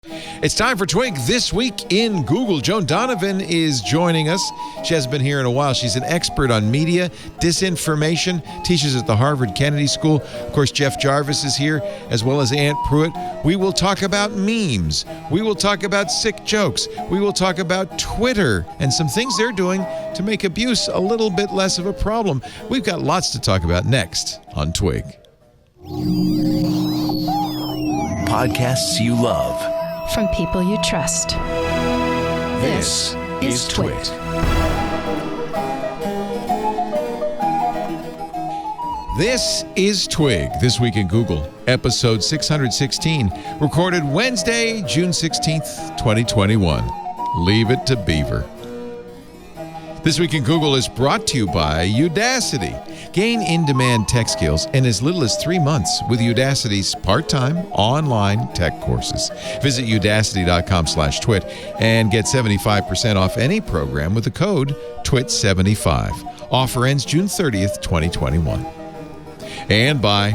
It's time for Twig This Week in Google. Joan Donovan is joining us. She hasn't been here in a while. She's an expert on media, disinformation, teaches at the Harvard Kennedy School. Of course, Jeff Jarvis is here, as well as Ant Pruitt. We will talk about memes. We will talk about sick jokes. We will talk about Twitter and some things they're doing to make abuse a little bit less of a problem. We've got lots to talk about next on Twig. Podcasts you love. From people you trust. This is Twit. This is Twig, This Week in Google, episode 616, recorded Wednesday, June 16th, 2021. Leave it to Beaver. This Week in Google is brought to you by Udacity. Gain in-demand tech skills in as little as 3 months with Udacity's part-time online tech courses. Visit udacity.com/twit and get 75% off any program with the code TWIT75. Offer ends June 30th, 2021. And by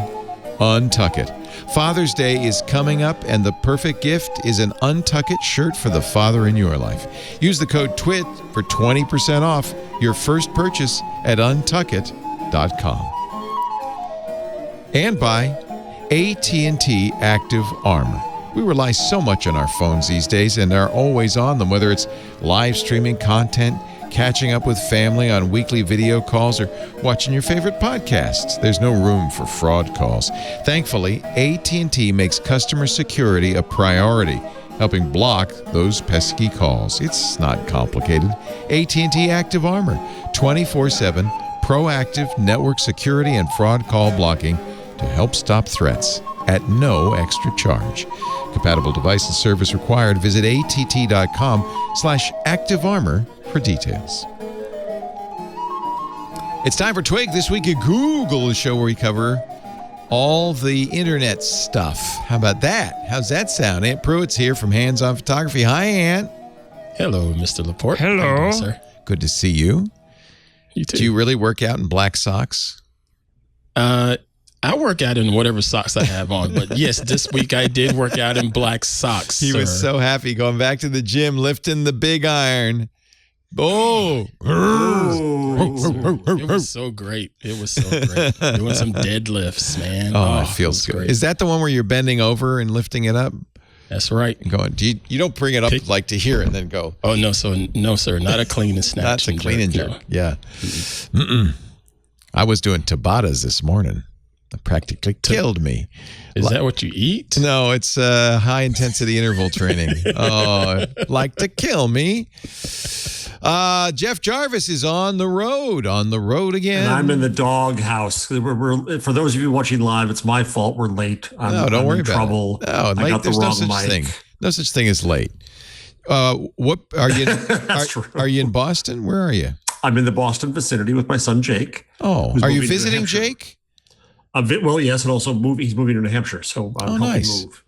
Untuck It. Father's Day is coming up, and the perfect gift is an Untuck It shirt for the father in your life. Use the code TWIT for 20% off your first purchase at untuckit.com. And by AT&T Active Armor. We rely so much on our phones these days and are always on them, whether it's live streaming content, catching up with family on weekly video calls, or watching your favorite podcasts. There's no room for fraud calls. Thankfully, AT&T makes customer security a priority, helping block those pesky calls. It's not complicated. AT&T Active Armor, 24/7 proactive network security and fraud call blocking to help stop threats at no extra charge. Compatible device and service required. Visit att.com/activearmor for details. It's time for Twig This Week at Google, a show where we cover all the internet stuff. How about that? How's that sound? Ant Pruitt's here from Hands On Photography. Hi, Ant. Hello, Mr. Laporte. Hello. How you doing, sir? Good to see you. You too. Do you really work out in black socks? I work out in whatever socks I have on, but yes, this week I did work out in black socks. He was so happy going back to the gym, lifting the big iron. Oh, it was so great. It was so great. Doing some deadlifts, man. Oh, it feels good. Great. Is that the one where you're bending over and lifting it up? That's right. And going, you don't bring it up like to hear it and then go. Oh, no, sir. Not a clean and snatch. That's a clean and jerk. No. Yeah. I was doing Tabatas this morning. It practically killed me. Is that what you eat? No, it's high intensity interval training. Oh, like to kill me. Jeff Jarvis is on the road again. And I'm in the dog house. We're for those of you watching live, it's my fault. We're late. Don't worry about trouble. it. No, late, there's no such thing. No such thing as late. What are you? Are you in Boston? Where are you? I'm in the Boston vicinity with my son Jake. Oh, are you visiting Jake? Well, yes, and also he's moving to New Hampshire, so I'm helping move.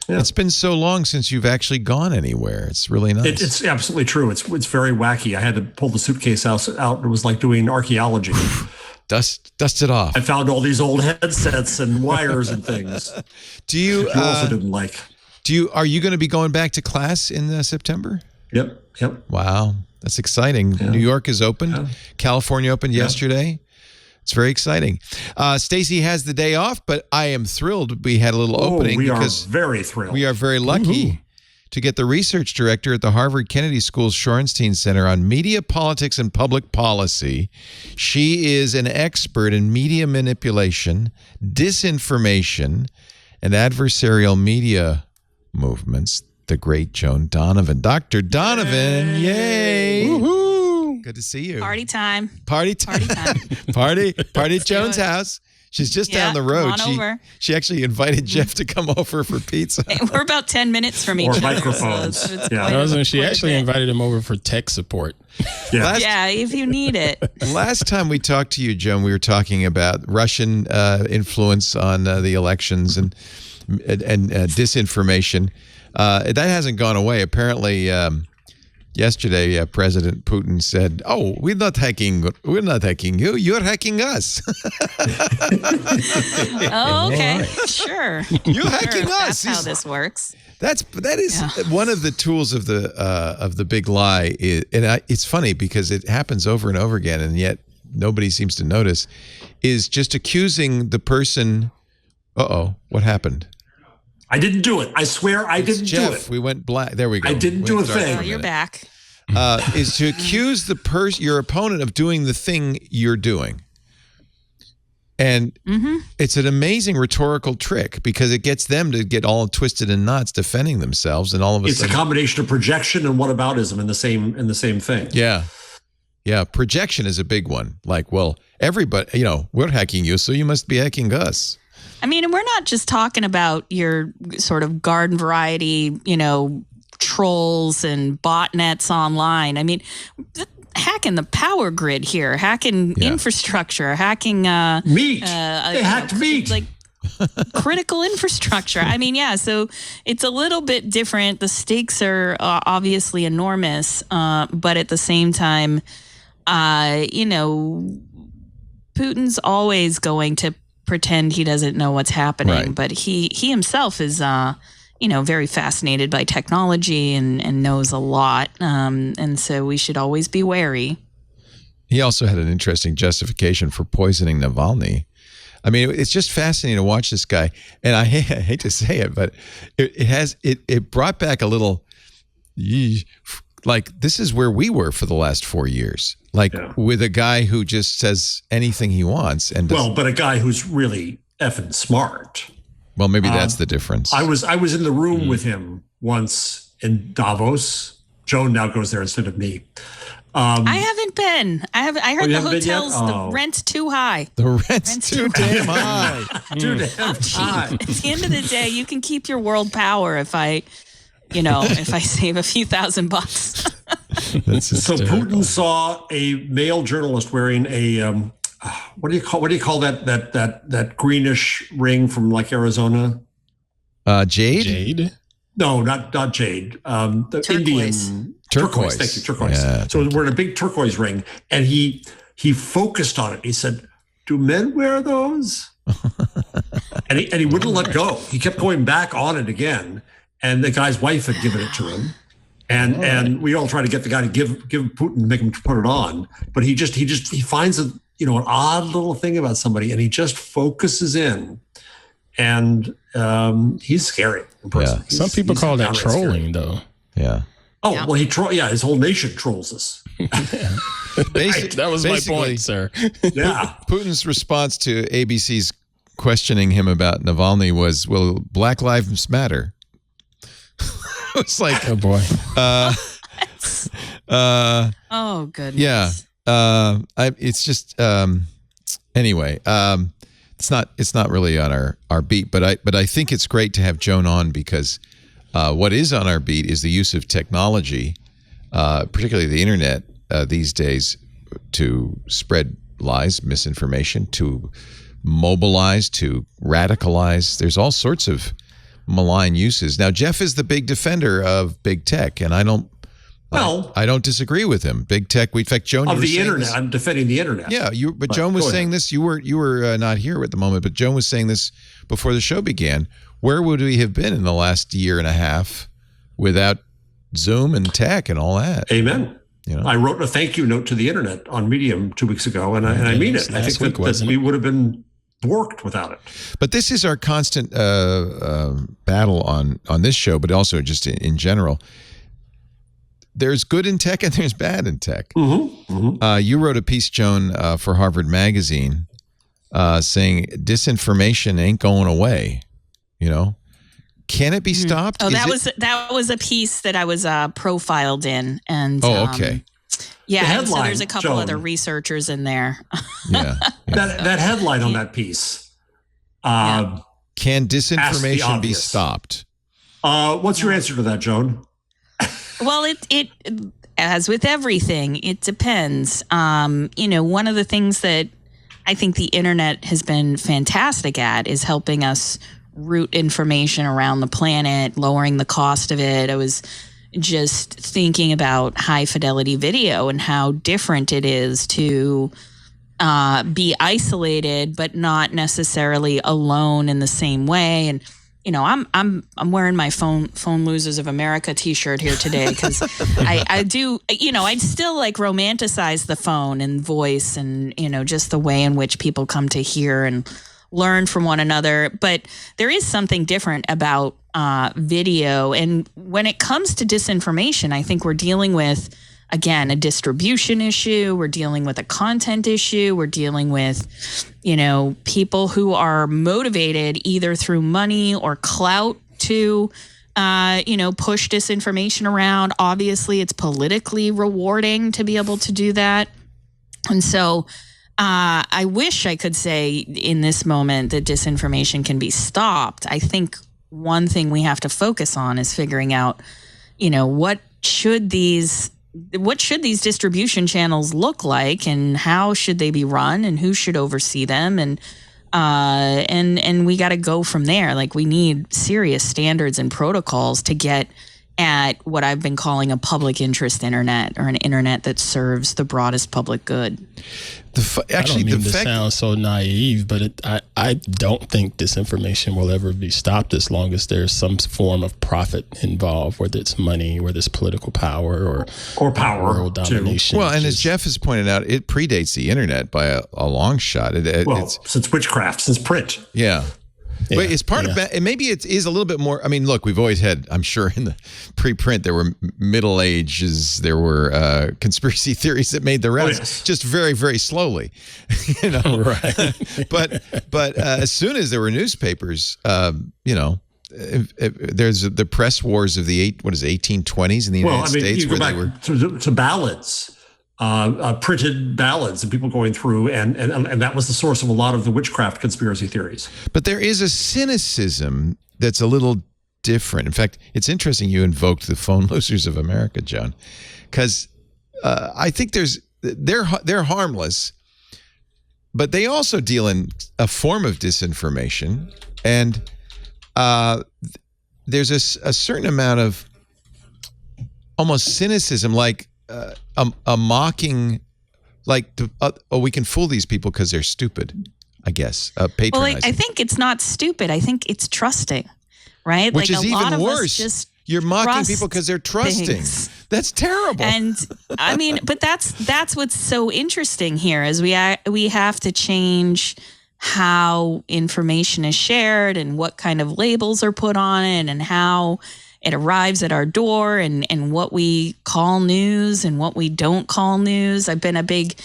Yeah. It's been so long since you've actually gone anywhere. It's really nice. It's absolutely true. It's very wacky. I had to pull the suitcase out. It was like doing archaeology. Dust it off. I found all these old headsets and wires and things. Do you? You also didn't like. Are you going to be going back to class in September? Yep. Wow, that's exciting. Yeah. New York is opened. Yeah. California opened yesterday. It's very exciting. Stacy has the day off, but I am thrilled we had a little opening. We are very thrilled. We are very lucky to get the research director at the Harvard Kennedy School's Shorenstein Center on Media, Politics, and Public Policy. She is an expert in media manipulation, disinformation, and adversarial media movements. The great Joan Donovan. Dr. Donovan, yay! Woohoo! Good to see you. Party time. Party at Joan's house. She's just down the road. Come on over. She actually invited Jeff to come over for pizza. Hey, we're about 10 minutes from each other. Or microphones. So she actually invited him over for tech support. Yeah, if you need it. Last time we talked to you, Joan, we were talking about Russian influence on the elections and disinformation. That hasn't gone away. Apparently, yesterday, President Putin said, "Oh, we're not hacking you. You're hacking us." Oh, okay, sure. You're hacking us. That's how this works. That is one of the tools of the big lie. It's funny because it happens over and over again, and yet nobody seems to notice. Is just accusing the person. What happened? I didn't do it. I swear I didn't do it. We went black. There we go. I didn't do a thing. Oh, you're back. Is to accuse your opponent of doing the thing you're doing. And it's an amazing rhetorical trick because it gets them to get all twisted in knots defending themselves, and all of a sudden, it's a combination of projection and whataboutism in the same thing. Yeah. Projection is a big one. Like, well, everybody, we're hacking you, so you must be hacking us. I mean, and we're not just talking about your sort of garden variety, trolls and botnets online. I mean, hacking the power grid here, hacking infrastructure, hacking meat. They hacked meat. Like critical infrastructure. I mean, so it's a little bit different. The stakes are obviously enormous, but at the same time, Putin's always going to pretend he doesn't know what's happening, right. But he himself is very fascinated by technology and knows a lot, and so we should always be wary. He also had an interesting justification for poisoning Navalny. I mean, it's just fascinating to watch this guy, and I hate to say it, but it brought back a little, like, this is where we were for the last 4 years. Like, with a guy who just says anything he wants. But a guy who's really effing smart. Well, maybe that's the difference. I was in the room with him once in Davos. Joan now goes there instead of me. I haven't been. I heard the hotels, the rent's too high. The rent's too damn high. Too damn high. At the end of the day, you can keep your world power if I save a few $1,000. So Putin saw a male journalist wearing a what do you call that greenish ring from like Arizona? Jade? No, not jade. The turquoise. Indian turquoise. Thank you, turquoise. Yeah. So we're in a big turquoise ring, and he focused on it. He said, "Do men wear those?" and he wouldn't let go. He kept going back on it again. And the guy's wife had given it to him, and we all try to get the guy to give Putin, make him put it on, but he finds an odd little thing about somebody, and he just focuses in, and he's scary in person. Yeah. Some people call that trolling, though. Yeah. Oh well, his whole nation trolls us. That was my point, sir. Yeah. Putin's response to ABC's questioning him about Navalny was, "Well, Black Lives Matter." It's like, oh boy. Oh goodness. Yeah. It's just anyway. It's not really on our beat, but I think it's great to have Joan on because what is on our beat is the use of technology, particularly the internet these days, to spread lies, misinformation, to mobilize, to radicalize. There's all sorts of malign uses. Now, Jeff is the big defender of big tech, and I don't disagree with him. Big tech. In fact, Joan, of the internet. I'm defending the internet. Yeah, but Joan was saying this. You were not here at the moment, but Joan was saying this before the show began. Where would we have been in the last year and a half without Zoom and tech and all that? Amen. I wrote a thank you note to the internet on Medium 2 weeks ago, and I mean it. I think that we would have been worked without it. But this is our constant battle on this show, but also just in general. There's good in tech and there's bad in tech. Mm-hmm. Mm-hmm. You wrote a piece, Joan, for Harvard Magazine saying disinformation ain't going away. Can it be stopped? Oh, that was a piece that I was profiled in. And okay. Yeah, the headline, so there's a couple Joan, other researchers in there. Yeah. That headline on that piece. Can disinformation be stopped? What's your answer to that, Joan? Well, it as with everything, it depends. One of the things that I think the internet has been fantastic at is helping us route information around the planet, lowering the cost of it. just thinking about high fidelity video and how different it is to be isolated, but not necessarily alone in the same way. And I'm wearing my phone losers of America T-shirt here today because I do, I'd still like romanticize the phone and voice and just the way in which people come to hear and learn from one another. But there is something different about video, and when it comes to disinformation, I think we're dealing with, again, a distribution issue. We're dealing with a content issue. We're dealing with, people who are motivated either through money or clout to, push disinformation around. Obviously, it's politically rewarding to be able to do that. And so I wish I could say in this moment that disinformation can be stopped. I think one thing we have to focus on is figuring out, what should these distribution channels look like, and how should they be run, and who should oversee them, and we got to go from there. Like, we need serious standards and protocols to get at what I've been calling a public interest internet, or an internet that serves the broadest public good. I don't mean to sound so naive, but I don't think disinformation will ever be stopped as long as there's some form of profit involved, whether it's money, whether it's political power, or power, world domination. Well, and as Jeff has pointed out, it predates the internet by a long shot. It's since witchcraft, since print. Yeah. But it's part of that, and maybe it is a little bit more. I mean, look, we've always had, I'm sure in the pre-print, there were Middle Ages, there were conspiracy theories that made the rounds, just very, very slowly, Right. but as soon as there were newspapers, there's the press wars of the 1820s in the United States. You go back to ballads. Printed ballads and people going through, and that was the source of a lot of the witchcraft conspiracy theories. But there is a cynicism that's a little different. In fact, it's interesting you invoked the phone losers of America, John, because I think they're harmless, but they also deal in a form of disinformation, and there's a certain amount of almost cynicism, like a mocking, like we can fool these people because they're stupid, I guess. Patronizing. Well, I think it's not stupid. I think it's trusting, right? Which like is even worse. You're mocking people because they're trusting. Things. That's terrible. And I mean, but that's what's so interesting here is we have to change how information is shared and what kind of labels are put on it and how it arrives at our door and what we call news and what we don't call news. I've been a big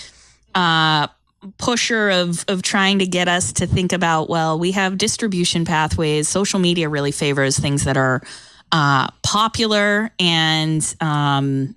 pusher of trying to get us to think about, well, we have distribution pathways. Social media really favors things that are popular and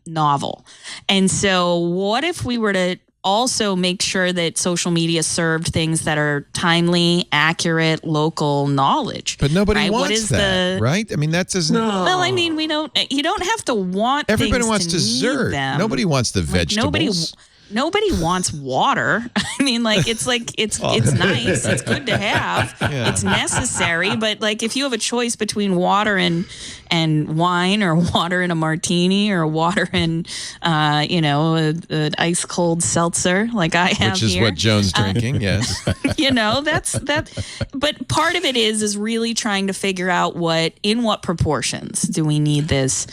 novel. And so what if we were to also make sure that social media served things that are timely, accurate, local knowledge? But nobody wants that, right? I mean, that doesn't... No. Well, I mean, you don't have to want Everybody things wants to dessert. Them. Nobody wants the vegetables. Nobody wants water. I mean, it's nice. It's good to have. Yeah. It's necessary. But like, if you have a choice between water and wine, or water in a martini, or water in, an ice cold seltzer, like I have, which is here, what Joan's drinking. Yes. That's that. But part of it is really trying to figure out in what proportions do we need this,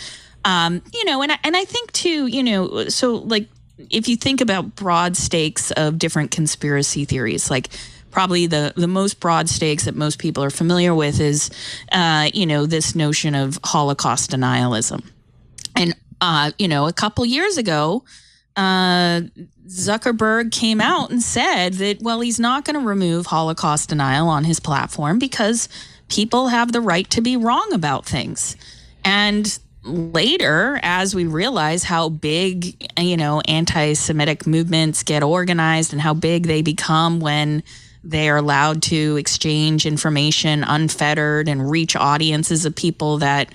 and I think too, so like, if you think about broad stakes of different conspiracy theories, like probably the most broad stakes that most people are familiar with is, this notion of Holocaust denialism. And, a couple years ago, Zuckerberg came out and said that, well, he's not going to remove Holocaust denial on his platform because people have the right to be wrong about things. And later, as we realize how big, anti-Semitic movements get organized and how big they become when they are allowed to exchange information unfettered and reach audiences of people that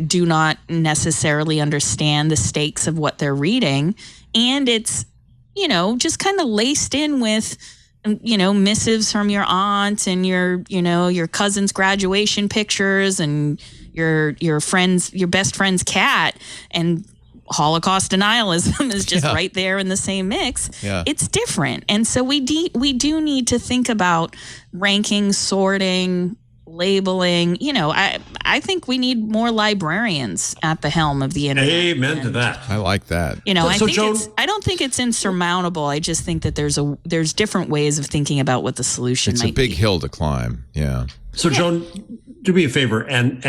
do not necessarily understand the stakes of what they're reading. And it's, just kind of laced in with, missives from your aunt and your cousin's graduation pictures and your best friend's cat, and Holocaust denialism is just right there in the same mix. Yeah. It's different. And so we do need to think about ranking, sorting, labeling. I think we need more librarians at the helm of the internet. Amen to that. I like that. I don't think it's insurmountable. I just think that there's different ways of thinking about what the solution might be. It's a big hill to climb. Yeah. So Joan, do me a favor, and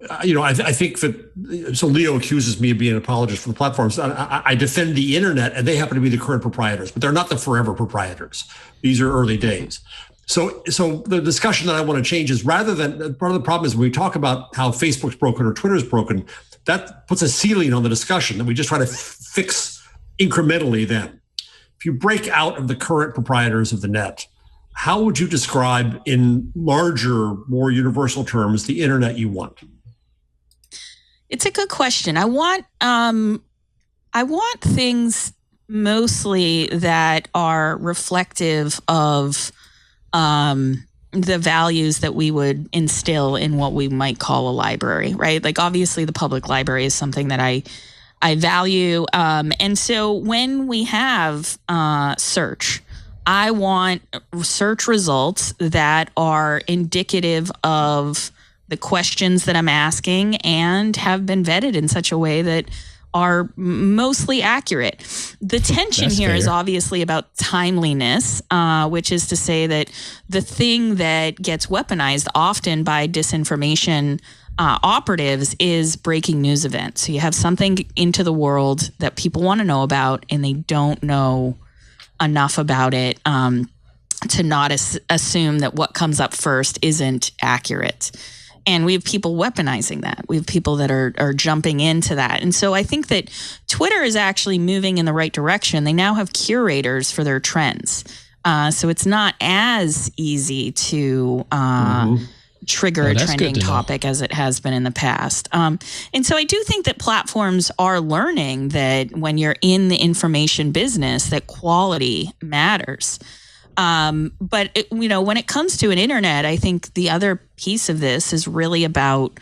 I think that, so Leo accuses me of being an apologist for the platforms. I defend the internet, and they happen to be the current proprietors, but they're not the forever proprietors. These are early days. So the discussion that I want to change is, rather than, part of the problem is when we talk about how Facebook's broken or Twitter's broken, that puts a ceiling on the discussion that we just try to fix incrementally then. If you break out of the current proprietors of the net, how would you describe in larger, more universal terms the internet you want? It's a good question. I want things mostly that are reflective of the values that we would instill in what we might call a library, right? Like, obviously the public library is something that I value. And so when we have search, I want search results that are indicative of the questions that I'm asking and have been vetted in such a way that are mostly accurate. The tension here is obviously about timeliness, which is to say that the thing that gets weaponized often by disinformation operatives is breaking news events. So you have something into the world that people want to know about, and they don't know enough about it to not assume that what comes up first isn't accurate. And we have people weaponizing that. We have people that are jumping into that. And so I think that Twitter is actually moving in the right direction. They now have curators for their trends. So it's not as easy to trigger a trending topic as it has been in the past. And so I do think that platforms are learning that when you're in the information business, that quality matters. But when it comes to an internet, I think the other piece of this is really about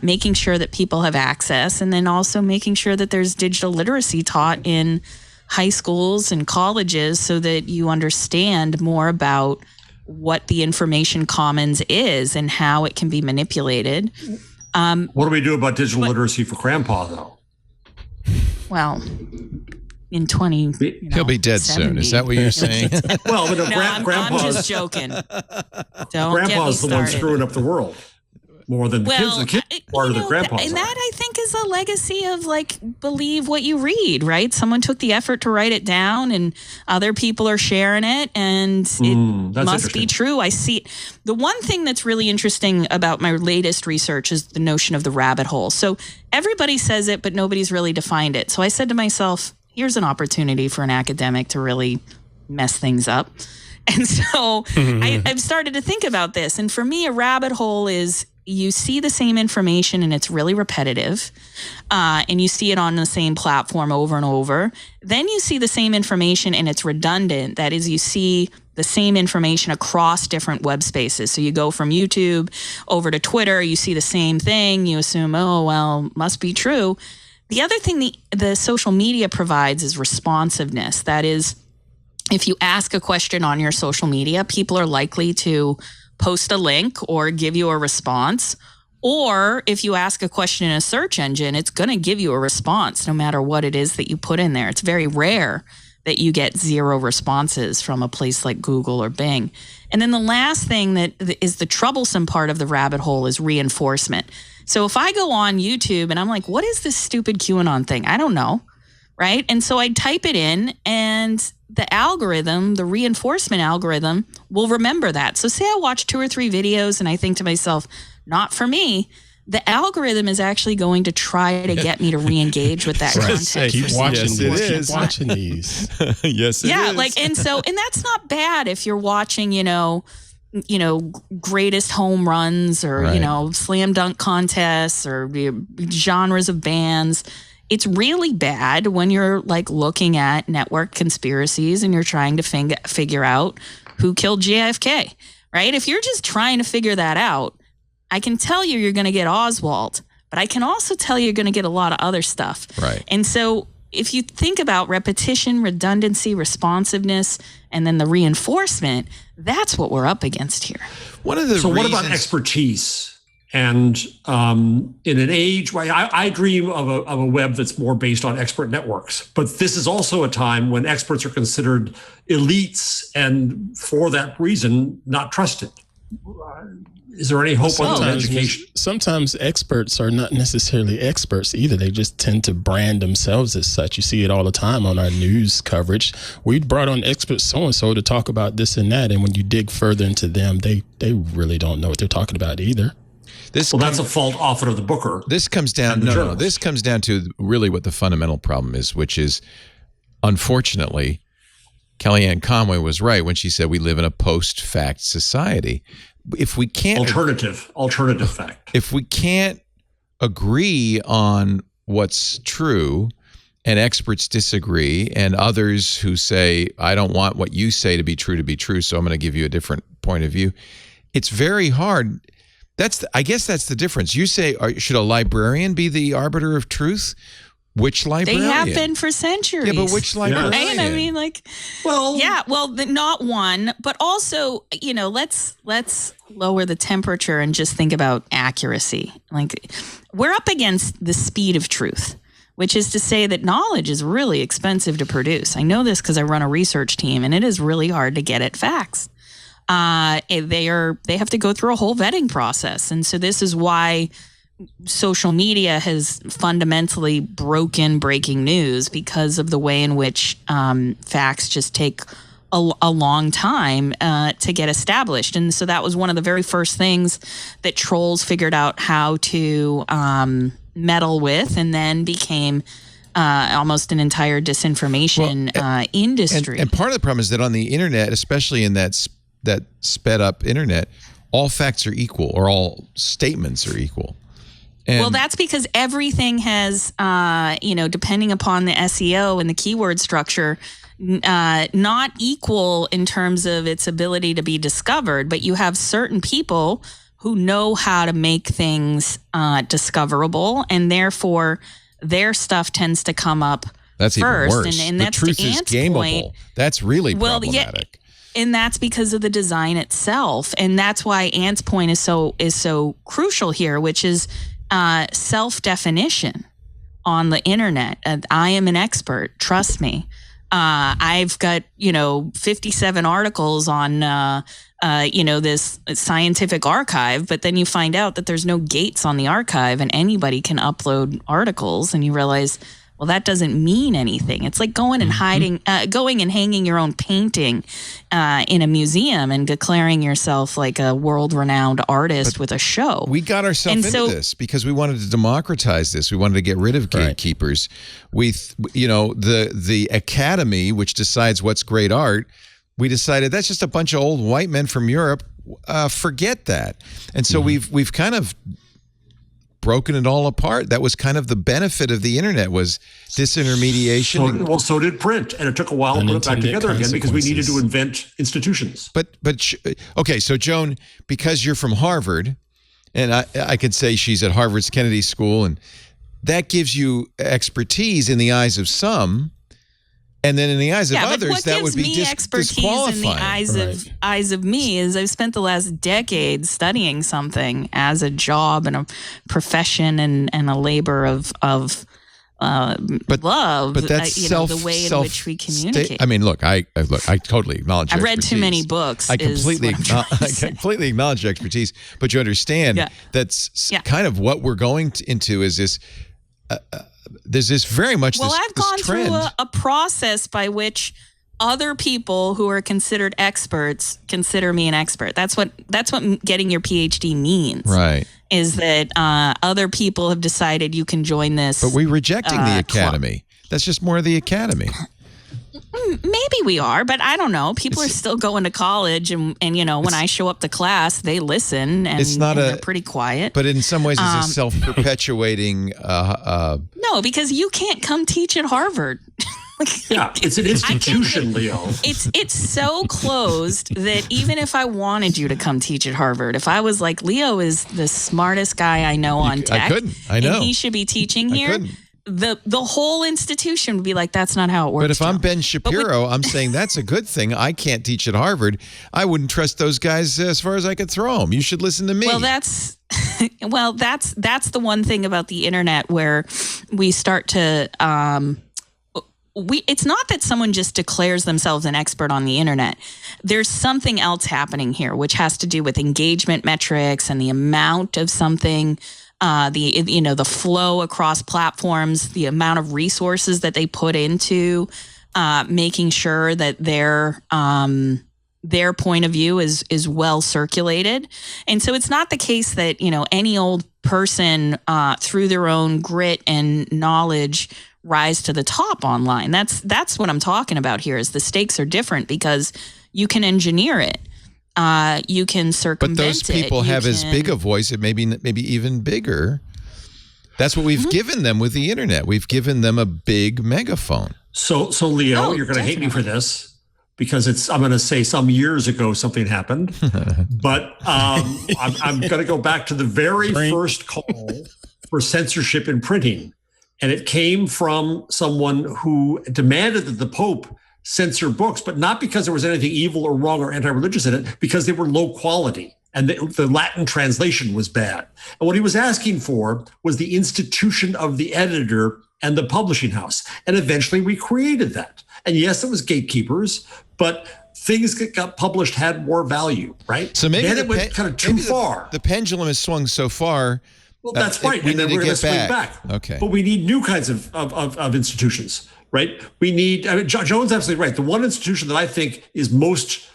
making sure that people have access, and then also making sure that there's digital literacy taught in high schools and colleges so that you understand more about what the information commons is and how it can be manipulated. What do we do about digital literacy for grandpa, though? Well, in 20, he'll be dead 70. soon. Is that what you're saying? Well, but grandpa's, I'm just joking. Grandpa's the one screwing up the world more than the kids. The kids part of the grandpa's. And that, I think, is a legacy of, like, believe what you read, right? Someone took the effort to write it down, and other people are sharing it, and it must be true. I see. The one thing that's really interesting about my latest research is the notion of the rabbit hole. So everybody says it, but nobody's really defined it. So I said to myself, here's an opportunity for an academic to really mess things up. And so I've started to think about this. And for me, a rabbit hole is, you see the same information and it's really repetitive, and you see it on the same platform over and over. Then you see the same information and it's redundant. That is, you see the same information across different web spaces. So you go from YouTube over to Twitter, you see the same thing. You assume, oh, well, must be true. The other thing the social media provides is responsiveness. That is, if you ask a question on your social media, people are likely to post a link or give you a response. Or if you ask a question in a search engine, it's going to give you a response no matter what it is that you put in there. It's very rare that you get 0 responses from a place like Google or Bing. And then the last thing that is the troublesome part of the rabbit hole is reinforcement. So if I go on YouTube and I'm like, what is this stupid QAnon thing? I don't know, right? And so I type it in, and the algorithm, the reinforcement algorithm, will remember that. So say I watch 2 or 3 videos and I think to myself, not for me. The algorithm is actually going to try to get me to re-engage with that content. Keep watching these. Keep watching these. Yes, it is. Yeah, and that's not bad if you're watching, greatest home runs or, slam dunk contests or genres of bands. It's really bad when you're looking at network conspiracies and you're trying to figure out who killed JFK, right? If you're just trying to figure that out, I can tell you you're going to get Oswald, but I can also tell you you're going to get a lot of other stuff. Right. And so if you think about repetition, redundancy, responsiveness, and then the reinforcement, that's what we're up against here. What about expertise? And in an age where I dream of a web that's more based on expert networks, but this is also a time when experts are considered elites and for that reason, not trusted. Is there any hope on education? Sometimes experts are not necessarily experts either. They just tend to brand themselves as such. You see it all the time on our news coverage. We brought on expert so-and-so to talk about this and that. And when you dig further into them, they really don't know what they're talking about either. That's a fault often of the booker. This comes down This comes down to really what the fundamental problem is, which is, unfortunately, Kellyanne Conway was right when she said we live in a post-fact society. If we can't alternative fact. If we can't agree on what's true, and experts disagree, and others who say, I don't want what you say to be true, so I'm going to give you a different point of view, it's very hard. I guess that's the difference. You say, should a librarian be the arbiter of truth? Which librarian? They have been for centuries. Yeah, but which librarian? Right? I mean, not one, but also, let's lower the temperature and just think about accuracy. Like, we're up against the speed of truth, which is to say that knowledge is really expensive to produce. I know this because I run a research team, and it is really hard to get at facts. They have to go through a whole vetting process, and so this is why social media has fundamentally broken breaking news, because of the way in which facts just take a long time to get established. And so that was one of the very first things that trolls figured out how to meddle with, and then became almost an entire disinformation industry. And part of the problem is that on the internet, especially in that sped up internet, all facts are equal, or all statements are equal. Well, that's because everything has, depending upon the SEO and the keyword structure, not equal in terms of its ability to be discovered. But you have certain people who know how to make things discoverable, and therefore their stuff tends to come up that's first. Even worse. And the that's truth the is Ant's gameable. point. That's really problematic. Yeah, and that's because of the design itself. And that's why Ant's point is so crucial here, which is self-definition on the internet. I am an expert. Trust me. I've got, 57 articles on, this scientific archive, but then you find out that there's no gates on the archive and anybody can upload articles, and you realize, well, that doesn't mean anything. It's like going and hanging your own painting in a museum and declaring yourself like a world-renowned artist with a show. We got ourselves into this because we wanted to democratize this. We wanted to get rid of gatekeepers. The academy, which decides what's great art, we decided that's just a bunch of old white men from Europe. Forget that. And so we've kind of broken it all apart. That was kind of the benefit of the internet, was disintermediation. So did print, and it took a while to put it back together again because we needed to invent institutions. Okay, so Joan, because you're from Harvard, and I could say she's at Harvard's Kennedy School, and that gives you expertise in the eyes of some, and then in the eyes of others, that would be disqualifying. In the eyes of me is I've spent the last decade studying something as a job and a profession and a labor of love. But that's the way in which we communicate. I totally acknowledge. I read too many books. I completely acknowledge your expertise, but you understand that's kind of what we're going into. Is this? There's this very much this I've gone trend through a process by which other people who are considered experts consider me an expert. That's what getting your PhD means. Right. Is that other people have decided you can join this. But we're rejecting the academy. Club. That's just more of the academy. Maybe we are, but I don't know. People are still going to college, and when I show up to class, they listen, and they're pretty quiet. But in some ways, it's a self-perpetuating. No, because you can't come teach at Harvard. Yeah, it's an institution, Leo. It's so closed that even if I wanted you to come teach at Harvard, if I was like, Leo is the smartest guy I know on tech, I couldn't. I know. and he should be teaching here, the whole institution would be like, that's not how it works. But if Joe. I'm Ben Shapiro, I'm saying that's a good thing. I can't teach at Harvard. I wouldn't trust those guys as far as I could throw them. You should listen to me. Well, that's the one thing about the internet where we start to it's not that someone just declares themselves an expert on the internet. There's something else happening here, which has to do with engagement metrics and the amount of something, the flow across platforms, the amount of resources that they put into making sure that their point of view is well circulated. And so it's not the case that, any old person through their own grit and knowledge rise to the top online. That's what I'm talking about here, is the stakes are different because you can engineer it. You can circumvent it. But those people have as big a voice, it maybe even bigger. That's what we've given them with the internet. We've given them a big megaphone. So Leo, you're going to hate me for this because I'm going to say some years ago something happened, but I'm going to go back to the very first call for censorship in printing. And it came from someone who demanded that the Pope censor books, but not because there was anything evil or wrong or anti-religious in it, because they were low quality and the Latin translation was bad. And what he was asking for was the institution of the editor and the publishing house. And eventually we created that. And yes, it was gatekeepers, but things that got published had more value, right? So maybe then it went kind of too far. The pendulum has swung so far. Well, that's right. And then we're going to swing back. Okay. But we need new kinds of institutions, right? We need, Joan's absolutely right. The one institution that I think is most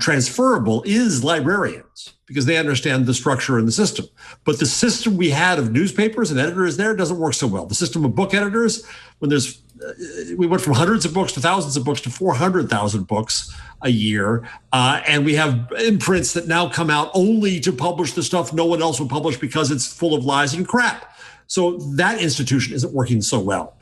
transferable is librarians, because they understand the structure and the system. But the system we had of newspapers and editors there doesn't work so well. The system of book editors, we went from hundreds of books to thousands of books to 400,000 books a year. And we have imprints that now come out only to publish the stuff no one else would publish because it's full of lies and crap. So that institution isn't working so well.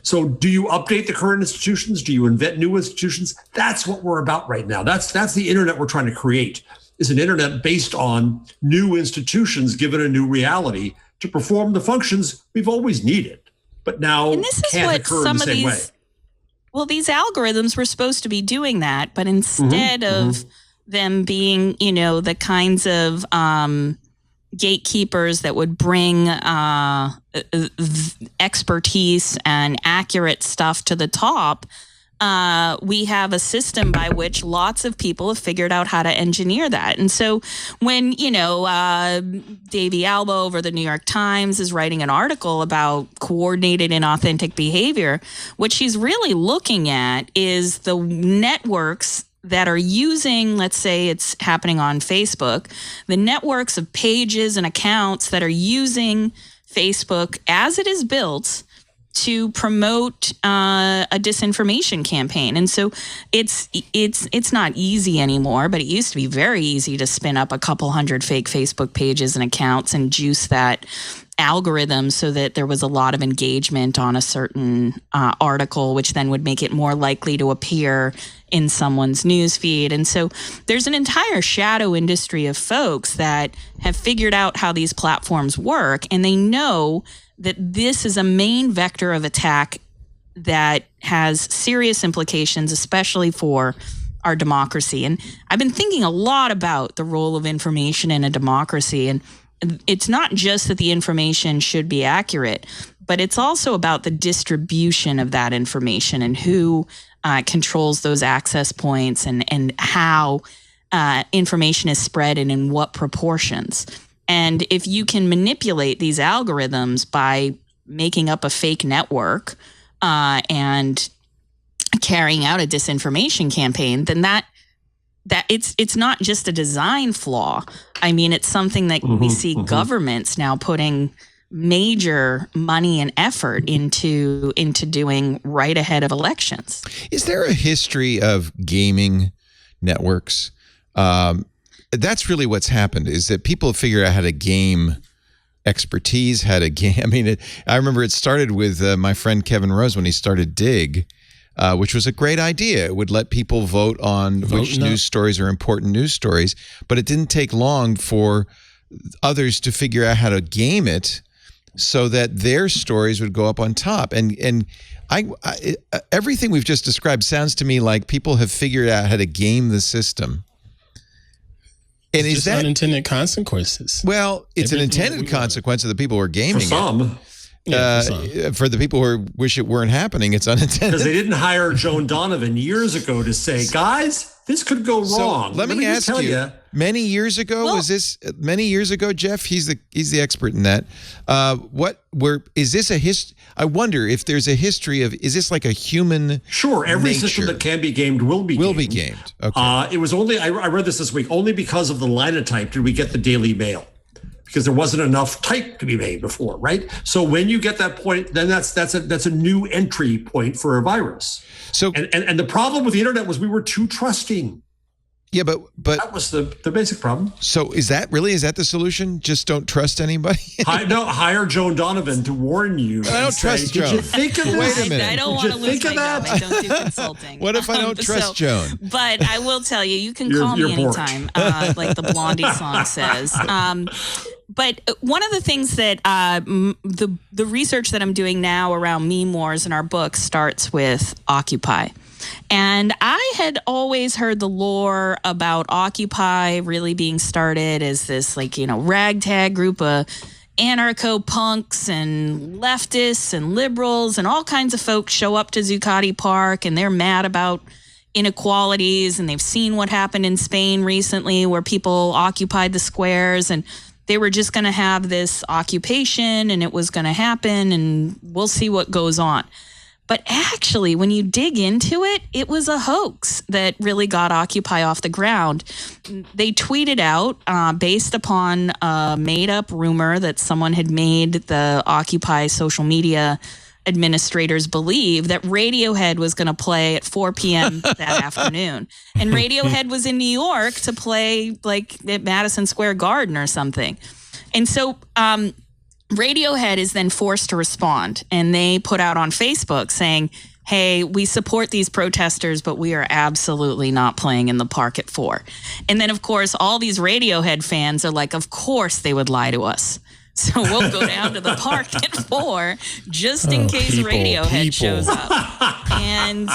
So do you update the current institutions? Do you invent new institutions? That's what we're about right now. That's the internet we're trying to create, is an internet based on new institutions given a new reality to perform the functions we've always needed, but now can't occur in the same way. Well, these algorithms were supposed to be doing that, but instead of them being, the kinds of gatekeepers that would bring expertise and accurate stuff to the top, we have a system by which lots of people have figured out how to engineer that. And so when, Davey Alba over the New York Times is writing an article about coordinated inauthentic behavior, what she's really looking at is the networks that are using, let's say it's happening on Facebook, the networks of pages and accounts that are using Facebook as it is built to promote a disinformation campaign. And so it's not easy anymore, but it used to be very easy to spin up a couple hundred fake Facebook pages and accounts and juice that algorithm so that there was a lot of engagement on a certain article, which then would make it more likely to appear in someone's newsfeed. And so there's an entire shadow industry of folks that have figured out how these platforms work, and they know that this is a main vector of attack that has serious implications, especially for our democracy. And I've been thinking a lot about the role of information in a democracy. And it's not just that the information should be accurate, but it's also about the distribution of that information and who controls those access points and how information is spread and in what proportions. And if you can manipulate these algorithms by making up a fake network and carrying out a disinformation campaign, then that it's not just a design flaw. I mean, it's something that we see governments now putting major money and effort into doing right ahead of elections. Is there a history of gaming networks? That's really what's happened, is that people have figured out how to game expertise, how to game. I mean, I remember it started with my friend Kevin Rose when he started Dig. which was a great idea. It would let people vote on which news stories are important news stories, but it didn't take long for others to figure out how to game it so that their stories would go up on top. And I everything we've just described sounds to me like people have figured out how to game the system. And is that unintended consequences? Well, it's an intended consequence of the people who are gaming for some. For the people who wish it weren't happening, it's unintended. Because they didn't hire Joan Donovan years ago to say, guys, this could go wrong. Let me ask you, many years ago, Jeff, he's the expert in that. Is this a history? I wonder if there's a history of, is this like a human Sure, every nature? system that can be gamed will be gamed. Okay. It was only, I read this week, only because of the linotype did we get the Daily Mail. Because there wasn't enough type to be made before, right? So when you get that point, then that's a new entry point for a virus. So and the problem with the internet was we were too trusting. Yeah, but that was the basic problem. So is that the solution? Just don't trust anybody? Hire Joan Donovan to warn you. I don't trust Joan. Did you think of this? Wait a minute. I don't want to lose my job. I don't do consulting. What if I don't trust Joan? But I will tell you, you can call me anytime, like the Blondie song says. But one of the things that the research that I'm doing now around meme wars in our book starts with Occupy. And I had always heard the lore about Occupy really being started as this ragtag group of anarcho-punks and leftists and liberals and all kinds of folks show up to Zuccotti Park and they're mad about inequalities and they've seen what happened in Spain recently where people occupied the squares and they were just going to have this occupation and it was going to happen and we'll see what goes on. But actually, when you dig into it, it was a hoax that really got Occupy off the ground. They tweeted out, based upon a made-up rumor that someone had made the Occupy social media administrators believe that Radiohead was going to play at 4 p.m. that afternoon. And Radiohead was in New York to play at Madison Square Garden or something. And so Radiohead is then forced to respond. And they put out on Facebook saying, hey, we support these protesters, but we are absolutely not playing in the park at 4. And then, of course, all these Radiohead fans are like, of course they would lie to us. So we'll go down to the park at 4 just in case Radiohead shows up. And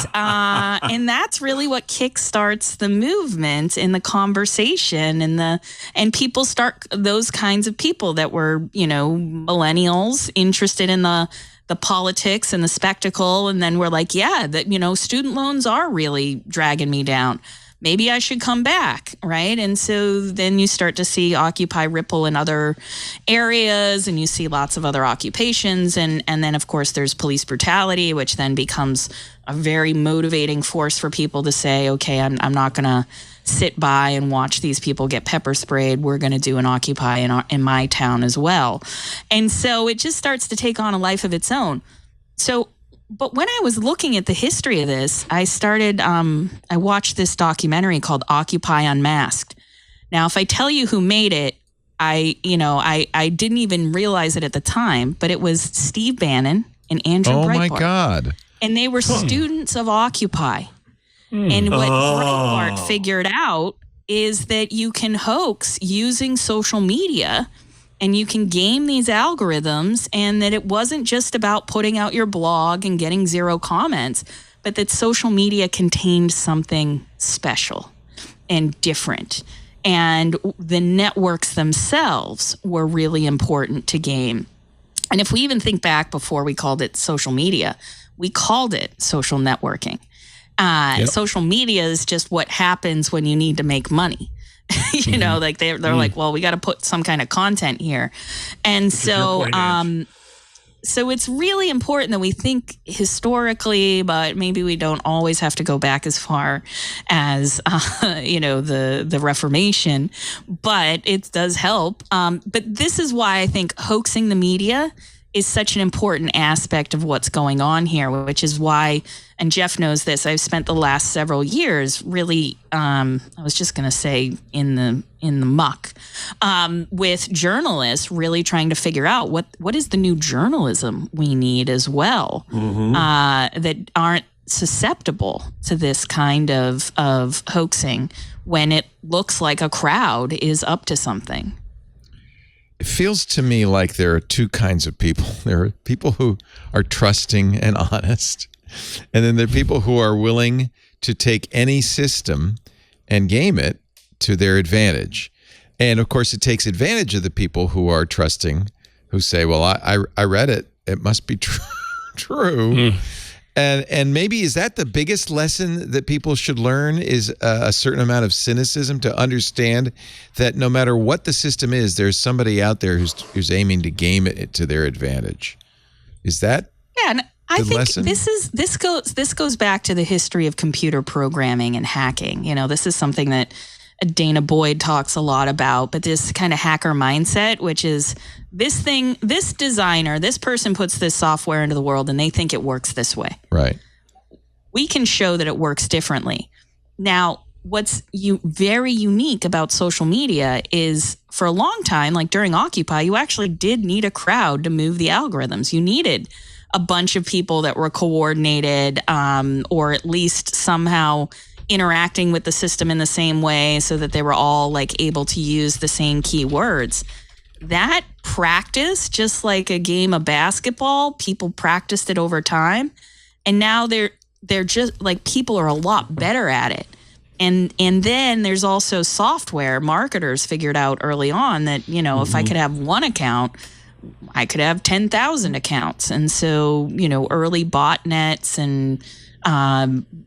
that's really what kickstarts the movement and the conversation and people start, those kinds of people that were, millennials interested in the politics and the spectacle. And then we're like, yeah, that, student loans are really dragging me down. Maybe I should come back, right? And so then you start to see Occupy ripple in other areas and you see lots of other occupations. And then, of course, there's police brutality, which then becomes a very motivating force for people to say, okay, I'm not going to sit by and watch these people get pepper sprayed. We're going to do an Occupy in my town as well. And so it just starts to take on a life of its own. But when I was looking at the history of this, I watched this documentary called Occupy Unmasked. Now, if I tell you who made it, I didn't even realize it at the time, but it was Steve Bannon and Andrew Breitbart. Oh my God. And they were students of Occupy. And what Breitbart figured out is that you can hoax using social media and you can game these algorithms, and that it wasn't just about putting out your blog and getting 0 comments, but that social media contained something special and different. And the networks themselves were really important to game. And if we even think back before we called it social media, we called it social networking. Social media is just what happens when you need to make money. They're like, well, we got to put some kind of content here. And so it's really important that we think historically, but maybe we don't always have to go back as far as, the Reformation, but it does help. But this is why I think hoaxing the media is such an important aspect of what's going on here, which is why, and Jeff knows this, I've spent the last several years really, I was just going to say in the muck, with journalists really trying to figure out what is the new journalism we need as well, that aren't susceptible to this kind of hoaxing when it looks like a crowd is up to something. It feels to me like there are two kinds of people. There are people who are trusting and honest, and then there are people who are willing to take any system and game it to their advantage. And of course, it takes advantage of the people who are trusting, who say, well, I read it. It must be true. And maybe is that the biggest lesson that people should learn, is a certain amount of cynicism, to understand that no matter what the system is, there's somebody out there who's aiming to game it to their advantage. Is that and I think lesson? This goes back to the history of computer programming and hacking. This is something that Dana Boyd talks a lot about, but this kind of hacker mindset, which is this designer, this person puts this software into the world and they think it works this way. Right. We can show that it works differently. Now, what's very unique about social media is, for a long time, like during Occupy, you actually did need a crowd to move the algorithms. You needed a bunch of people that were coordinated, or at least somehow interacting with the system in the same way, so that they were all like able to use the same keywords. That practice, just like a game of basketball, people practiced it over time, and now they're just like, people are a lot better at it. And then there's also software. Marketers figured out early on that, if I could have one account, I could have 10,000 accounts. And so, early botnets and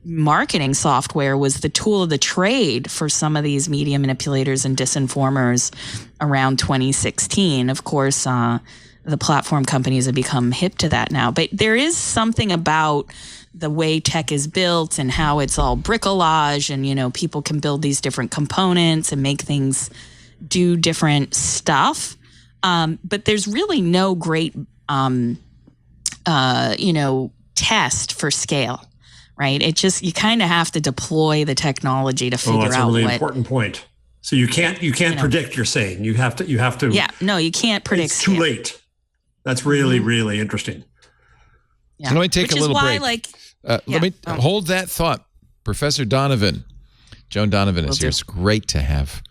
marketing software was the tool of the trade for some of these media manipulators and disinformers around 2016. Of course, the platform companies have become hip to that now. But there is something about the way tech is built and how it's all bricolage, and, people can build these different components and make things do different stuff. But there's really no great, test for scale. Right. It just, you kind of have to deploy the technology to figure out that's a really important point. So you can't predict, you're saying. You have to. Yeah, no, you can't predict. It's too late. That's really, really interesting. Yeah. So let me take a little break. Let me hold that thought. Professor Donovan, Joan Donovan is here. It's great to have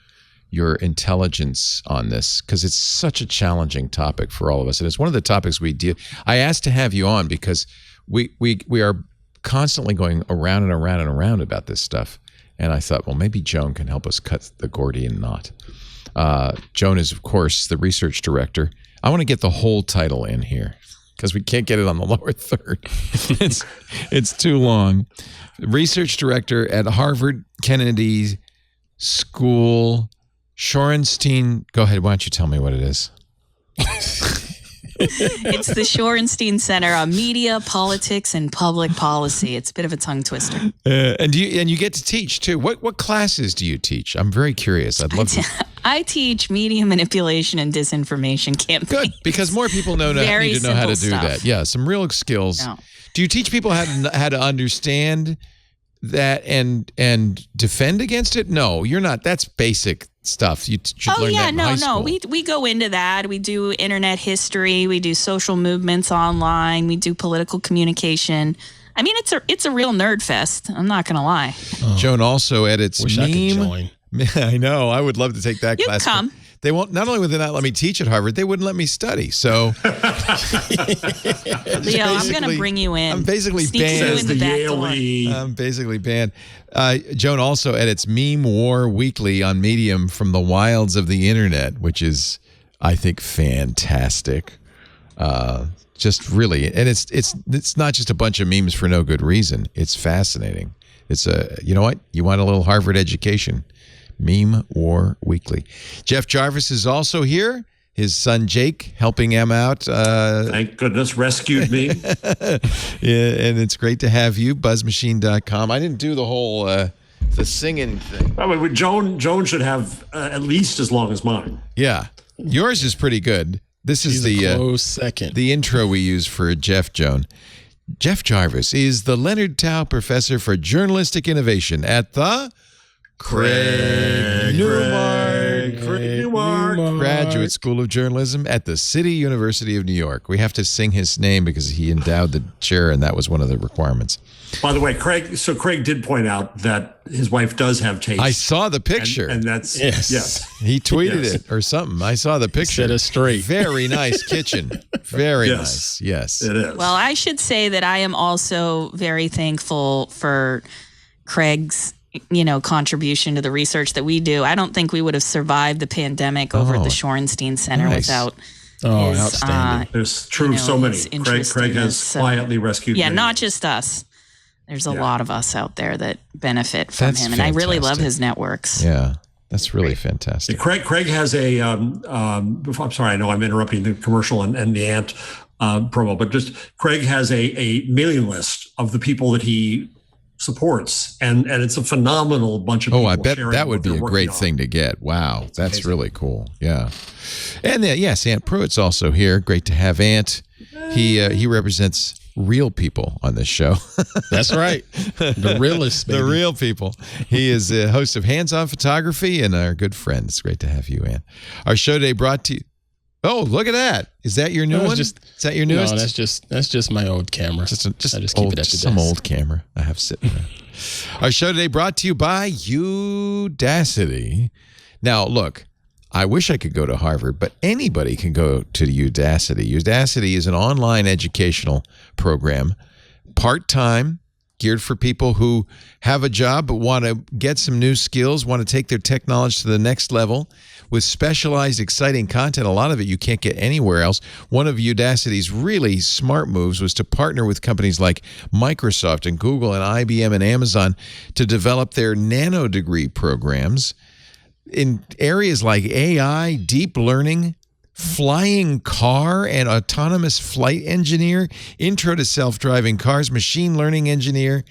your intelligence on this, because it's such a challenging topic for all of us. And it's one of the topics we deal. I asked to have you on because we are constantly going around and around and around about this stuff. And I thought, well, maybe Joan can help us cut the Gordian knot. Joan is, of course, the research director. I want to get the whole title in here because we can't get it on the lower third. It's too long. Research director at Harvard Kennedy School, Shorenstein. Go ahead. Why don't you tell me what it is? It's the Shorenstein Center on Media, Politics, and Public Policy. It's a bit of a tongue twister. And you get to teach too. What classes do you teach? I'm very curious. I'd love to. I teach media manipulation and disinformation campaigns. Good, because more people need to know how to do that. Yeah, some real skills. No. Do you teach people how to understand that and defend against it? No, you're not. That's basic stuff. You should learn that in high school. We go into that. We do internet history. We do social movements online. We do political communication. I mean, it's a real nerd fest. I'm not gonna lie. Oh. Joan also edits Wish I could join. I know. I would love to take that you class. Come. They won't. Not only would they not let me teach at Harvard, they wouldn't let me study. So, Leo, I'm going to bring you in. I'm basically banned. I'm basically banned. Joan also edits Meme War Weekly on Medium from the wilds of the internet, which is, I think, fantastic. Just really, and it's not just a bunch of memes for no good reason. It's fascinating. It's you know what? You want a little Harvard education. Meme War Weekly. Jeff Jarvis is also here. His son Jake helping him out. Thank goodness, rescued me. Yeah, and it's great to have you. Buzzmachine.com. I didn't do the whole the singing thing. Oh, Joan should have at least as long as mine. Yeah, yours is pretty good. This is the close second. The intro we use for Jeff, Joan. Jeff Jarvis is the Leonard Tao Professor for Journalistic Innovation at the Craig Newmark Newmark. Graduate School of Journalism at the City University of New York. We have to sing his name because he endowed the chair, and that was one of the requirements. By the way, Craig did point out that his wife does have taste. I saw the picture. And that's, yes. He tweeted it or something. I saw the picture. Set us straight. Very nice kitchen. Very nice. Yes. It is. Well, I should say that I am also very thankful for Craig's contribution to the research that we do. I don't think we would have survived the pandemic over at the Shorenstein Center without his, outstanding. There's so many. Craig has quietly rescued many. not just us. There's a lot of us out there that benefit from him, and I really love his networks. Yeah, that's really fantastic. Craig has a, I'm sorry, I know I'm interrupting the commercial and the Ant promo, but just Craig has a mailing list of the people that he supports, and it's a phenomenal bunch of people. I bet that would be a great thing to get. Wow, that's really cool. Yeah. And yes, Ant Pruitt's also here. Great to have Ant. He represents real people on this show. That's right. The realest, baby. The real people. He is the host of Hands On Photography and our good friend. It's great to have you, Ant. Our show today brought to you. Oh, look at that. Is that your new one? Is that your newest? No, that's just my old camera. Just I just old, keep it at the some desk. old camera I have sitting there. Our show today brought to you by Udacity. Now, look, I wish I could go to Harvard, but anybody can go to Udacity. Udacity is an online educational program, part-time, geared for people who have a job but want to get some new skills, want to take their tech knowledge to the next level with specialized, exciting content. A lot of it you can't get anywhere else. One of Udacity's really smart moves was to partner with companies like Microsoft and Google and IBM and Amazon to develop their nano degree programs in areas like AI, deep learning, flying car and autonomous flight engineer, intro to self-driving cars, machine learning engineer,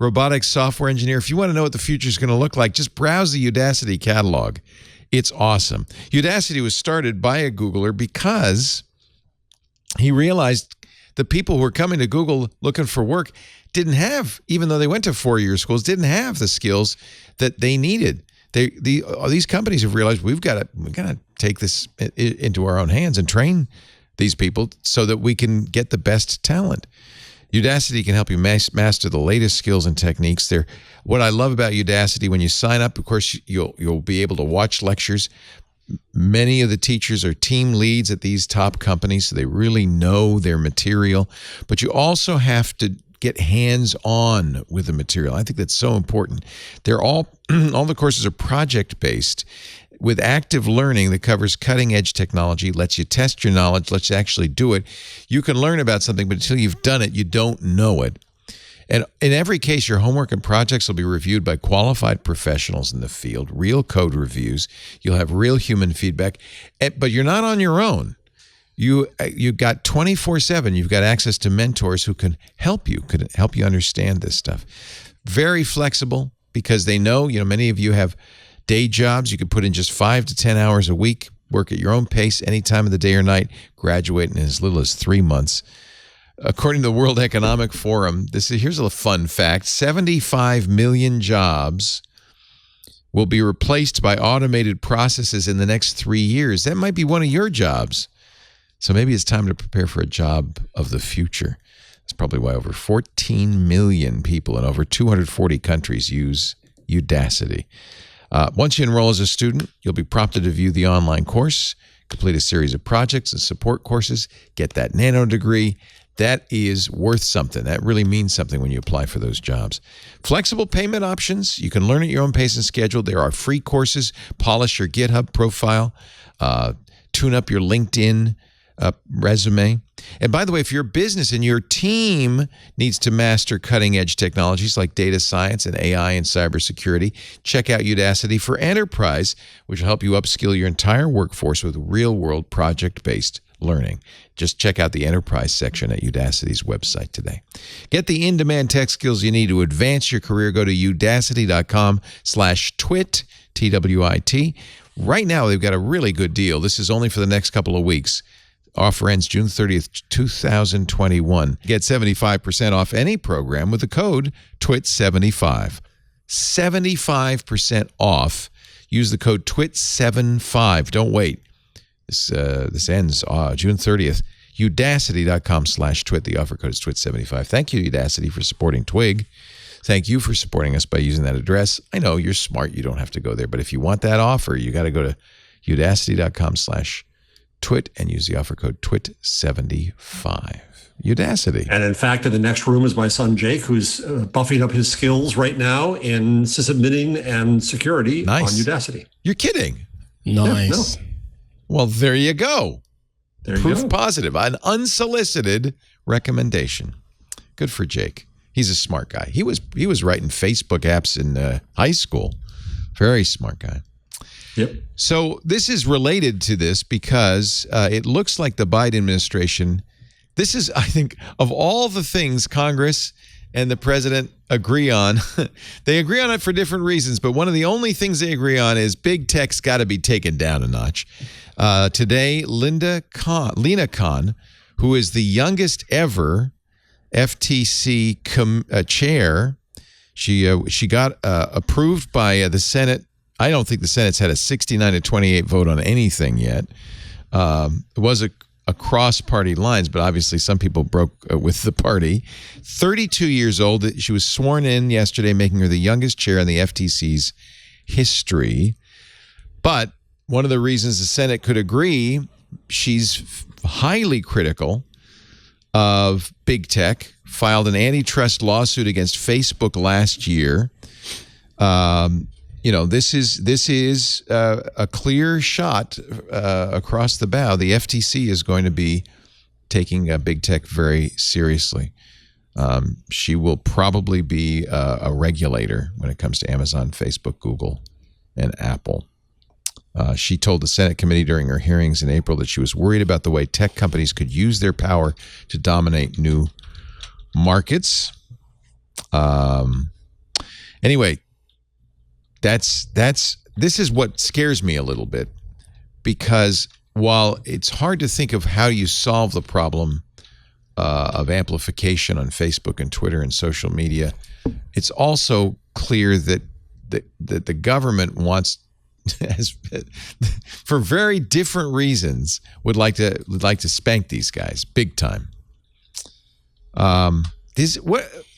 robotic software engineer. If you want to know what the future is going to look like, just browse the Udacity catalog. It's awesome. Udacity was started by a Googler because he realized the people who were coming to Google looking for work didn't have, even though they went to four-year schools, didn't have the skills that they needed. These companies have realized we've got to take this into our own hands and train these people so that we can get the best talent. Udacity can help you master the latest skills and techniques. What I love about Udacity, when you sign up, of course, you'll be able to watch lectures. Many of the teachers are team leads at these top companies, so they really know their material. But you also have to get hands-on with the material. I think that's so important. They're all the courses are project-based with active learning that covers cutting-edge technology, lets you test your knowledge, lets you actually do it. You can learn about something, but until you've done it, you don't know it. And in every case, your homework and projects will be reviewed by qualified professionals in the field, real code reviews. You'll have real human feedback, but you're not on your own. You got 24/7. You've got access to mentors who can help you understand this stuff. Very flexible because they know, many of you have day jobs. You could put in just 5 to 10 hours a week, work at your own pace any time of the day or night, graduate in as little as 3 months. According to the World Economic Forum, here's a fun fact: 75 million jobs will be replaced by automated processes in the next 3 years. That might be one of your jobs. So maybe it's time to prepare for a job of the future. That's probably why over 14 million people in over 240 countries use Udacity. Once you enroll as a student, you'll be prompted to view the online course, complete a series of projects and support courses, get that nano degree. That is worth something. That really means something when you apply for those jobs. Flexible payment options. You can learn at your own pace and schedule. There are free courses. Polish your GitHub profile. Tune up your LinkedIn resume. And by the way, if your business and your team needs to master cutting-edge technologies like data science and AI and cybersecurity, check out Udacity for Enterprise, which will help you upskill your entire workforce with real-world project-based learning. Just check out the Enterprise section at Udacity's website today. Get the in-demand tech skills you need to advance your career. Go to udacity.com/twit, TWIT. Right now, they've got a really good deal. This is only for the next couple of weeks. Offer ends June 30th, 2021. Get 75% off any program with the code TWIT75. 75% off Use the code TWIT75. Don't wait. This ends June 30th. Udacity.com/twit. The offer code is TWIT75. Thank you, Udacity, for supporting Twig. Thank you for supporting us by using that address. I know you're smart. You don't have to go there. But if you want that offer, you got to go to udacity.com/twit and use the offer code TWIT75. Udacity. And in fact, in the next room is my son Jake, who's buffing up his skills right now in sysadmitting and security on Udacity. You're kidding. Nice. Yeah, no. Well, there you go. There you Proof go. positive. An unsolicited recommendation. Good for Jake. He's a smart guy. He was writing Facebook apps in high school. Very smart guy. Yep. So this is related to this because it looks like the Biden administration, this is, I think, of all the things Congress and the president agree on, they agree on it for different reasons, but one of the only things they agree on is big tech's got to be taken down a notch. Today, Lina Khan, who is the youngest ever F.T.C. chair, she got approved by the Senate. I don't think the Senate's had a 69-28 vote on anything yet. It was across party lines, but obviously some people broke with the party. 32 years old. She was sworn in yesterday, making her the youngest chair in the F.T.C.'s history. But one of the reasons the Senate could agree, she's highly critical of big tech, filed an antitrust lawsuit against Facebook last year. This is a clear shot across the bow. The F.T.C. is going to be taking big tech very seriously. She will probably be a regulator when it comes to Amazon, Facebook, Google, and Apple. She told the Senate committee during her hearings in April that she was worried about the way tech companies could use their power to dominate new markets. Anyway, this is what scares me a little bit, because while it's hard to think of how you solve the problem of amplification on Facebook and Twitter and social media, it's also clear that the government wants, for very different reasons, would like to spank these guys big time.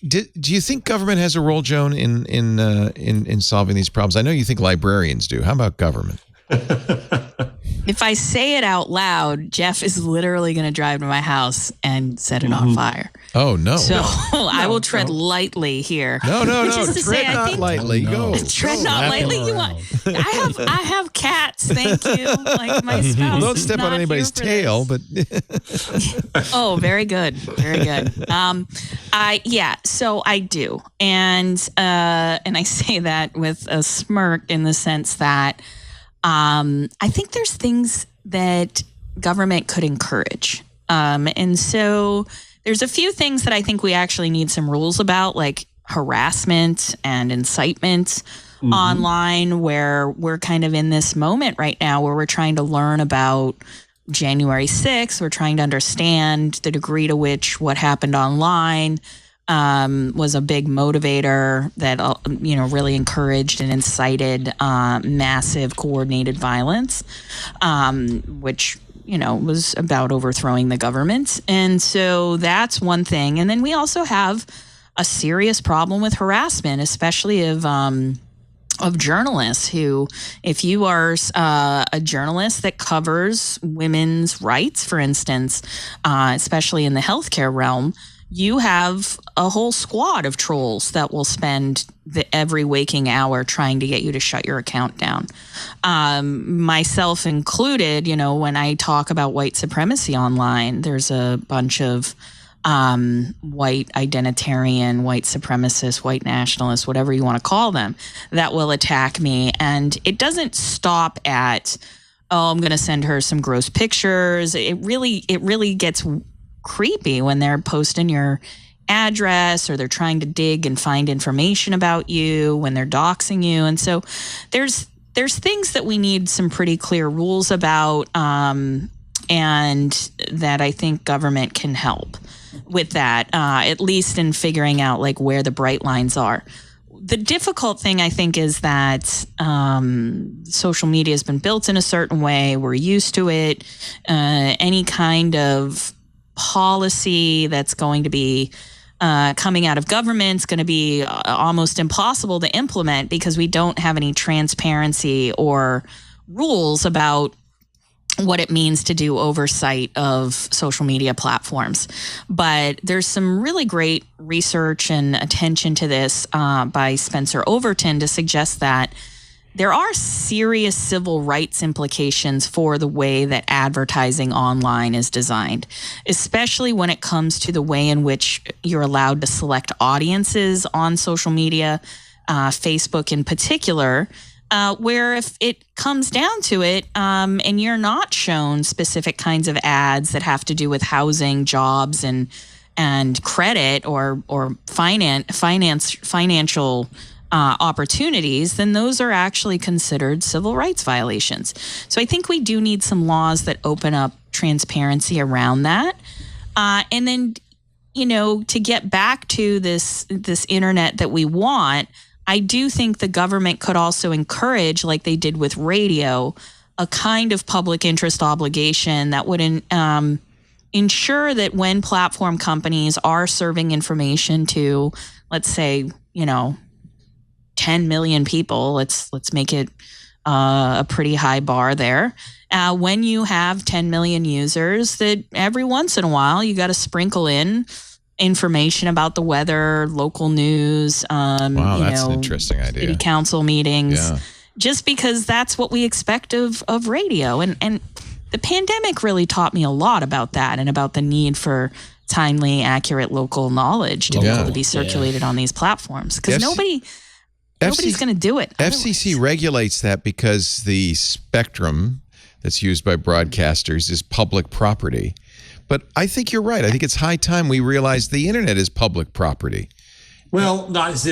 Do you think government has a role, Joan, in solving these problems? I know you think librarians do. How about government? If I say it out loud, Jeff is literally going to drive to my house and set it on fire. Oh, no. So I will tread lightly here. No. Just to Tread say, not lightly. No. Go. Tread not lightly. You want? I have cats. Thank you. Like my spouse. Well, don't step on not anybody's here for tail, this. but Oh, very good. Very good. So I do. And I say that with a smirk in the sense that I think there's things that government could encourage. And so there's a few things that I think we actually need some rules about, like harassment and incitement online, where we're kind of in this moment right now where we're trying to learn about January 6th. We're trying to understand the degree to which what happened online was a big motivator that really encouraged and incited massive coordinated violence, which was about overthrowing the government. And so that's one thing. And then we also have a serious problem with harassment, especially of journalists who, if you are a journalist that covers women's rights, for instance, especially in the healthcare realm, you have a whole squad of trolls that will spend every waking hour trying to get you to shut your account down. Myself included, when I talk about white supremacy online, there's a bunch of white identitarian, white supremacist, white nationalists, whatever you want to call them, that will attack me. And it doesn't stop at, I'm going to send her some gross pictures. It really gets creepy when they're posting your address or they're trying to dig and find information about you, when they're doxing you. And so there's things that we need some pretty clear rules about, and that I think government can help with that, at least in figuring out like where the bright lines are. the difficult thing, I think, is that social media has been built in a certain way. We're used to it. Any kind of policy that's going to be coming out of government is going to be almost impossible to implement because we don't have any transparency or rules about what it means to do oversight of social media platforms. But there's some really great research and attention to this by Spencer Overton to suggest that there are serious civil rights implications for the way that advertising online is designed, especially when it comes to the way in which you're allowed to select audiences on social media, Facebook in particular. Where if it comes down to it, and you're not shown specific kinds of ads that have to do with housing, jobs, and credit or financial opportunities, then those are actually considered civil rights violations. So I think we do need some laws that open up transparency around that, and then to get back to this internet that we want. I do think the government could also encourage, like they did with radio, a kind of public interest obligation that would ensure that when platform companies are serving information to, let's say, 10 million people, let's make it a pretty high bar there. When you have 10 million users, that every once in a while you got to sprinkle in information about the weather, local news, wow, that's an interesting idea. City council meetings, just because that's what we expect of radio. And the pandemic really taught me a lot about that and about the need for timely, accurate local knowledge to be able to be circulated on these platforms, because nobody's going to do it. FCC regulates that because the spectrum that's used by broadcasters is public property. But I think you're right. I think it's high time we realize the internet is public property. Well, I was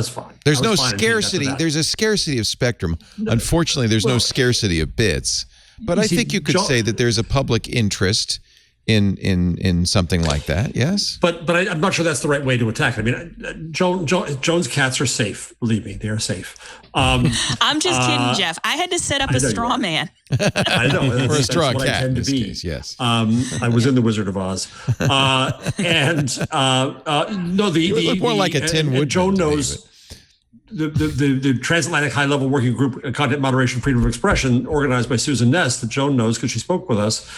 fine. There's no scarcity. There's a scarcity of spectrum. Unfortunately, there's no scarcity of bits. But I think you could say that there's a public interest in something like that. Yes. But I'm not sure that's the right way to attack it. I mean, Joan's cats are safe. Believe me, they are safe. I'm just kidding, Jeff. I had to set up a straw man. I know. Or a straw cat. I tend to be. Case, yes. I was in The Wizard of Oz. You look more like a Tin Woodman. Joan knows. The Transatlantic High Level Working Group on Content Moderation, Freedom of Expression, organized by Susan Ness, that Joan knows because she spoke with us,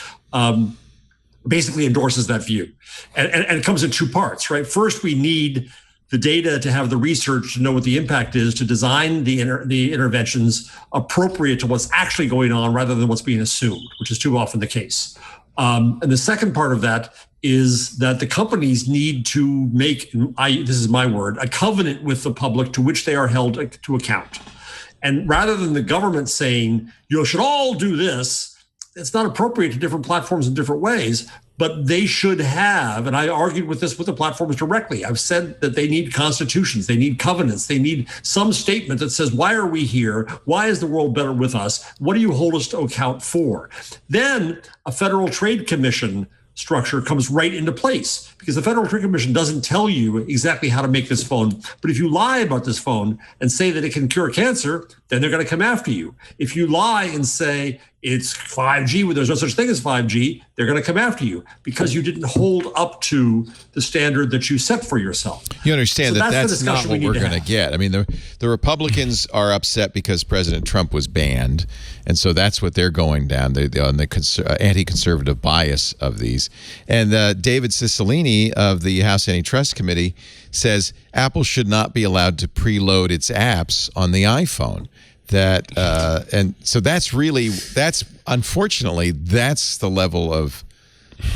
basically endorses that view. And it comes in two parts, right? First, we need the data to have the research to know what the impact is, to design the interventions appropriate to what's actually going on rather than what's being assumed, which is too often the case. And the second part of that is that the companies need to make, this is my word, a covenant with the public to which they are held to account. And rather than the government saying, you should all do this, it's not appropriate to different platforms in different ways, but they should have, and I argued with this with the platforms directly. I've said that they need constitutions, they need covenants, they need some statement that says, why are we here? Why is the world better with us? What do you hold us to account for? Then a Federal Trade Commission structure comes right into place, because the Federal Trade Commission doesn't tell you exactly how to make this phone. But if you lie about this phone and say that it can cure cancer, then they're going to come after you. If you lie and say it's 5G when there's no such thing as 5G, they're going to come after you because you didn't hold up to the standard that you set for yourself. You understand that's not what we're going to get. I mean, the Republicans are upset because President Trump was banned, and so that's what they're going down, on the anti-conservative bias of these. And David Cicilline of the House Antitrust Committee says Apple should not be allowed to preload its apps on the iPhone. And so unfortunately, that's the level of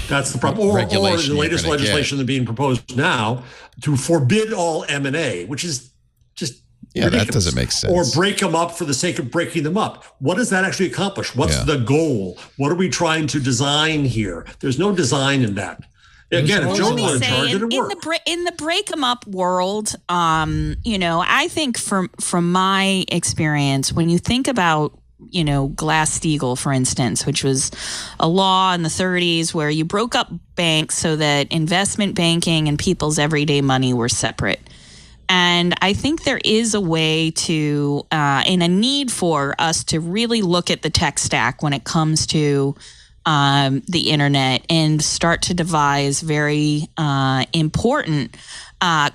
that's the problem. Or the latest legislation that's being proposed now to forbid all M&A, which is just ridiculous. That doesn't make sense. Or break them up for the sake of breaking them up. What does that actually accomplish? What's the goal? What are we trying to design here? There's no design in that. Again, if Joan were in charge, it'd work. In the break 'em up world, I think from my experience, when you think about, Glass-Steagall, for instance, which was a law in the 30s where you broke up banks so that investment banking and people's everyday money were separate. And I think there is a way to, and a need for us to really look at the tech stack when it comes to the internet and start to devise very important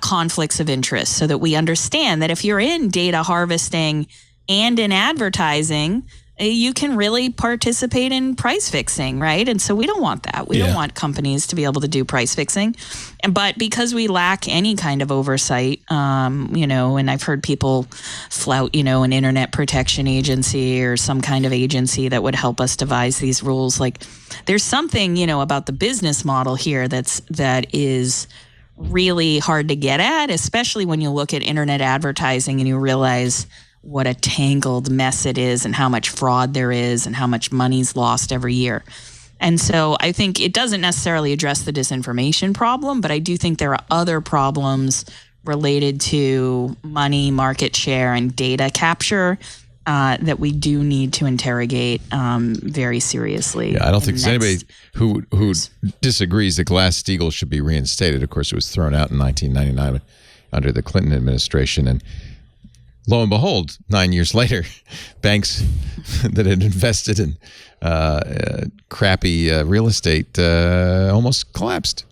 conflicts of interest so that we understand that if you're in data harvesting and in advertising, you can really participate in price fixing, right? And so we don't want that. We don't want companies to be able to do price fixing. But because we lack any kind of oversight, and I've heard people flout, an internet protection agency or some kind of agency that would help us devise these rules. Like there's something, about the business model here that is really hard to get at, especially when you look at internet advertising and you realize what a tangled mess it is and how much fraud there is and how much money's lost every year. And so I think it doesn't necessarily address the disinformation problem, but I do think there are other problems related to money, market share, and data capture that we do need to interrogate very seriously. Yeah, I don't think there's anybody who disagrees that Glass-Steagall should be reinstated. Of course, it was thrown out in 1999 under the Clinton administration, and lo and behold, 9 years later, banks that had invested in crappy real estate almost collapsed.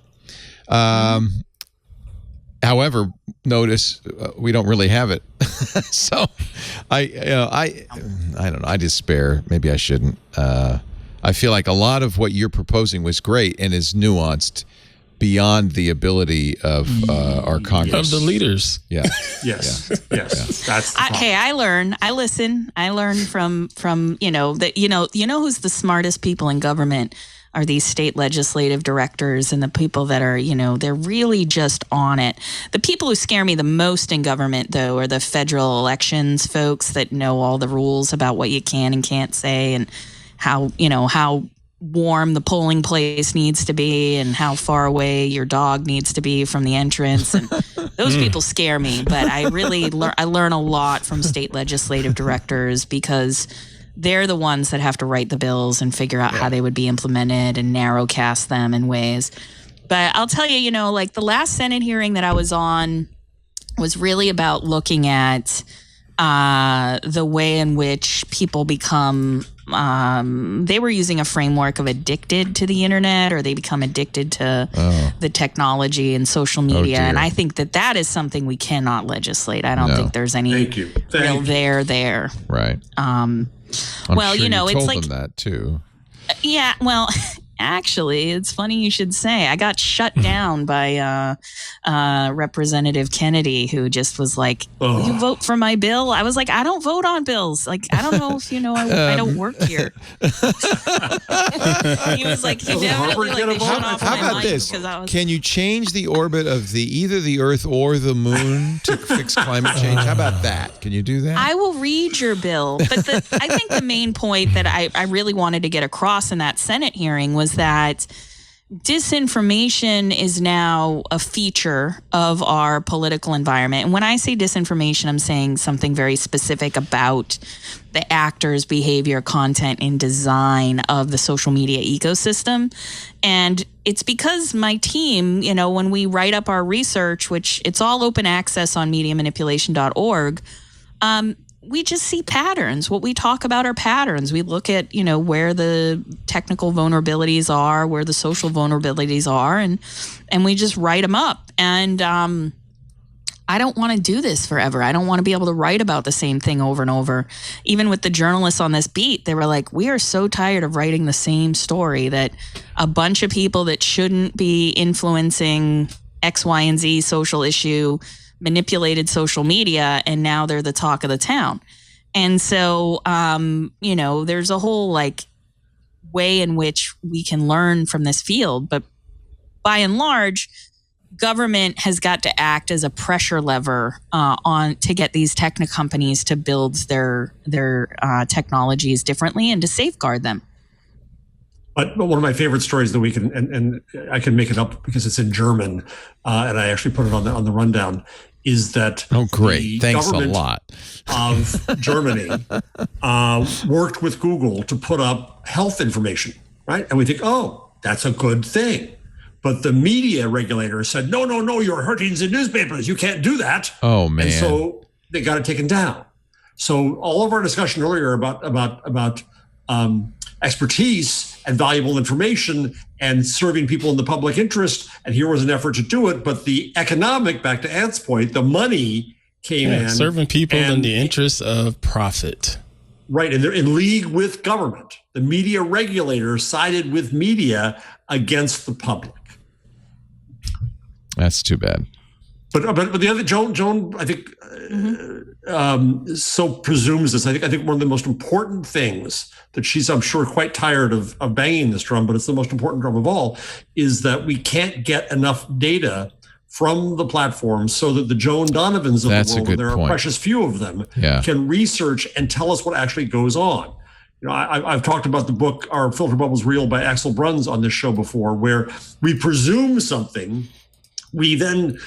However, notice we don't really have it. So I don't know. I despair. Maybe I shouldn't. I feel like a lot of what you're proposing was great and is nuanced beyond the ability of our Congress. Of the leaders. Yeah. Yes. Yes. That's the Hey, I learn. I listen. I learn from that. Who's the smartest people in government are these state legislative directors and the people that are, they're really just on it. The people who scare me the most in government, though, are the federal elections folks that know all the rules about what you can and can't say and how warm the polling place needs to be and how far away your dog needs to be from the entrance. And those people scare me, but I really I learn a lot from state legislative directors because they're the ones that have to write the bills and figure out how they would be implemented and narrowcast them in ways. But I'll tell you, like the last Senate hearing that I was on was really about looking at the way in which people become they were using a framework of addicted to the internet, or they become addicted to the technology and social media. And I think that is something we cannot legislate. I don't think there's any real there. Right. I'm sure you told it's like them that too. Yeah. Well, actually, it's funny you should say. I got shut down by Representative Kennedy, who just was like, "You vote for my bill?" I was like, "I don't vote on bills. Like, I don't know if you know, I don't work here." He was like, he definitely like shut off my How about mic this? because Can you change the orbit of either the Earth or the Moon to fix climate change? How about that? Can you do that? I will read your bill. But I think the main point that I really wanted to get across in that Senate hearing was that disinformation is now a feature of our political environment. And when I say disinformation, I'm saying something very specific about the actors' behavior, content, and design of the social media ecosystem. And it's because my team, when we write up our research, which it's all open access on mediamanipulation.org, we just see patterns. What we talk about are patterns. We look at, where the technical vulnerabilities are, where the social vulnerabilities are, and we just write them up. And I don't want to do this forever. I don't want to be able to write about the same thing over and over. Even with the journalists on this beat, they were like, we are so tired of writing the same story that a bunch of people that shouldn't be influencing X, Y, and Z social issue manipulated social media, and now they're the talk of the town. And so, there's a whole way in which we can learn from this field. But by and large, government has got to act as a pressure lever to get these tech companies to build their technologies differently and to safeguard them. But one of my favorite stories of the week, and I can make it up because it's in German, and I actually put it on the rundown, is that great, thanks a lot, of Germany worked with Google to put up health information, right? And we think, that's a good thing. But the media regulator said, no, you're hurting the newspapers. You can't do that. Oh, man. And so they got it taken down. So all of our discussion earlier about expertise and valuable information and serving people in the public interest, and here was an effort to do it, but the economic, back to Ant's point, the money came in. Serving people in the interest of profit. Right, and they're in league with government. The media regulator sided with media against the public. That's too bad. But the other Joan, I think, so presumes this. I think one of the most important things that she's, I'm sure, quite tired of banging this drum, but it's the most important drum of all, is that we can't get enough data from the platforms so that the Joan Donovans of the world, and there are a precious few of them, can research and tell us what actually goes on. You know, I've talked about the book, Are Filter Bubbles Real, by Axel Bruns on this show before, where we presume something, we then,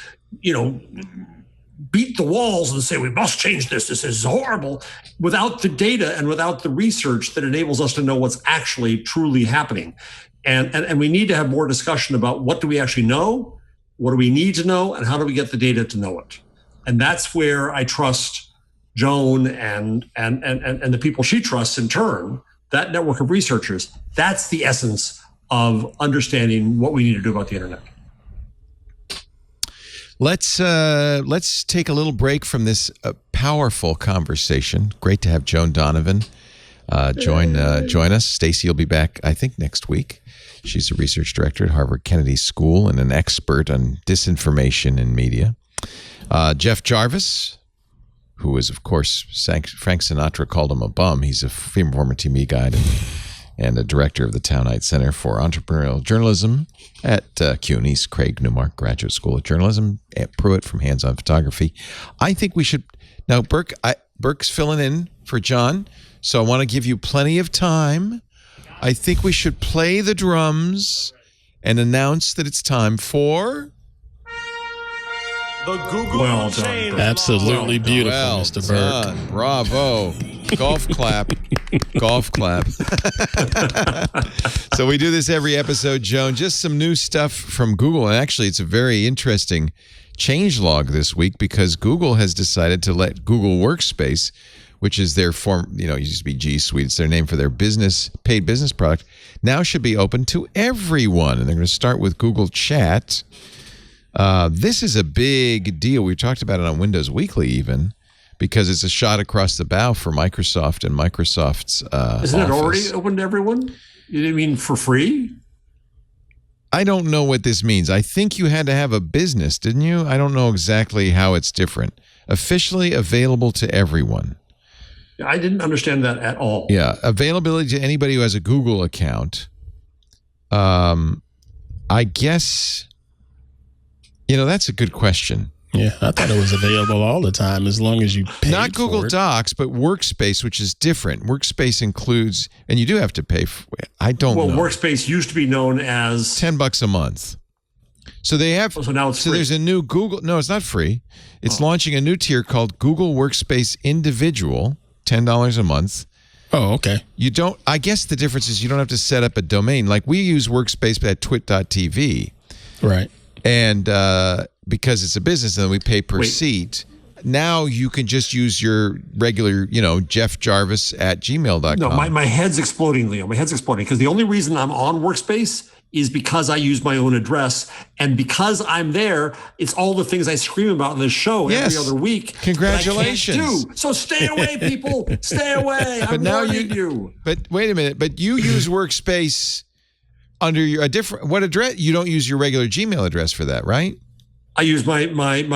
beat the walls and say, we must change this. This is horrible, without the data and without the research that enables us to know what's actually truly happening. And we need to have more discussion about what do we actually know, what do we need to know, and how do we get the data to know it? And that's where I trust Joan and the people she trusts in turn, that network of researchers. That's the essence of understanding what we need to do about the internet. Let's take a little break from this powerful conversation. Great to have Joan Donovan join us. Stacy will be back, I think, next week. She's a research director at Harvard Kennedy School and an expert on disinformation in media. Jeff Jarvis, who is, of course, Frank Sinatra called him a bum. He's a former TV guide and a director of the Townite Center for Entrepreneurial Journalism at CUNY's Craig Newmark Graduate School of Journalism, at Pruitt from Hands On Photography. I think we should now. Burke's filling in for John, so I want to give you plenty of time. I think we should play the drums and announce that it's time for the Google Chain. Absolutely beautiful, Mr. Burke. Bravo. Golf clap. Golf clap. So we do this every episode, Joan. Just some new stuff from Google. And actually, it's a very interesting changelog this week because Google has decided to let Google Workspace, which is their form, it used to be G Suite. It's their name for their paid business product, now should be open to everyone. And they're going to start with Google Chat. This is a big deal. We talked about it on Windows Weekly even, because it's a shot across the bow for Microsoft and Microsoft's Isn't it Office. already open to everyone? You didn't mean for free? I don't know what this means. I think you had to have a business, didn't you? I don't know exactly how it's different. Officially available to everyone. I didn't understand that at all. Yeah, availability to anybody who has a Google account. I guess, that's a good question. Yeah, I thought it was available all the time as long as you paid Not Google for it. Docs, but Workspace, which is different. Workspace includes, and you do have to pay for it. I don't know. Well, Workspace used to be known as $10 a month. So they have. So now it's free. There's a new Google. No, it's not free. It's launching a new tier called Google Workspace Individual, $10 a month. Oh, okay. You don't. I guess the difference is you don't have to set up a domain. Like we use Workspace at twit.tv. Right. And because it's a business, and then we pay per seat. Now you can just use your regular, jeffjarvis@gmail.com. No, my head's exploding, Leo. My head's exploding because the only reason I'm on Workspace is because I use my own address. And because I'm there, it's all the things I scream about in this show every other week. Congratulations. That I can't do. So stay away, people. Stay away. I'm warning you. But wait a minute. But you use Workspace under a different, what address? You don't use your regular Gmail address for that, right? I use my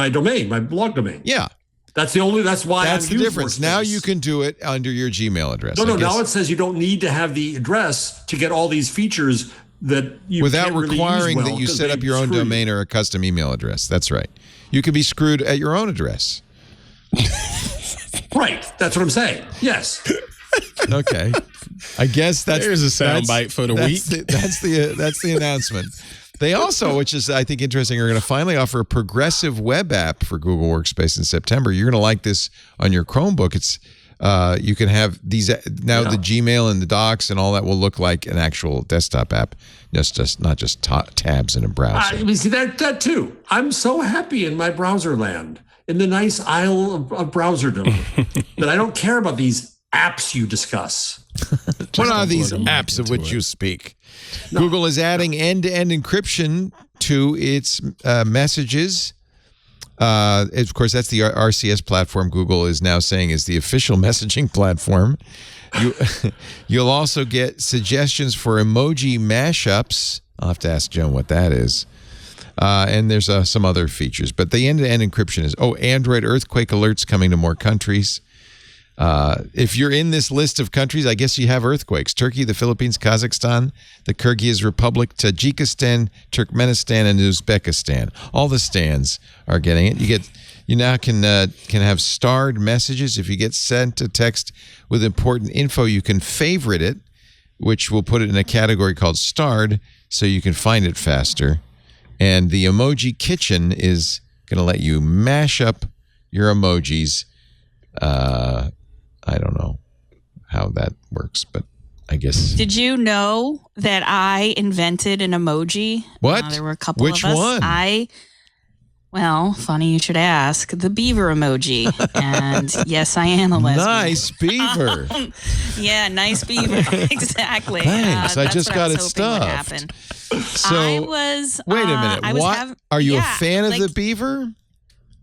domain, my blog domain. Yeah. That's why that's the difference. Workspace. Now you can do it under your Gmail address. No, now it says you don't need to have the address to get all these features that you without can't requiring really use that you set up your own domain or a custom email address. That's right. You can be screwed at your own address. Right. That's what I'm saying. Yes. Okay. I guess there's a soundbite for the week. That's the announcement. They also, which is I think interesting, are going to finally offer a progressive web app for Google Workspace in September. You're going to like this on your Chromebook. It's You can have these now. The Gmail and the Docs and all that will look like an actual desktop app, just not just tabs in a browser. We see that too. I'm so happy in my browser land, in the nice isle of browserdom, that I don't care about these apps you discuss. What are these apps of which you speak? No. Google is adding end-to-end encryption to its messages. Of course, that's the RCS platform Google is now saying is the official messaging platform. You'll also get suggestions for emoji mashups. I'll have to ask Joan what that is. And there's some other features. But the end-to-end encryption is, Android earthquake alerts coming to more countries. If you're in this list of countries, I guess you have earthquakes. Turkey, the Philippines, Kazakhstan, the Kyrgyz Republic, Tajikistan, Turkmenistan, and Uzbekistan. All the stands are getting it. You now can have starred messages. If you get sent a text with important info, you can favorite it, which will put it in a category called starred, so you can find it faster. And the emoji kitchen is going to let you mash up your emojis. I don't know how that works, but I guess. Did you know that I invented an emoji? What? There were a couple Which of us. one? Well, funny you should ask. The Beaver emoji. And yes, I am a lesbian. Nice Beaver. Yeah, nice Beaver. Exactly. Thanks. I just got it stuffed. So, wait a minute. What? Are you a fan of the Beaver?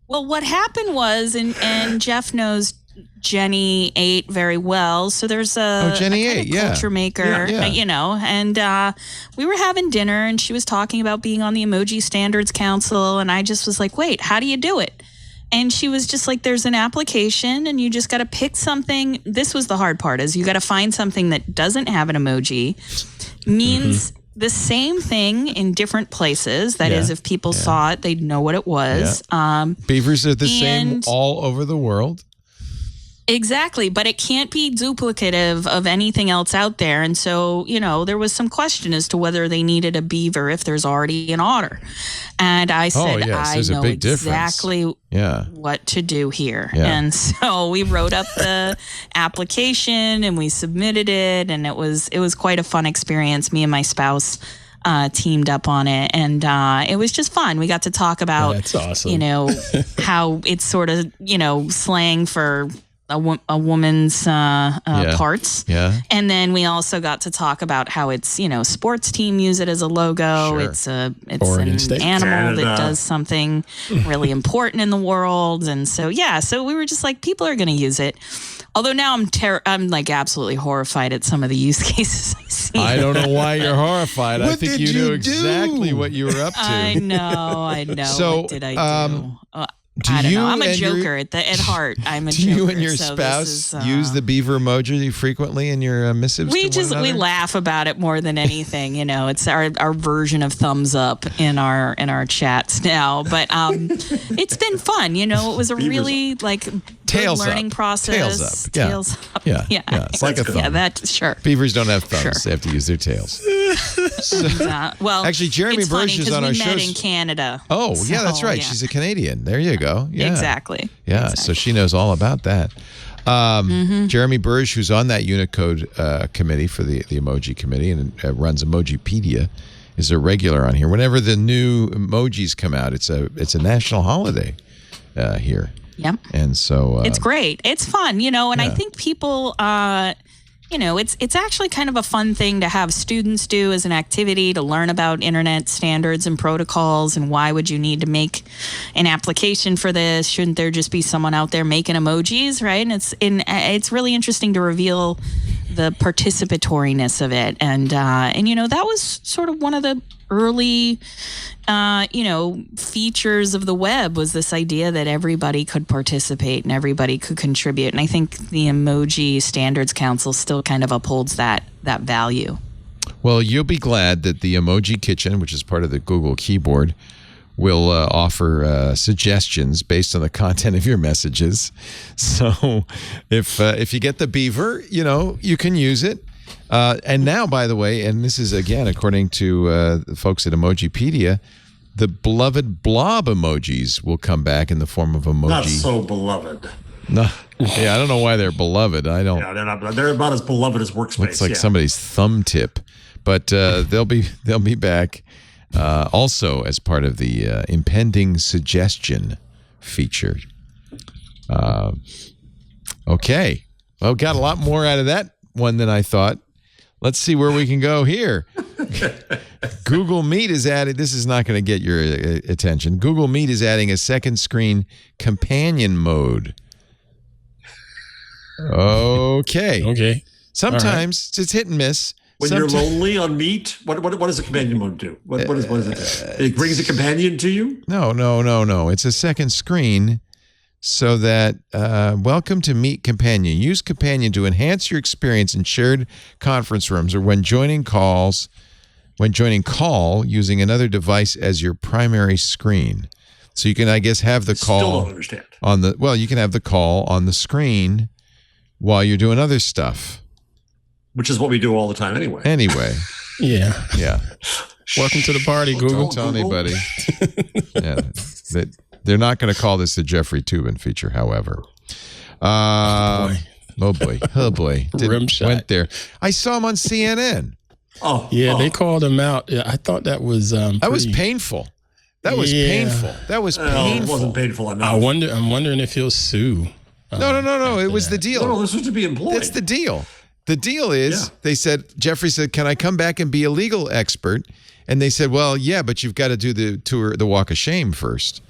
Well, what happened was, and Jeff knows Jenny 8 very well. So there's a Jenny 8, culture maker, and we were having dinner and she was talking about being on the Emoji Standards Council. And I just was like, wait, how do you do it? And she was just like, there's an application and you just got to pick something. This was the hard part, is you got to find something that doesn't have an emoji, means the same thing in different places. That is, if people saw it, they'd know what it was. Beavers are the same all over the world. Exactly, but it can't be duplicative of anything else out there. And so, there was some question as to whether they needed a beaver if there's already an otter. And I said, I know exactly what to do here. Yeah. And so we wrote up the application and we submitted it, and it was quite a fun experience. Me and my spouse teamed up on it, and it was just fun. We got to talk about, that's awesome. How it's sort of, slang for a woman's parts. Yeah. And then we also got to talk about how it's, sports team use it as a logo. Sure. It's an animal that does something really important in the world. And so, so we were just like, people are going to use it. Although now I'm like absolutely horrified at some of the use cases I see. I don't know why you're horrified. I think you knew exactly what you were up to. I know. So, what did I do? I don't know. I'm a joker at heart. I'm a joker. Do you and your spouse use the Beaver emoji frequently in your missives? We laugh about it more than anything. It's our version of thumbs up in our chats now. But it's been fun. It was a really good learning process. Tails up. Yeah. It's like a thumb. Yeah, that sure. Beavers don't have thumbs; they have to use their tails. Well, actually, Jeremy Burge is on our show. We met in Canada. Oh, yeah, that's right. Yeah. She's a Canadian. There you go. Yeah. Exactly. Yeah, so she knows all about that. Jeremy Burge, who's on that Unicode committee for the emoji committee and runs Emojipedia, is a regular on here. Whenever the new emojis come out, it's a national holiday here. Yep. And so it's great. It's fun, and I think people it's actually kind of a fun thing to have students do as an activity to learn about internet standards and protocols, and why would you need to make an application for this? Shouldn't there just be someone out there making emojis, right? And it's really interesting to reveal the participatoriness of it, and that was sort of one of the early features of the web, was this idea that everybody could participate and everybody could contribute. And I think the Emoji Standards Council still kind of upholds that value. Well, you'll be glad that the Emoji Kitchen, which is part of the Google keyboard, will offer suggestions based on the content of your messages. So if you get the Beaver, you can use it. And now, by the way, and this is, again, according to the folks at Emojipedia, the beloved blob emojis will come back in the form of emoji. Not so beloved. No, yeah, I don't know why they're beloved. I don't. Yeah, they're about as beloved as Workspace. Looks like somebody's thumb tip, but they'll be back also as part of the impending suggestion feature. Okay, well, got a lot more out of that one than I thought. Let's see where we can go here. Google Meet is added. This is not going to get your attention. Google Meet is adding a second screen companion mode. Okay. Sometimes it's hit and miss. When you're lonely on Meet, what does the companion mode do? What does it do? It brings a companion to you? No. It's a second screen so that welcome to Meet Companion. Use Companion to enhance your experience in shared conference rooms or when joining call using another device as your primary screen. So you can, I guess, have the call. Still don't understand. You can have the call on the screen while you're doing other stuff. Which is what we do all the time anyway. Yeah. Welcome to the party, Google. Don't tell anybody. They're not going to call this the Jeffrey Toobin feature, however. Oh, boy. Rim shot. Went there. I saw him on CNN. They called him out. Yeah, I thought that was that was painful. That was painful. It wasn't painful enough. I'm wondering if he'll sue. No. It was the deal. No, this was to be employed. That's the deal. The deal is, they said, Jeffrey said, can I come back and be a legal expert? And they said, well, yeah, but you've got to do the tour, the walk of shame first.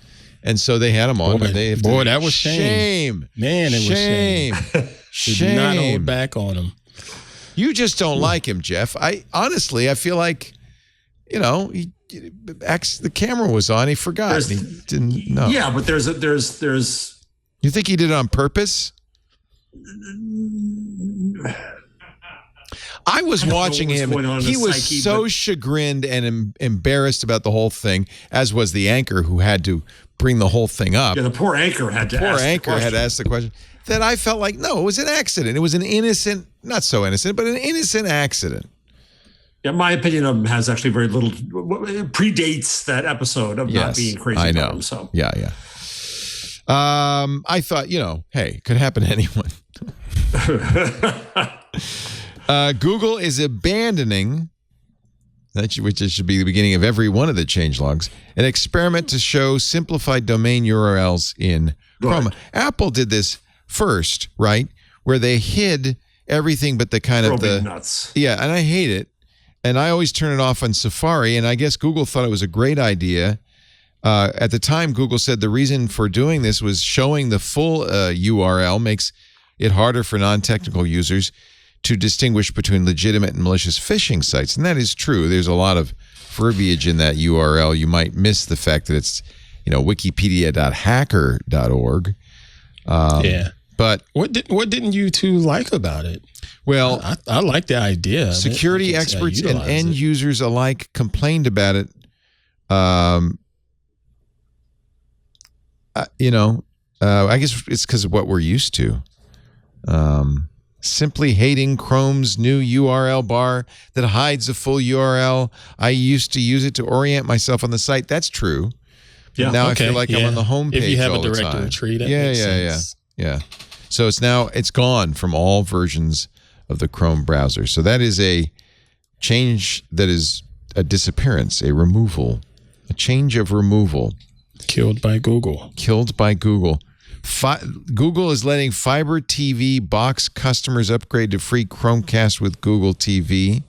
And so they had him on. That was shame. Man, it was shame. Did not hold back on him. You just don't like him, Jeff. I feel like, the camera was on. He forgot. He didn't know. Yeah, but there's. You think he did it on purpose? I was watching him. He was so chagrined and embarrassed about the whole thing, as was the anchor who had to bring the whole thing up. Yeah, the poor anchor had to ask the question. That I felt like, no, it was an accident. It was an innocent, not so innocent, but an innocent accident. Yeah, my opinion of him has actually very little, predates that episode of not being crazy I know. about him. So. Yeah. I thought, hey, it could happen to anyone. Google is abandoning, which should be the beginning of every one of the changelogs, an experiment to show simplified domain URLs in Chrome. Right. Apple did this first, right? Where they hid everything but the kind of the nuts. Yeah, and I hate it. And I always turn it off on Safari, and I guess Google thought it was a great idea. At the time, Google said the reason for doing this was showing the full URL makes it harder for non-technical users to distinguish between legitimate and malicious phishing sites. And that is true. There's a lot of verbiage in that URL. You might miss the fact that it's, wikipedia.hacker.org. But what didn't you two like about it? Well, I like the idea. Security experts and end users alike complained about it. I guess it's because of what we're used to. Simply hating Chrome's new URL bar that hides the full URL. I used to use it to orient myself on the site. That's true. Yeah. Now I feel like I'm on the home page. If you have all a the time. directory, that makes sense. Yeah. So it's gone from all versions of the Chrome browser. So that is a change that is a disappearance, a removal, a change of removal. Killed by Google. Google is letting fiber TV box customers upgrade to free Chromecast with Google TV.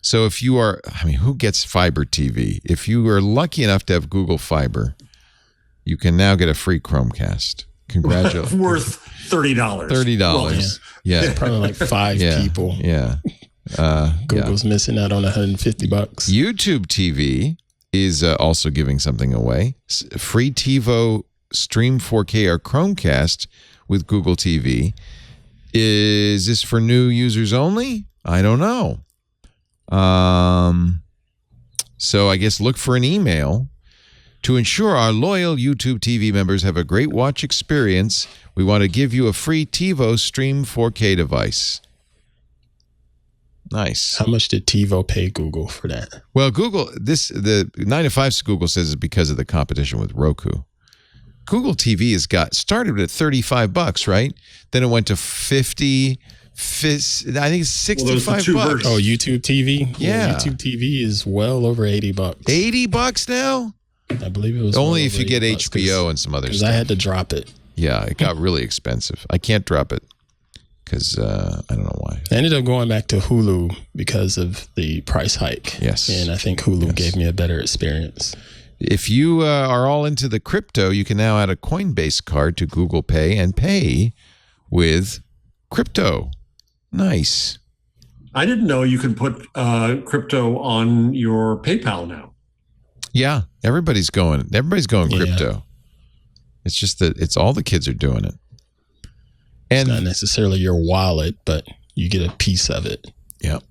So if you are, who gets fiber TV? If you are lucky enough to have Google Fiber, you can now get a free Chromecast. Congratulations. Worth $30. $30. Yeah. Probably like 5 people. Yeah. Google's missing out on $150. YouTube TV is also giving something away. Free TiVo Stream 4K or Chromecast with Google TV. Is this for new users only? I don't know. So I guess look for an email. To ensure our loyal YouTube TV members have a great watch experience, we want to give you a free TiVo Stream 4K device. Nice. How much did TiVo pay Google for that? Well, Google, the 9 to 5 Google says it's because of the competition with Roku. Google TV has started at $35, right? Then it went to 50. I think it's $65. Oh, YouTube TV? Yeah. YouTube TV is well over $80. $80 now? I believe it was only if you get HBO and some other stuff. Because I had to drop it. Yeah, it got really expensive. I can't drop it because I don't know why. I ended up going back to Hulu because of the price hike. Yes. And I think Hulu gave me a better experience. If you are all into the crypto, you can now add a Coinbase card to Google Pay and pay with crypto. Nice. I didn't know you could put crypto on your PayPal now. Yeah, everybody's going crypto. It's just that it's all the kids are doing it. And it's not necessarily your wallet, but you get a piece of it. Yep.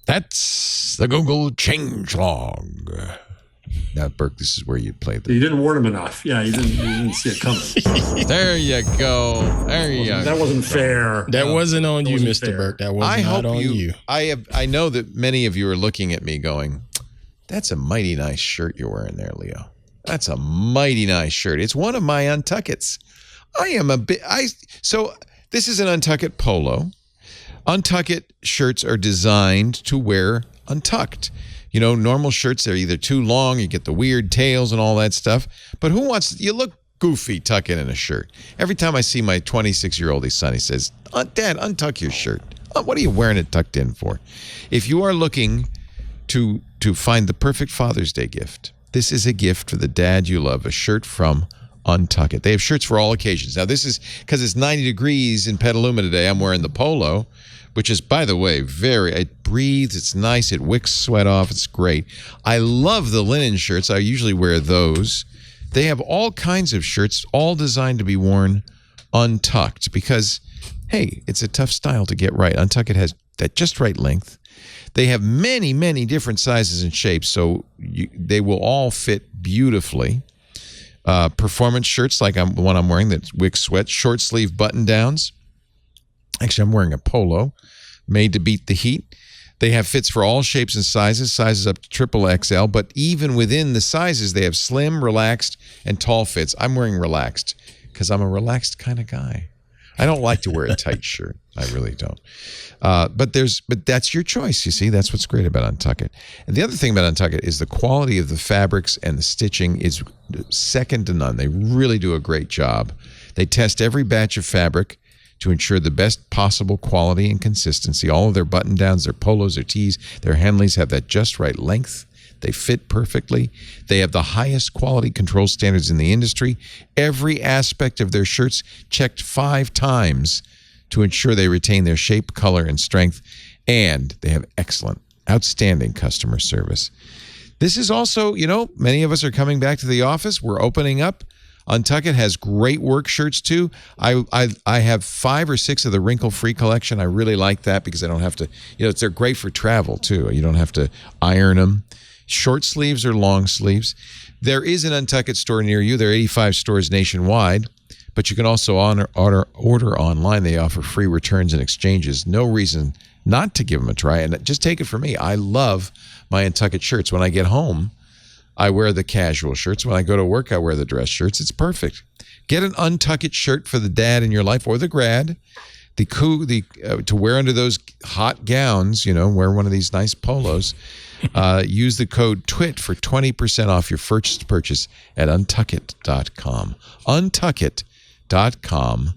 That's the Google changelog. Now, Burke, this is where you play the. You didn't warn him enough. Yeah, you didn't see it coming. There you go. That wasn't fair. That wasn't on you, Mr. fair. Burke. That was not on you. I know that many of you are looking at me going, "That's a mighty nice shirt you're wearing there, Leo. That's a mighty nice shirt. It's one of my Untuckits. So this is an Untuckit polo. Untuckit shirts are designed to wear untucked. You know, normal shirts, they're either too long, you get the weird tails and all that stuff. But you look goofy tucking in a shirt. Every time I see my 26-year-old son, he says, Dad, untuck your shirt. What are you wearing it tucked in for? If you are looking to find the perfect Father's Day gift, this is a gift for the dad you love, a shirt from Untuckit. They have shirts for all occasions. Now, this is because it's 90 degrees in Petaluma today. I'm wearing the polo, which is, by the way, it breathes, it's nice, it wicks sweat off, it's great. I love the linen shirts. I usually wear those. They have all kinds of shirts, all designed to be worn untucked because, hey, it's a tough style to get right. Untuckit has that just right length. They have many, many different sizes and shapes, so they will all fit beautifully. Performance shirts like the one I'm wearing that wicks sweat, short sleeve button downs. Actually, I'm wearing a polo made to beat the heat. They have fits for all shapes and sizes up to triple XL, but even within the sizes, they have slim, relaxed, and tall fits. I'm wearing relaxed because I'm a relaxed kind of guy. I don't like to wear a tight shirt. I really don't. But that's your choice, you see. That's what's great about Untuckit. And the other thing about Untuckit is the quality of the fabrics and the stitching is second to none. They really do a great job. They test every batch of fabric to ensure the best possible quality and consistency. All of their button-downs, their polos, their tees, their Henleys have that just right length. They fit perfectly. They have the highest quality control standards in the industry. Every aspect of their shirts checked 5 times to ensure they retain their shape, color, and strength. And they have excellent, outstanding customer service. This is also, many of us are coming back to the office. We're opening up. Untuckit has great work shirts too. I have 5 or 6 of the wrinkle-free collection. I really like that because I don't have to, they're great for travel too. You don't have to iron them. Short sleeves or long sleeves. There is an Untuckit store near you. There are 85 stores nationwide, but you can also order online. They offer free returns and exchanges. No reason not to give them a try. And just take it from me. I love my Untuckit shirts. When I get home, I wear the casual shirts. When I go to work, I wear the dress shirts. It's perfect. Get an Untuckit shirt for the dad in your life or the grad. To wear under those hot gowns, wear one of these nice polos. Use the code TWIT for 20% off your first purchase at untuckit.com. Untuckit.com.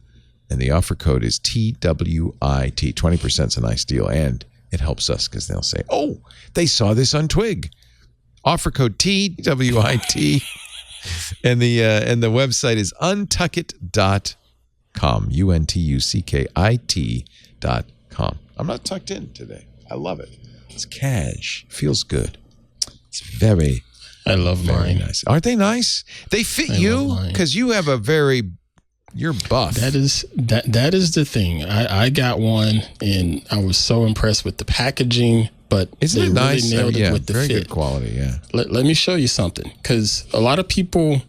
And the offer code is TWIT. 20% is a nice deal. And it helps us because they'll say, oh, they saw this on Twig. Offer code TWIT. And the website is untuckit.com. UNTUCKIT.com. I'm not tucked in today. I love it. It's cash. Feels good. It's very mine. Nice. Aren't they nice? They fit you because you have you're buff. That is the thing. I got one and I was so impressed with the packaging, but isn't it nice? Really nailed it with the very fit. Good quality. Yeah. Let me show you something, because a lot of people,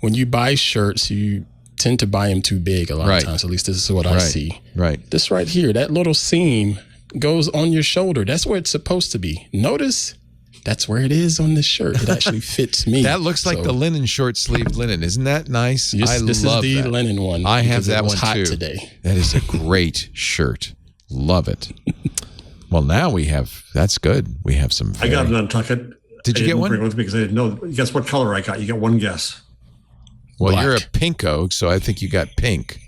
when you buy shirts, you tend to buy them too big a lot of times. At least this is what I see. Right. This right here, that little seam goes on your shoulder. That's where it's supposed to be. Notice that's where it is on this shirt. It actually fits me. That looks like the linen short-sleeved linen. Isn't that nice? This love is the that. linen one. I have that one hot too. Today. That is a great shirt. Love it. Well, now that's good. We have some. I got an Untuckit. Did you get one? Bring it with me because I didn't know. Guess what color I got? You got one guess. Well, Black. you're a pinko, so I think you got pink.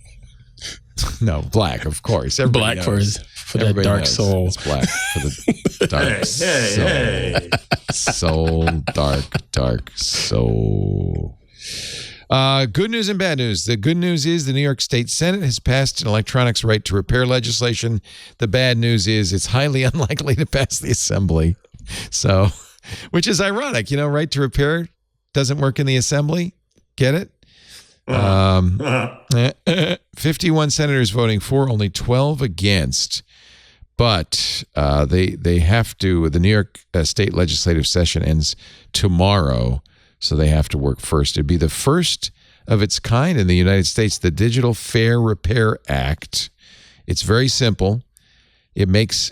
No, black, of course. Everybody Black knows. for that dark soul. It's black for the dark soul. Hey. Soul, dark soul. Good news and bad news. The good news is the New York State Senate has passed an electronics right to repair legislation. The bad news is it's highly unlikely to pass the Assembly. So, which is ironic, right to repair doesn't work in the Assembly. Get it? 51 senators voting for, only 12 against. But they have to. The New York State legislative session ends tomorrow, so they have to work first. It'd be the first of its kind in the United States, the Digital Fair Repair Act. It's very simple. It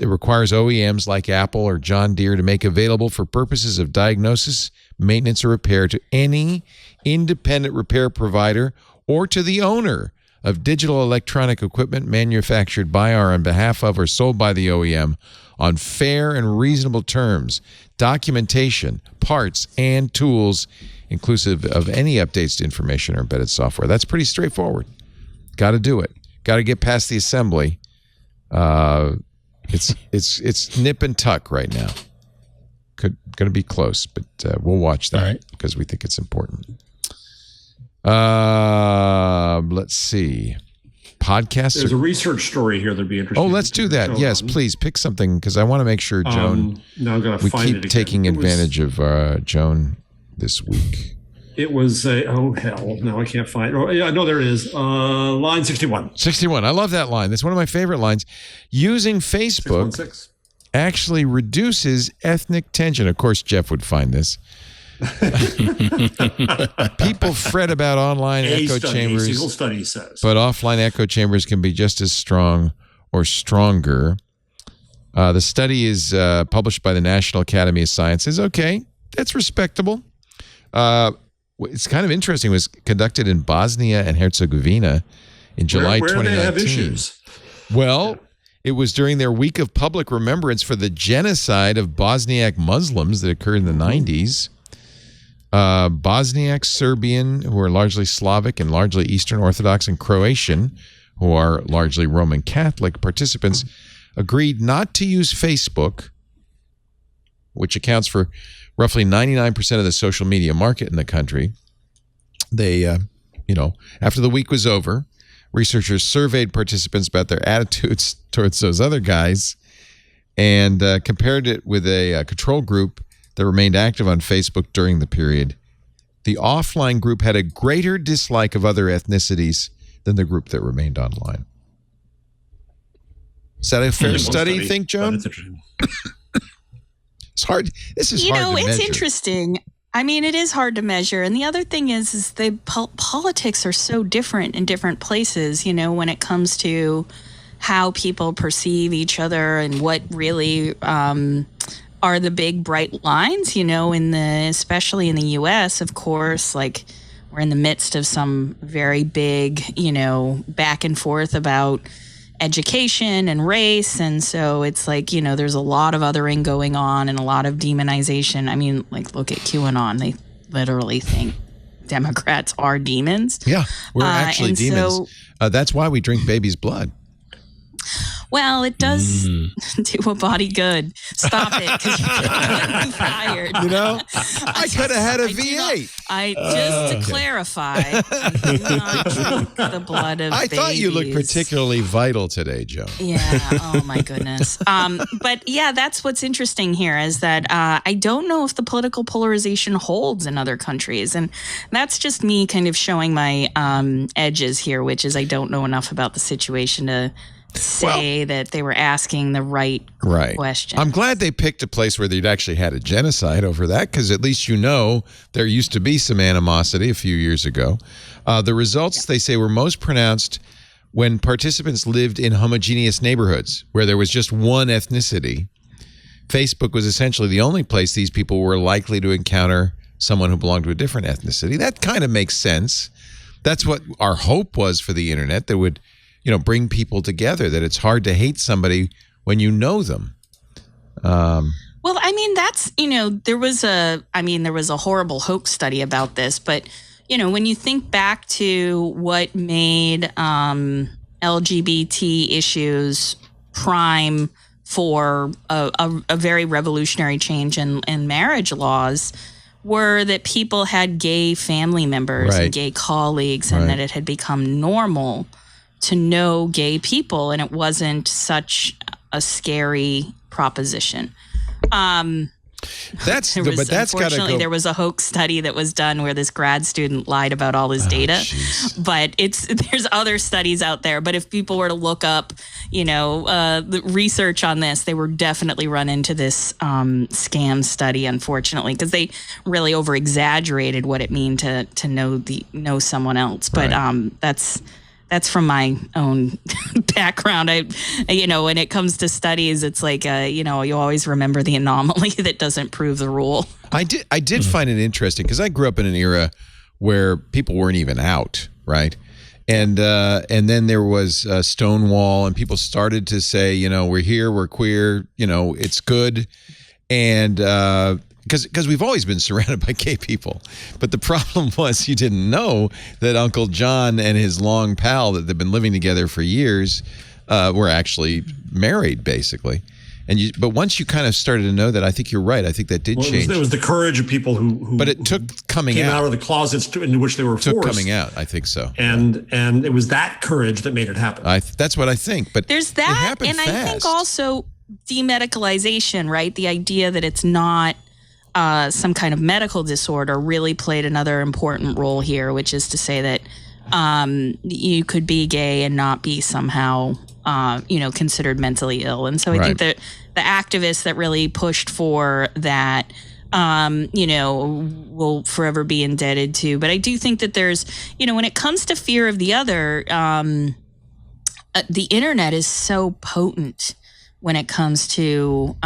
requires OEMs like Apple or John Deere to make available for purposes of diagnosis, maintenance, or repair to any independent repair provider or to the owner of digital electronic equipment manufactured by or on behalf of or sold by the OEM on fair and reasonable terms, documentation, parts, and tools, inclusive of any updates to information or embedded software. That's pretty straightforward. Got to do it. Got to get past the Assembly. It's nip and tuck right now. Going to be close, but we'll watch that because we think it's important. Let's see. Podcasts. There's a research story here that'd be interesting. Oh, let's do that. Yes, please pick something because I want to make sure Joan. Now I'm going to find it again. We keep taking advantage of Joan this week. It was no, I can't find. Oh, yeah, no, there it is. Line 61. 61. I love that line. That's one of my favorite lines. Using Facebook 616. actually reduces ethnic tension. Of course, Jeff would find this. People fret about online echo chambers. A single study says. But offline echo chambers can be just as strong or stronger. The study is published by the National Academy of Sciences. Okay, that's respectable. It's kind of interesting. It was conducted in Bosnia and Herzegovina in July 2019. They have issues? Well, it was during their week of public remembrance for the genocide of Bosniak Muslims that occurred in the 90s. Bosniak, Serbian, who are largely Slavic and largely Eastern Orthodox, and Croatian, who are largely Roman Catholic participants, agreed not to use Facebook, which accounts for roughly 99% of the social media market in the country. They, after the week was over, researchers surveyed participants about their attitudes towards those other guys and compared it with a control group that remained active on Facebook during the period. The offline group had a greater dislike of other ethnicities than the group that remained online. Is that a fair study, you think, Joan? It's hard. This is hard to measure. It's interesting. I mean, it is hard to measure. And the other thing is the politics are so different in different places, when it comes to how people perceive each other and what really are the big bright lines, especially in the U.S., of course, like we're in the midst of some very big, back and forth about education and race. And so it's like, there's a lot of othering going on and a lot of demonization. I mean, like, look at QAnon. They literally think Democrats are demons. Yeah, we're actually demons. So, that's why we drink baby's blood. Well, it does do a body good. Stop it, because you're going to be fired. I could have had a V8. Just to clarify, I do not drink the blood of babies. I thought you looked particularly vital today, Joe. Yeah. Oh my goodness. But yeah, that's what's interesting here is that I don't know if the political polarization holds in other countries, and that's just me kind of showing my edges here, which is I don't know enough about the situation to say that they were asking the right question. I'm glad they picked a place where they'd actually had a genocide over that, because at least there used to be some animosity a few years ago. The results, they say, were most pronounced when participants lived in homogeneous neighborhoods where there was just one ethnicity. Facebook was essentially the only place these people were likely to encounter someone who belonged to a different ethnicity. That kind of makes sense. That's what our hope was for the internet, that would, bring people together, that it's hard to hate somebody when you know them. Well, I mean, that's, there was a horrible hoax study about this, but, when you think back to what made LGBT issues prime for a very revolutionary change in marriage laws, were that people had gay family members and gay colleagues, and that it had become normal to know gay people, and it wasn't such a scary proposition. Unfortunately, there was a hoax study that was done where this grad student lied about all his data. But there's other studies out there. But if people were to look up, the research on this, they were definitely run into this scam study, unfortunately, because they really over exaggerated what it mean to know someone else. But that's from my own background. When it comes to studies, it's like, you always remember the anomaly that doesn't prove the rule. I did find it interesting because I grew up in an era where people weren't even out, right? And then there was Stonewall, and people started to say, we're here, we're queer, it's good. And because we've always been surrounded by gay people. But the problem was you didn't know that Uncle John and his long pal that they've been living together for years were actually married, basically. But once you kind of started to know that, I think you're right. I think that did change. It was the courage of people who but it took came out of the closets into which they were forced. Coming out, I think so. And it was that courage that made it happen. That's what I think. But there's that, and fast. I think also demedicalization, right? The idea that it's not some kind of medical disorder really played another important role here, which is to say that you could be gay and not be somehow, considered mentally ill. And so I think that the activists that really pushed for that, will forever be indebted to. But I do think that there's, when it comes to fear of the other, the internet is so potent when it comes to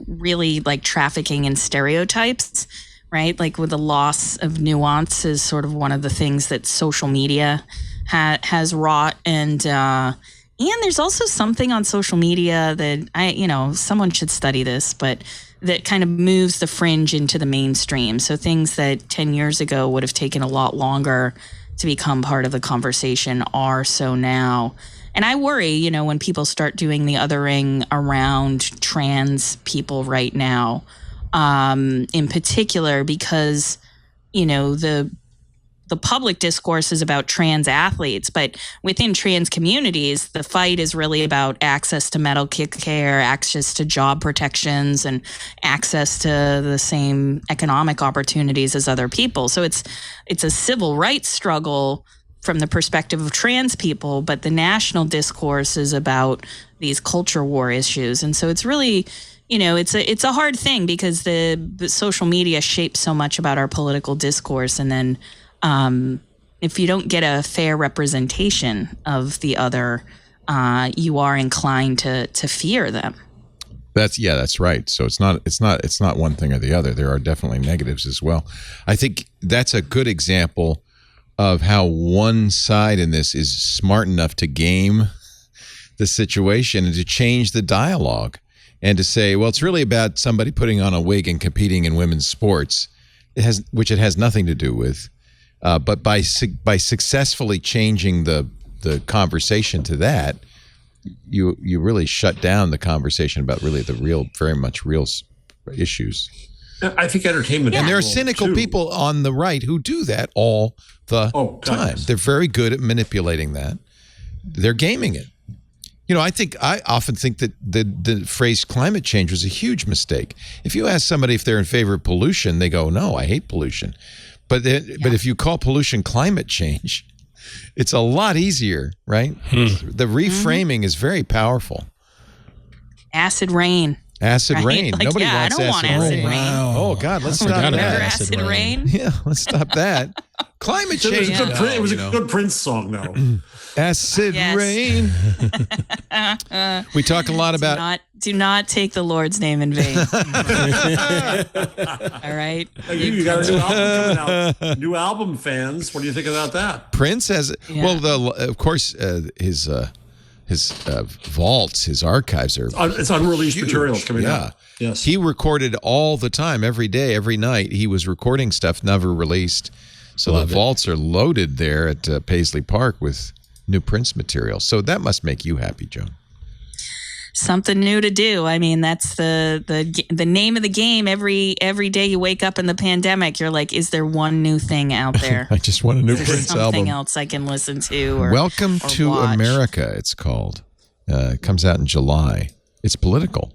really like trafficking in stereotypes, right? Like with the loss of nuance is sort of one of the things that social media has wrought. And there's also something on social media that someone should study this, but that kind of moves the fringe into the mainstream. So things that 10 years ago would have taken a lot longer to become part of the conversation are so now. And I worry, when people start doing the othering around trans people right now, in particular, because, the public discourse is about trans athletes, but within trans communities, the fight is really about access to medical care, access to job protections, and access to the same economic opportunities as other people. So it's a civil rights struggle from the perspective of trans people, but the national discourse is about these culture war issues. And so it's really, it's a hard thing because the social media shapes so much about our political discourse. And then if you don't get a fair representation of the other, you are inclined to fear them. That's right. So it's not one thing or the other. There are definitely negatives as well. I think that's a good example of how one side in this is smart enough to game the situation and to change the dialogue and to say, well, it's really about somebody putting on a wig and competing in women's sports, which it has nothing to do with. But by successfully changing the conversation to that, you really shut down the conversation about really the very much real issues. I think entertainment. And there are cynical people on the right who do that all the time. They're very good at manipulating that. They're gaming it. I often think that the phrase climate change was a huge mistake. If you ask somebody if they're in favor of pollution, they go, no, I hate pollution. But if you call pollution climate change, it's a lot easier, right? The reframing is very powerful. Acid rain. Acid Right? rain. Like, Nobody yeah, wants I don't want acid acid rain. rain. Oh God, let's stop forgot about that. Acid rain. Yeah, let's stop that. Climate change. It was a good Prince song, though. Acid Yes. rain. We talk a lot about. Do not take the Lord's name in vain. All right. You got a new album coming out. New album, fans. What do you think about that? Prince has of course his vaults, his archives are It's unreleased huge. material coming Yeah. out. Yes. He recorded all the time, every day, every night. He was recording stuff never released. So the vaults are loaded there at Paisley Park with new Prince material. So that must make you happy, Joan. Something new to do. I mean, that's the name of the game. Every day you wake up in the pandemic, you're like, is there one new thing out there? I just want a new Is there Prince something album. else I can listen to? Or, Welcome or to watch? America, it's called. It comes out in July. It's political.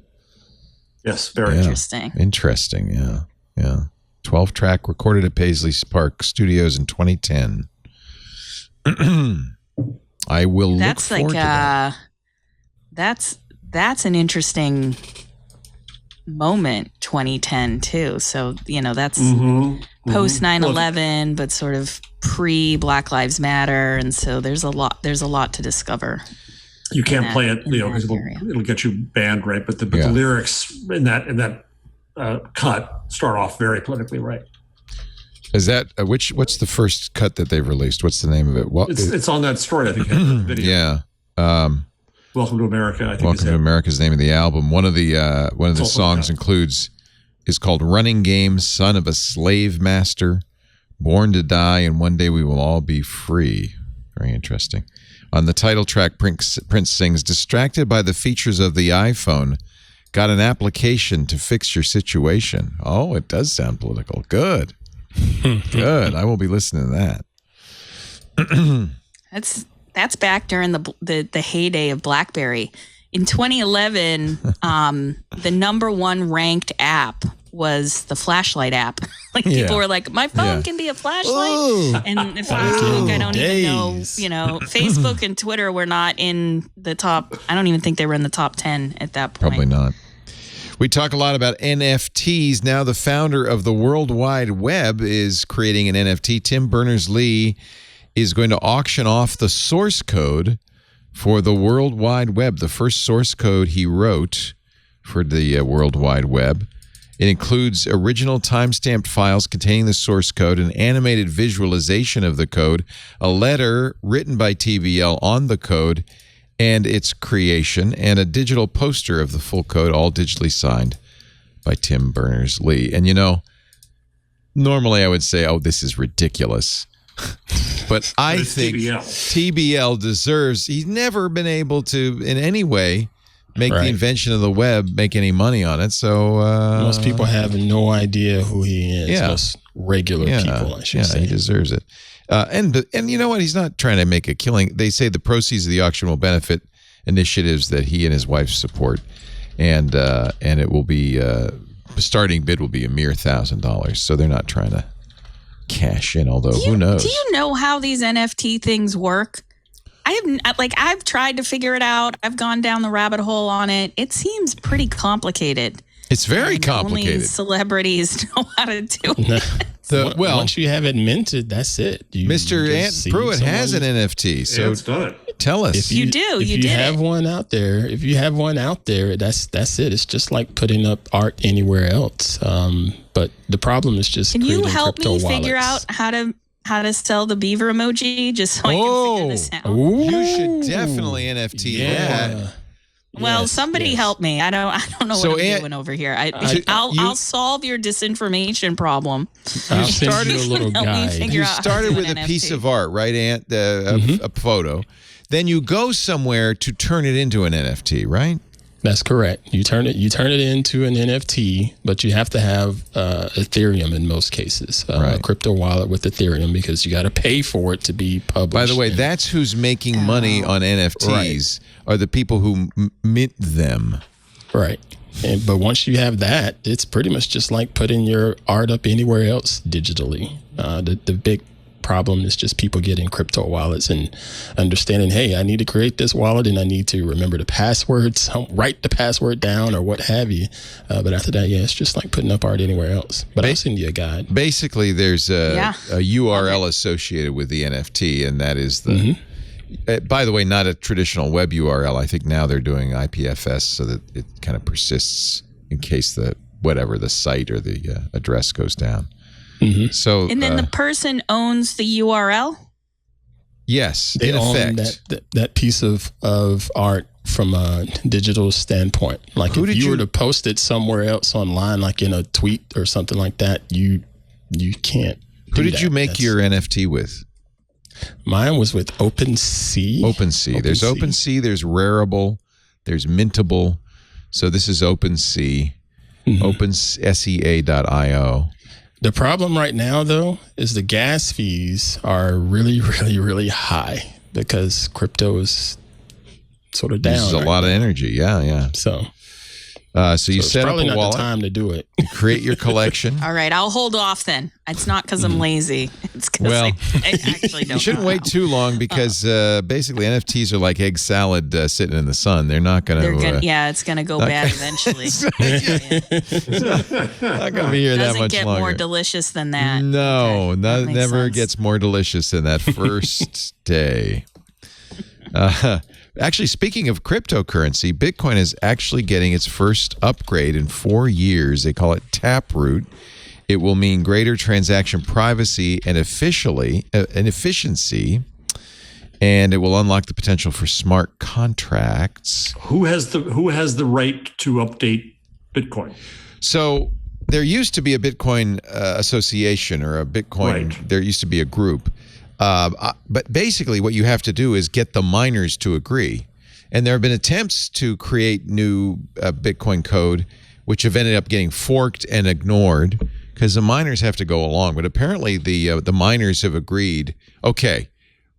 Yes, very interesting. Interesting, yeah. 12-track, recorded at Paisley Park Studios in 2010. I will look forward to that. That's an interesting moment, 2010 too. So, that's post 9/11, but sort of pre Black Lives Matter, and so there's a lot to discover. You can't play it, because it'll get you banned, right? But the lyrics in that cut start off very politically right. Is that what's the first cut that they've released? What's the name of it? It's on that story, I think. The video. Yeah. Welcome to America. I think Welcome to America is the name of the album. One of the songs is called "Running Game," "Son of a Slave Master," "Born to Die," and "One Day We Will All Be Free." Very interesting. On the title track, Prince sings, "Distracted by the features of the iPhone, got an application to fix your situation." Oh, it does sound political. Good. Good. I will be listening to that. That's back during the heyday of BlackBerry. In 2011, the number one ranked app was the flashlight app. People were like, my phone can be a flashlight. And Facebook, I don't even know, Facebook and Twitter were not in the top. I don't even think they were in the top 10 at that point. Probably not. We talk a lot about NFTs. Now the founder of the World Wide Web is creating an NFT. Tim Berners-Lee is going to auction off the source code for the World Wide Web, the first source code he wrote for the World Wide Web. It includes original timestamped files containing the source code, an animated visualization of the code, a letter written by TBL on the code and its creation, and a digital poster of the full code, all digitally signed by Tim Berners-Lee. And normally I would say, oh, this is ridiculous. But I think TBL deserves, he's never been able to in any way make the invention of the web make any money on it. So most people have no idea who he is. Most regular people, I should say. He deserves it. And you know what? He's not trying to make a killing. They say the proceeds of the auction will benefit initiatives that he and his wife support, and it will be the starting bid will be a mere $1,000. So they're not trying to cash in. Although who knows? Do you know how these NFT things work? I've tried to figure it out. I've gone down the rabbit hole on it. It seems pretty complicated. It's very complicated. Only celebrities know how to do it. Once you have it minted, that's it. Mr. Ant Pruitt has an NFT, so tell us. If you have one out there, that's it. It's just like putting up art anywhere else. But the problem is just Can you help me wallets. figure out how to sell the Beaver emoji just so I can figure this out? You should definitely NFT that. Well, somebody help me. I don't know what I'm doing over here. I'll solve your disinformation problem. I'll send you a little guide. You started with a piece of art, right, Ant? A photo. Then you go somewhere to turn it into an NFT, right? That's correct. You turn it into an NFT, but you have to have Ethereum in most cases, a crypto wallet with Ethereum, because you got to pay for it to be published. By the way, that's who's making money on NFTs are the people who mint them. Right. But once you have that, it's pretty much just like putting your art up anywhere else digitally. The big problem. It's just people getting crypto wallets and understanding, hey, I need to create this wallet and I need to remember the password, write the password down or what have you. But after that, it's just like putting up art anywhere else. But I'll send you a guide. Basically, there's a URL associated with the NFT, and that is the... by the way, not a traditional web URL. I think now they're doing IPFS so that it kind of persists in case the site or the address goes down. Mm-hmm. So, and then the person owns the URL? Yes, they own that piece of art from a digital standpoint. Like if you were to post it somewhere else online, like in a tweet or something like that, you can't. Who did you make your NFT with? Mine was with OpenSea. OpenSea. There's OpenSea, there's Rarible, there's Mintable. So this is OpenSea, OpenSea.io. The problem right now, though, is the gas fees are really, really, really high because crypto is sort of down. This is a lot of energy. Yeah. So you set up a wallet. Probably not the time to do it. You create your collection. All right, I'll hold off then. It's not because I'm lazy. It's because I actually don't. You shouldn't wait too long because basically NFTs are like egg salad sitting in the sun. They're not going to. It's going to go bad eventually. Not going to be here that much longer. Doesn't get more delicious than that. No, never gets more delicious than that first day. Actually, speaking of cryptocurrency, Bitcoin is actually getting its first upgrade in 4 years. They call it Taproot. It will mean greater transaction privacy and efficiency, and it will unlock the potential for smart contracts. Who has the right to update Bitcoin? So there used to be a Bitcoin association or a Bitcoin. Right. There used to be a group. But basically what you have to do is get the miners to agree. And there have been attempts to create new Bitcoin code, which have ended up getting forked and ignored because the miners have to go along. But apparently the miners have agreed, okay,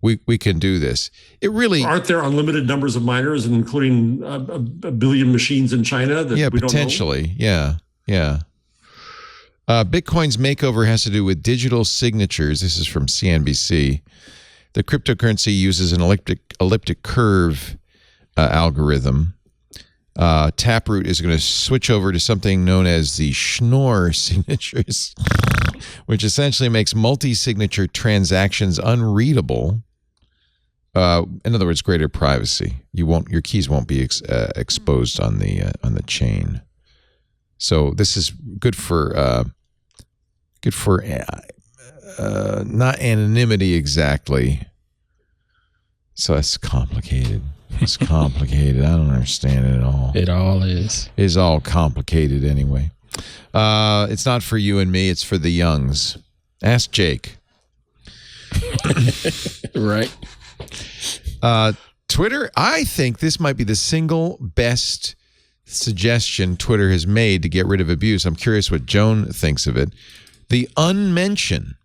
we can do this. It really... Aren't there unlimited numbers of miners, including a billion machines in China that we don't know? Potentially. Yeah. Bitcoin's makeover has to do with digital signatures. This is from CNBC. The cryptocurrency uses an elliptic curve algorithm. Taproot is going to switch over to something known as the Schnorr signatures, which essentially makes multi-signature transactions unreadable. In other words, greater privacy. Your keys won't be exposed on the chain. So this is good for not anonymity exactly. So it's complicated. It's complicated. I don't understand it at all. It all is. It's all complicated anyway. It's not for you and me. It's for the youngs. Ask Jake. Right. Twitter, I think this might be the single best suggestion Twitter has made to get rid of abuse. I'm curious what Joan thinks of it. The unmention.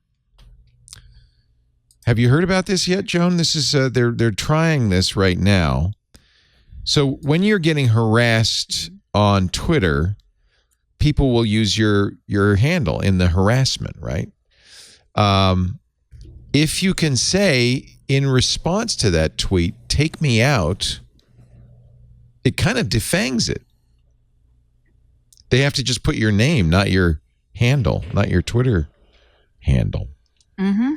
Have you heard about this yet, Joan? This is they're trying this right now. So when you're getting harassed on Twitter, people will use your handle in the harassment, right? If you can say in response to that tweet, "Take me out," it kind of defangs it. They have to just put your name, not your handle, not your Twitter handle. Mm-hmm.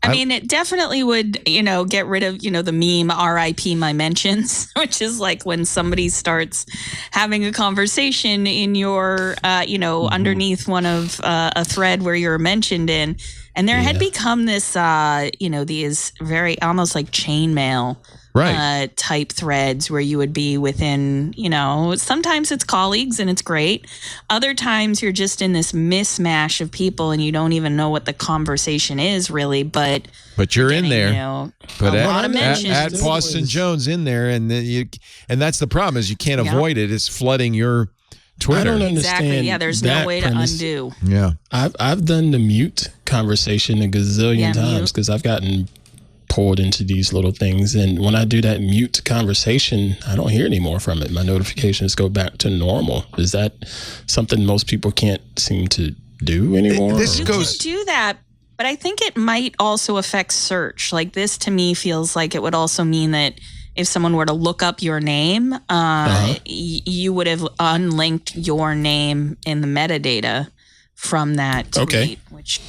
I mean, it definitely would, get rid of, the meme RIP my mentions, which is like when somebody starts having a conversation in your, underneath one of a thread where you're mentioned in. And there had become this, these very almost like chainmail type threads where you would be within, sometimes it's colleagues and it's great. Other times you're just in this mismatch of people and you don't even know what the conversation is really, but you're in there. But at Boston Jones in there, and that's the problem is you can't avoid it. It's flooding your Twitter. I don't understand. Exactly. Yeah, there's no way to undo. Yeah, I've done the mute conversation a gazillion times because I've gotten pulled into these little things, and when I do that mute conversation, I don't hear any more from it. My notifications go back to normal. Is that something most people can't seem to do anymore? You can do that, But I think it might also affect search. Like this to me feels like it would also mean that if someone were to look up your name, you would have unlinked your name in the metadata from that tweet, which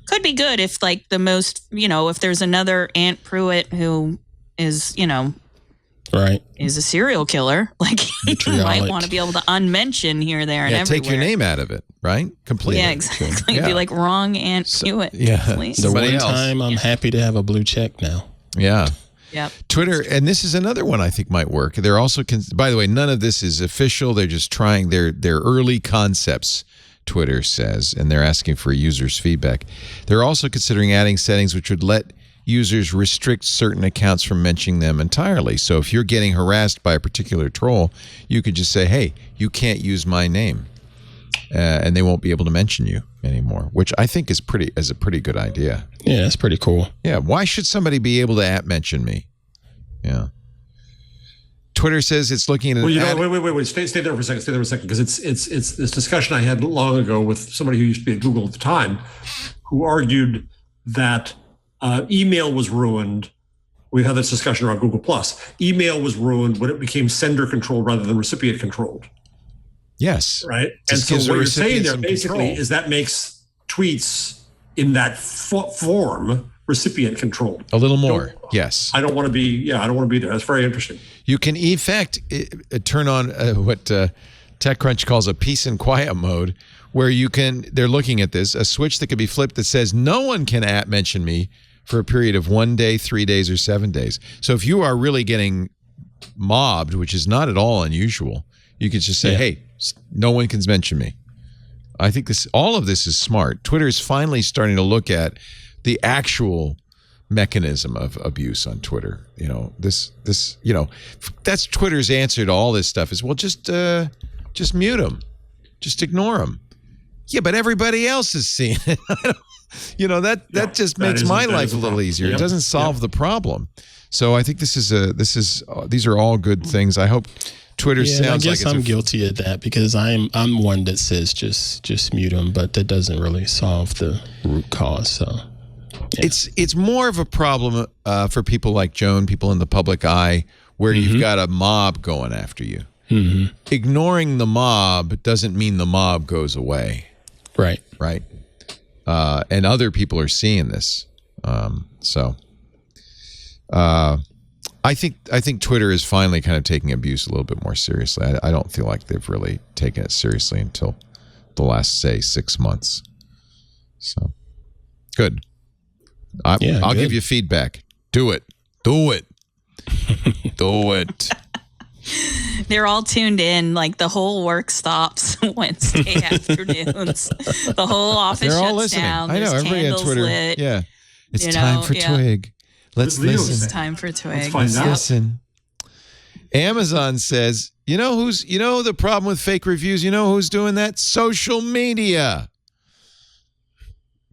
could be good if like the most, if there's another Aunt Pruitt who is, is a serial killer, like you might want to be able to unmention here, there, and everywhere. Take your name out of it, right? Completely. Yeah, exactly. It'd be like wrong Aunt Pruitt. The one time I'm happy to have a blue check now. Yeah. Yep. Twitter, and this is another one I think might work. They're also, by the way, none of this is official. They're just trying their early concepts, Twitter says, and they're asking for users' feedback. They're also considering adding settings which would let users restrict certain accounts from mentioning them entirely. So if you're getting harassed by a particular troll, you could just say, hey, you can't use my name. And they won't be able to mention you anymore, which I think is a pretty good idea. Yeah, that's pretty cool. Yeah, why should somebody be able to mention me? Yeah. Twitter says it's looking at. Well, wait. Stay there for a second, because it's this discussion I had long ago with somebody who used to be at Google at the time, who argued that email was ruined. We had this discussion around Google Plus. Email was ruined when it became sender controlled rather than recipient controlled. Yes. Right. And so what you're saying there basically is that makes tweets in that form recipient controlled. A little more. Yes. I don't want to be there. That's very interesting. You can, in fact, turn on what TechCrunch calls a peace and quiet mode, where they're looking at this, a switch that could be flipped that says no one can mention me for a period of 1 day, 3 days, or 7 days. So if you are really getting mobbed, which is not at all unusual, you could just say, hey, no one can mention me. I think all of this is smart. Twitter is finally starting to look at the actual mechanism of abuse on Twitter. That's Twitter's answer to all this stuff is, well, just mute them. Just ignore them. Yeah, but everybody else is seeing it. That just makes my life a little easier. Yep. It doesn't solve the problem. So I think these are all good things. I hope Twitter sounds like I'm guilty of that, because I'm one that says just mute them, but that doesn't really solve the root cause. So it's more of a problem for people like Joan, people in the public eye, where you've got a mob going after you. Mm-hmm. Ignoring the mob doesn't mean the mob goes away. Right. And other people are seeing this. I think Twitter is finally kind of taking abuse a little bit more seriously. I don't feel like they've really taken it seriously until the last, say, 6 months. So, good. I'll give you feedback. Do it. Do it. They're all tuned in. Like the whole work stops Wednesday afternoons. The whole office shuts down. I know, everybody on Twitter. Lit. Yeah. It's time for Twig. Let's listen. It's time for Twig. Let's listen. Amazon says, the problem with fake reviews? You know who's doing that? Social media.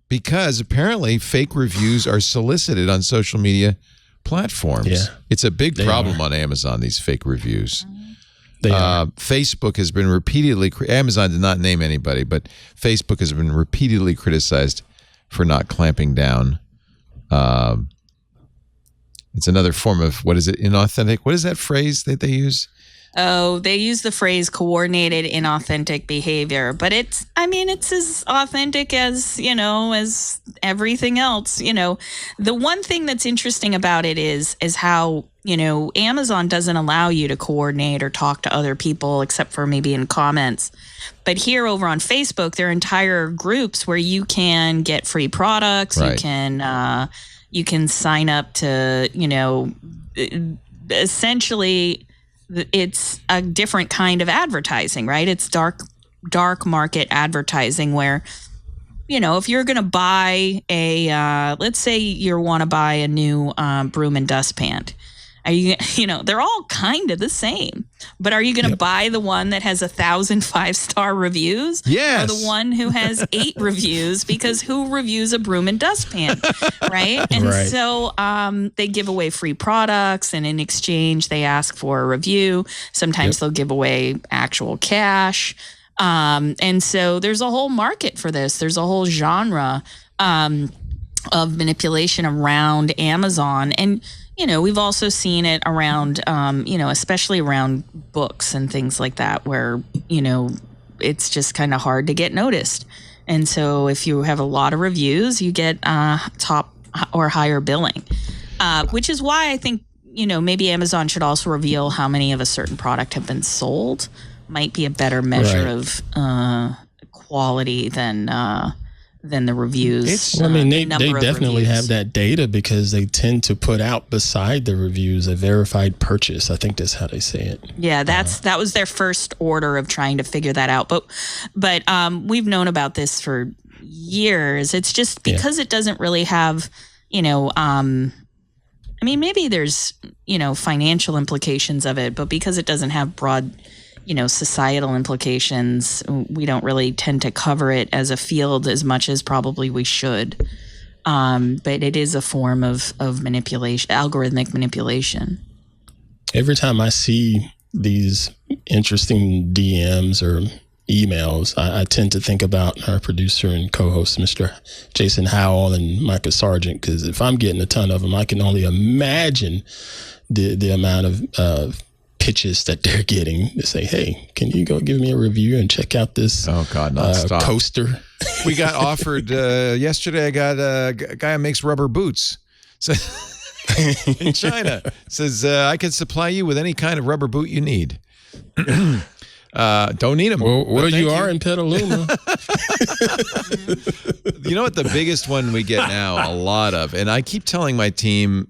Because apparently fake reviews are solicited on social media platforms. Yeah. It's a big problem on Amazon, these fake reviews. Facebook has been repeatedly, Amazon did not name anybody, but Facebook has been repeatedly criticized for not clamping down. It's another form of, inauthentic? What is that phrase that they use? Oh, they use the phrase coordinated inauthentic behavior, but it's as authentic as, as everything else. The one thing that's interesting about it is how, Amazon doesn't allow you to coordinate or talk to other people except for maybe in comments. But here over on Facebook, there are entire groups where you can get free products. Right. You can sign up to, essentially it's a different kind of advertising, right? It's dark market advertising where, if you're going to buy let's say you want to buy a new broom and dustpan. They're all kind of the same, but are you going to buy the one that has 1,000 5-star reviews? Yes. Or the one who has 8 reviews? Because who reviews a broom and dustpan, right? And so they give away free products, and in exchange, they ask for a review. Sometimes they'll give away actual cash. And so there's a whole market for this. There's a whole genre. of manipulation around Amazon. And, we've also seen it around, especially around books and things like that, where, it's just kind of hard to get noticed. And so if you have a lot of reviews, you get top or higher billing, which is why I think, maybe Amazon should also reveal how many of a certain product have been sold. Might be a better measure of quality than the reviews. They definitely have that data, because they tend to put out beside the reviews a verified purchase. I think that's how they say it. Yeah, that was their first order of trying to figure that out. But we've known about this for years. It's just because it doesn't really have, maybe there's, financial implications of it, but because it doesn't have broad, societal implications, we don't really tend to cover it as a field as much as probably we should. But it is a form of manipulation, algorithmic manipulation. Every time I see these interesting DMs or emails, I tend to think about our producer and co-host, Mr. Jason Howell and Micah Sargent, because if I'm getting a ton of them, I can only imagine the amount of pitches that they're getting to say, hey, can you go give me a review and check out this coaster? We got offered yesterday. I got a guy who makes rubber boots. So in China, says I can supply you with any kind of rubber boot you need. Don't need them. Well, you are in Petaluma. You know what the biggest one we get now, a lot of, and I keep telling my team,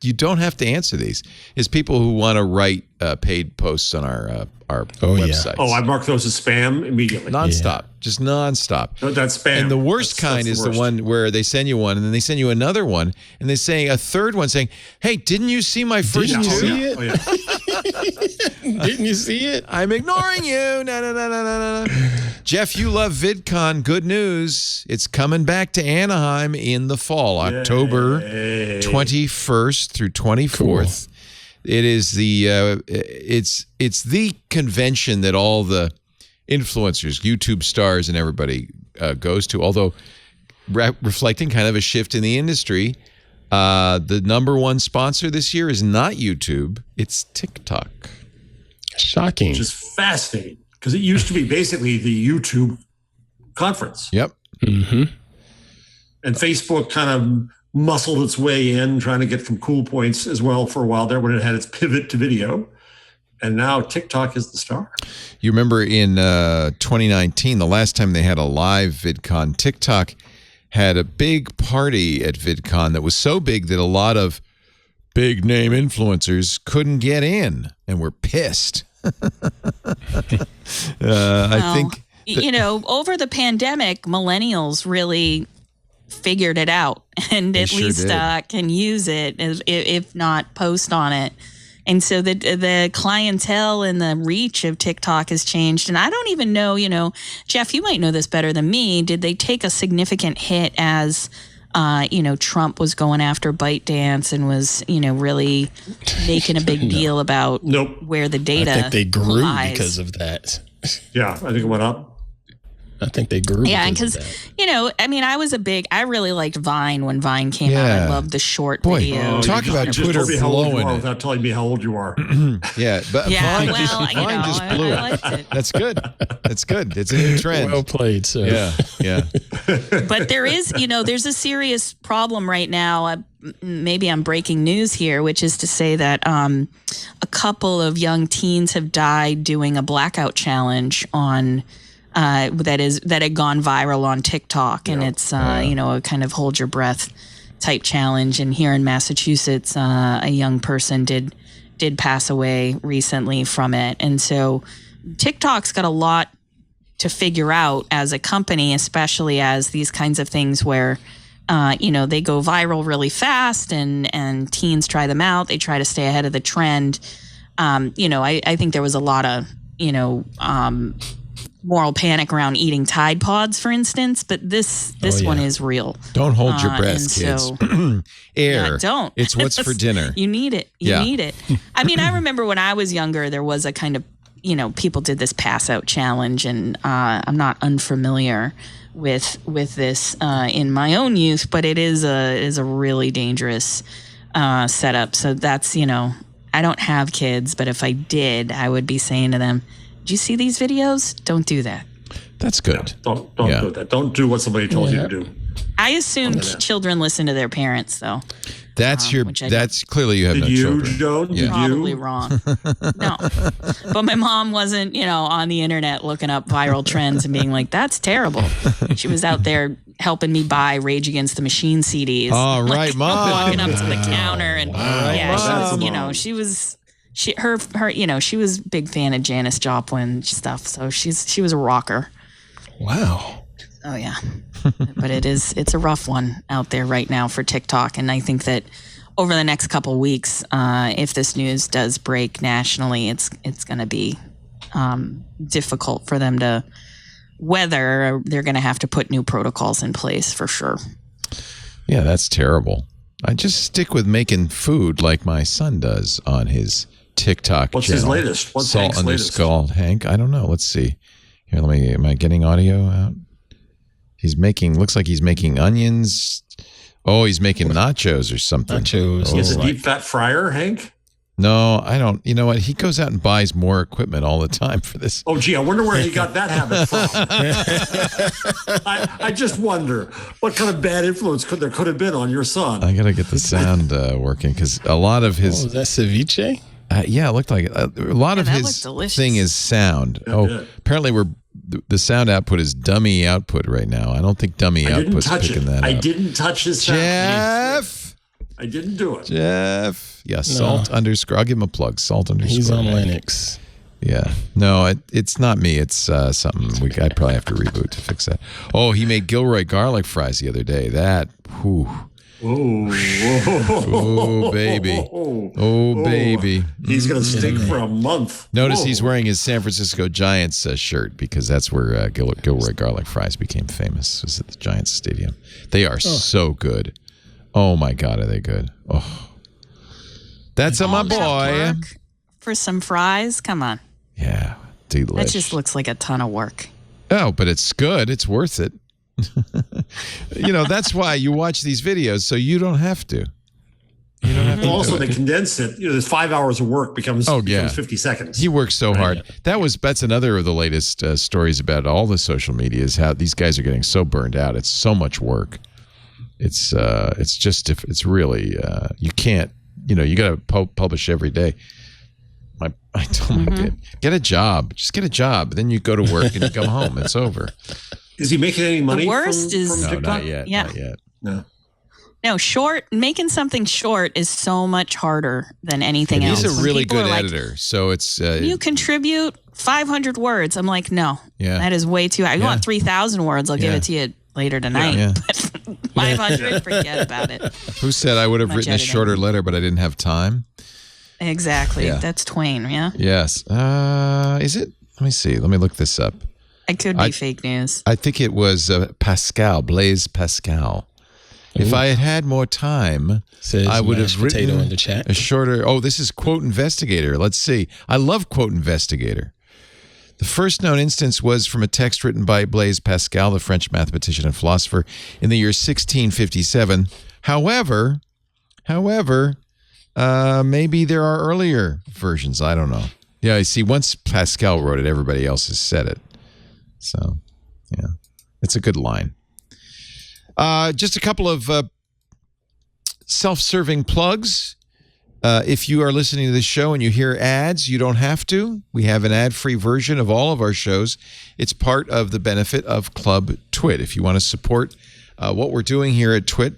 you don't have to answer these, is people who want to write paid posts on our websites. Oh, I mark those as spam immediately. Nonstop. Just nonstop. No, that's spam. And the worst kind is the one where they send you one and then they send you another one and they say a third one saying, hey, didn't you see my first two? See it? Oh, yeah. Didn't you see it? I'm ignoring you. No. Jeff, you love VidCon. Good news. It's coming back to Anaheim in the fall, October 21st through 24th. Cool. It is it's the convention that all the influencers, YouTube stars, and everybody goes to. Although reflecting kind of a shift in the industry, the number one sponsor this year is not YouTube; it's TikTok. Shocking. Which is fascinating, because it used to be basically the YouTube conference. Yep. Mm-hmm. And Facebook kind of muscled its way in, trying to get some cool points as well for a while there when it had its pivot to video. And now TikTok is the star. You remember in 2019, the last time they had a live VidCon, TikTok had a big party at VidCon that was so big that a lot of big name influencers couldn't get in and were pissed. I think, over the pandemic, millennials really figured it out and at least can use it, if not post on it. And so the clientele and the reach of TikTok has changed. And I don't even know, Jeff, you might know this better than me. Did they take a significant hit as, Trump was going after ByteDance and was, really making a big deal about where the data I think they grew lies. Because of that. Yeah, I think it went up. I think they grew. Yeah, because I really liked Vine when Vine came out. I loved the short video. Talk about Twitter blowing it without telling me how old you are. Vine just blew I liked it. That's good. That's good. It's a new trend. Well played, sir. Yeah. But there is, there's a serious problem right now. Maybe I'm breaking news here, which is to say that a couple of young teens have died doing a blackout challenge on. That had gone viral on TikTok, and it's a kind of hold your breath type challenge. And here in Massachusetts, a young person did pass away recently from it. And so TikTok's got a lot to figure out as a company, especially as these kinds of things where they go viral really fast, and teens try them out. They try to stay ahead of the trend. I think there was a lot of moral panic around eating Tide Pods, for instance, but this one is real. Don't hold your breath, kids. So, Air. Don't. It's what's for dinner. You need it. You need it. I remember when I was younger, there was a kind of people did this pass out challenge, and I'm not unfamiliar with this in my own youth, but it is a really dangerous setup. So that's, I don't have kids, but if I did, I would be saying to them, "Do you see these videos? Don't do that." That's good. Don't do that. Don't do what somebody told you to do. I assume children listen to their parents, though. That's that's clearly you have no children. Joan? Yeah. Probably wrong. No, but my mom wasn't, on the internet looking up viral trends and being like, "That's terrible." She was out there helping me buy Rage Against the Machine CDs. All right, Mom. Walking up to the counter and she was she was a big fan of Janis Joplin stuff, so she was a rocker. Wow. Oh yeah. But it's a rough one out there right now for TikTok, and I think that over the next couple weeks, if this news does break nationally, it's going to be difficult for them to weather. They're going to have to put new protocols in place for sure. Yeah, that's terrible. I just stick with making food like my son does on his TikTok What's channel. his latest? What's Salt Hank's latest? Hank. I don't know. Let's see. Here, am I getting audio out? Looks like he's making onions. Oh, he's making nachos or something. Nachos. He has a deep fat fryer, Hank? No, I don't. You know what? He goes out and buys more equipment all the time for this. Oh, gee, I wonder where he got that habit from. I just wonder what kind of bad influence there could have been on your son. I got to get the sound working because a lot of his... Oh, is that ceviche? Yeah, it looked like it. A lot of his thing is sound. Apparently the sound output is dummy output right now. I don't think dummy output's picking that up. I didn't touch his sound. Jeff! I didn't do it. Jeff. Yeah, salt underscore. I'll give him a plug. Salt underscore. He's on Linux. Yeah. No, it's not me. It's something. I probably have to reboot to fix that. Oh, he made Gilroy garlic fries the other day. That, whew. Oh, baby. Oh, baby. He's going to stink for a month. Notice he's wearing his San Francisco Giants shirt because that's where Gilroy garlic fries became famous, was at the Giants Stadium. They are so good. Oh, my God, are they good? Oh. That's on my boy. For some fries? Come on. Yeah, delish. That just looks like a ton of work. Oh, but it's good. It's worth it. That's why you watch these videos, so you don't have to. You don't have to. Also, they condense it. There's 5 hours of work becomes 50 seconds. He works so hard. That's another of the latest stories about all the social media is how these guys are getting so burned out. It's so much work. It's really you can't. You got to publish every day. I told my kid, get a job. Just get a job. Then you go to work and you come home. It's over. Is he making any money? The worst from is TikTok? Not yet. Yeah. Not yet. No. No, making something short is so much harder than anything else. He's a really good like, editor. So it's... you contribute 500 words. I'm like, no. Yeah. That is way too... You want 3,000 words, I'll give it to you later tonight. Yeah. But 500, forget about it. Who said I would have written a shorter letter, but I didn't have time? Exactly. Yeah. That's Twain, yeah? Yes. Is it? Let me see. Let me look this up. It could be fake news. I think it was Blaise Pascal. If I had had more time, I would have written in the chat. a shorter... Oh, this is Quote Investigator. Let's see. I love Quote Investigator. The first known instance was from a text written by Blaise Pascal, the French mathematician and philosopher, in the year 1657. However, maybe there are earlier versions. I don't know. Yeah, I see. Once Pascal wrote it, everybody else has said it. So, yeah, it's a good line. Just a couple of self-serving plugs. If you are listening to this show and you hear ads, you don't have to. We have an ad-free version of all of our shows. It's part of the benefit of Club Twit. If you want to support what we're doing here at Twit,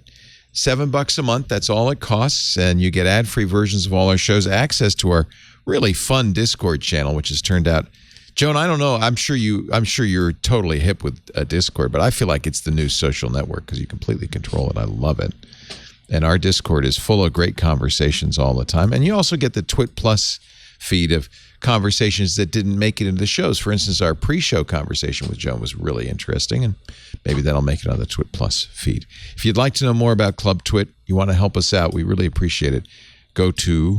$7 a month, that's all it costs, and you get ad-free versions of all our shows, access to our really fun Discord channel, which has turned out... Joan, I don't know. I'm sure you're totally hip with Discord, but I feel like it's the new social network because you completely control it. I love it. And our Discord is full of great conversations all the time. And you also get the Twit Plus feed of conversations that didn't make it into the shows. For instance, our pre-show conversation with Joan was really interesting, and maybe that'll make it on the Twit Plus feed. If you'd like to know more about Club Twit, you want to help us out, we really appreciate it. Go to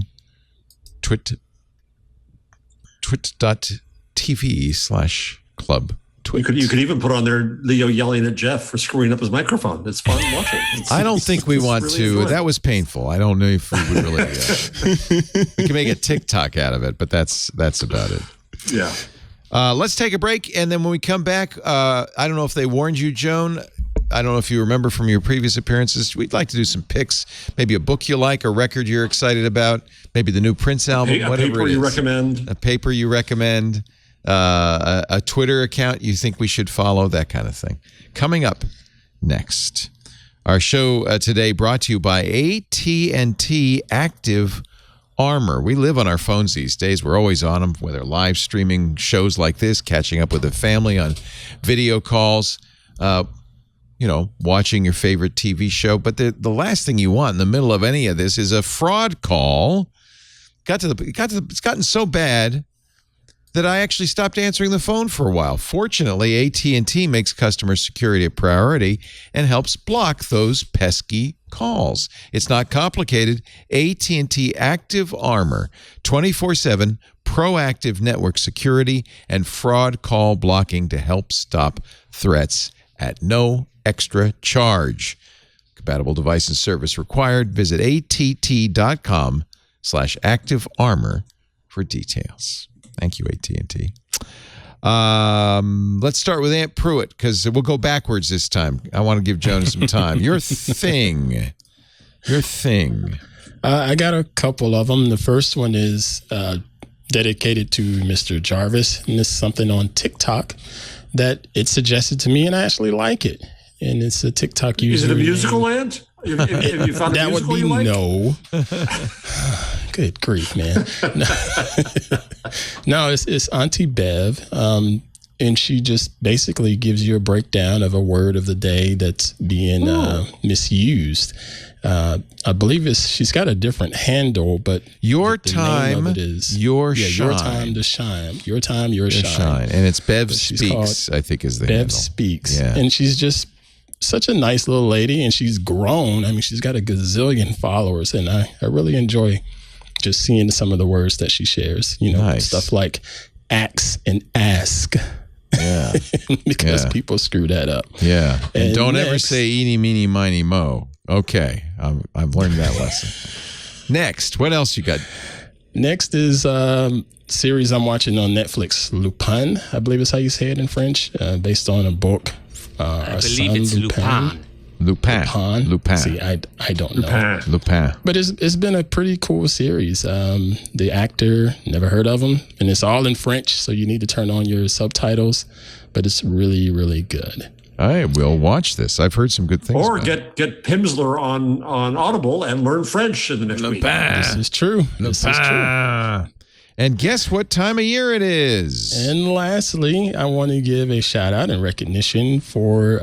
twit.tv/club. You could even put on there Leo yelling at Jeff for screwing up his microphone. It's fun watching. I don't think we want really to. Fun. That was painful. I don't know if we would really. We can make a TikTok out of it, but that's about it. Yeah. Let's take a break, and then when we come back, I don't know if they warned you, Joan. I don't know if you remember from your previous appearances. We'd like to do some picks, maybe a book you like, a record you're excited about, maybe the new Prince album, whatever it is. A paper you recommend. A paper you recommend. A Twitter account you think we should follow, that kind of thing. Coming up next, our show today brought to you by AT&T Active Armor. We live on our phones these days. We're always on them, whether live streaming shows like this, catching up with the family on video calls, watching your favorite TV show. But the last thing you want in the middle of any of this is a fraud call. It's gotten so bad that I actually stopped answering the phone for a while. Fortunately, AT&T makes customer security a priority and helps block those pesky calls. It's not complicated. AT&T Active Armor, 24/7 proactive network security and fraud call blocking to help stop threats at no extra charge. Compatible device and service required. Visit att.com/active armor for details. Thank you, AT&T. Let's start with Aunt Pruitt, because we'll go backwards this time. I want to give Joan some time. Your thing. I got a couple of them. The first one is dedicated to Mr. Jarvis, and it's something on TikTok that it suggested to me, and I actually like it. And it's a TikTok user. Is it a musical, Aunt? Have you found that a musical would be you like? No. Good grief, man. No, it's Auntie Bev. And she just basically gives you a breakdown of a word of the day that's being misused. I believe she's got a different handle, but your the time, name of it is your shine. Your time to shine. Your time, your shine. And it's Bev Speaks, I think is the Bev handle. Speaks. Yeah. And she's just such a nice little lady, and she's grown. I mean, she's got a gazillion followers, and I really enjoy just seeing some of the words that she shares. Nice. Stuff like axe and ask. Yeah. Because people screw that up. Yeah. And don't ever say eeny, meeny, miny, mo. Okay. I've learned that lesson. Next, what else you got? Next is series I'm watching on Netflix, Lupin, I believe is how you say it in French, based on a book. I believe it's Lupin. Lupin. See, I don't know. Lupin. But it's been a pretty cool series. The actor, never heard of him, and it's all in French, so you need to turn on your subtitles. But it's really, really good. I will watch this. I've heard some good things. Or about get Pimsleur on Audible and learn French in the next week. This is true. This is true. And guess what time of year it is? And lastly, I want to give a shout out and recognition for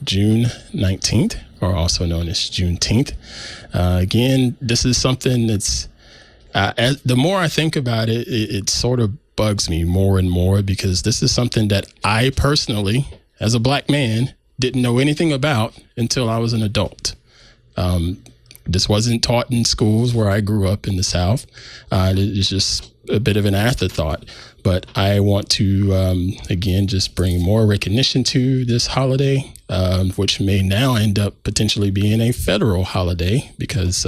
June 19th, or also known as Juneteenth. Again, this is something that's, the more I think about it, it sort of bugs me more and more, because this is something that I personally, as a black man, didn't know anything about until I was an adult. This wasn't taught in schools where I grew up in the South. It's just a bit of an afterthought. But I want to, again, just bring more recognition to this holiday, which may now end up potentially being a federal holiday, because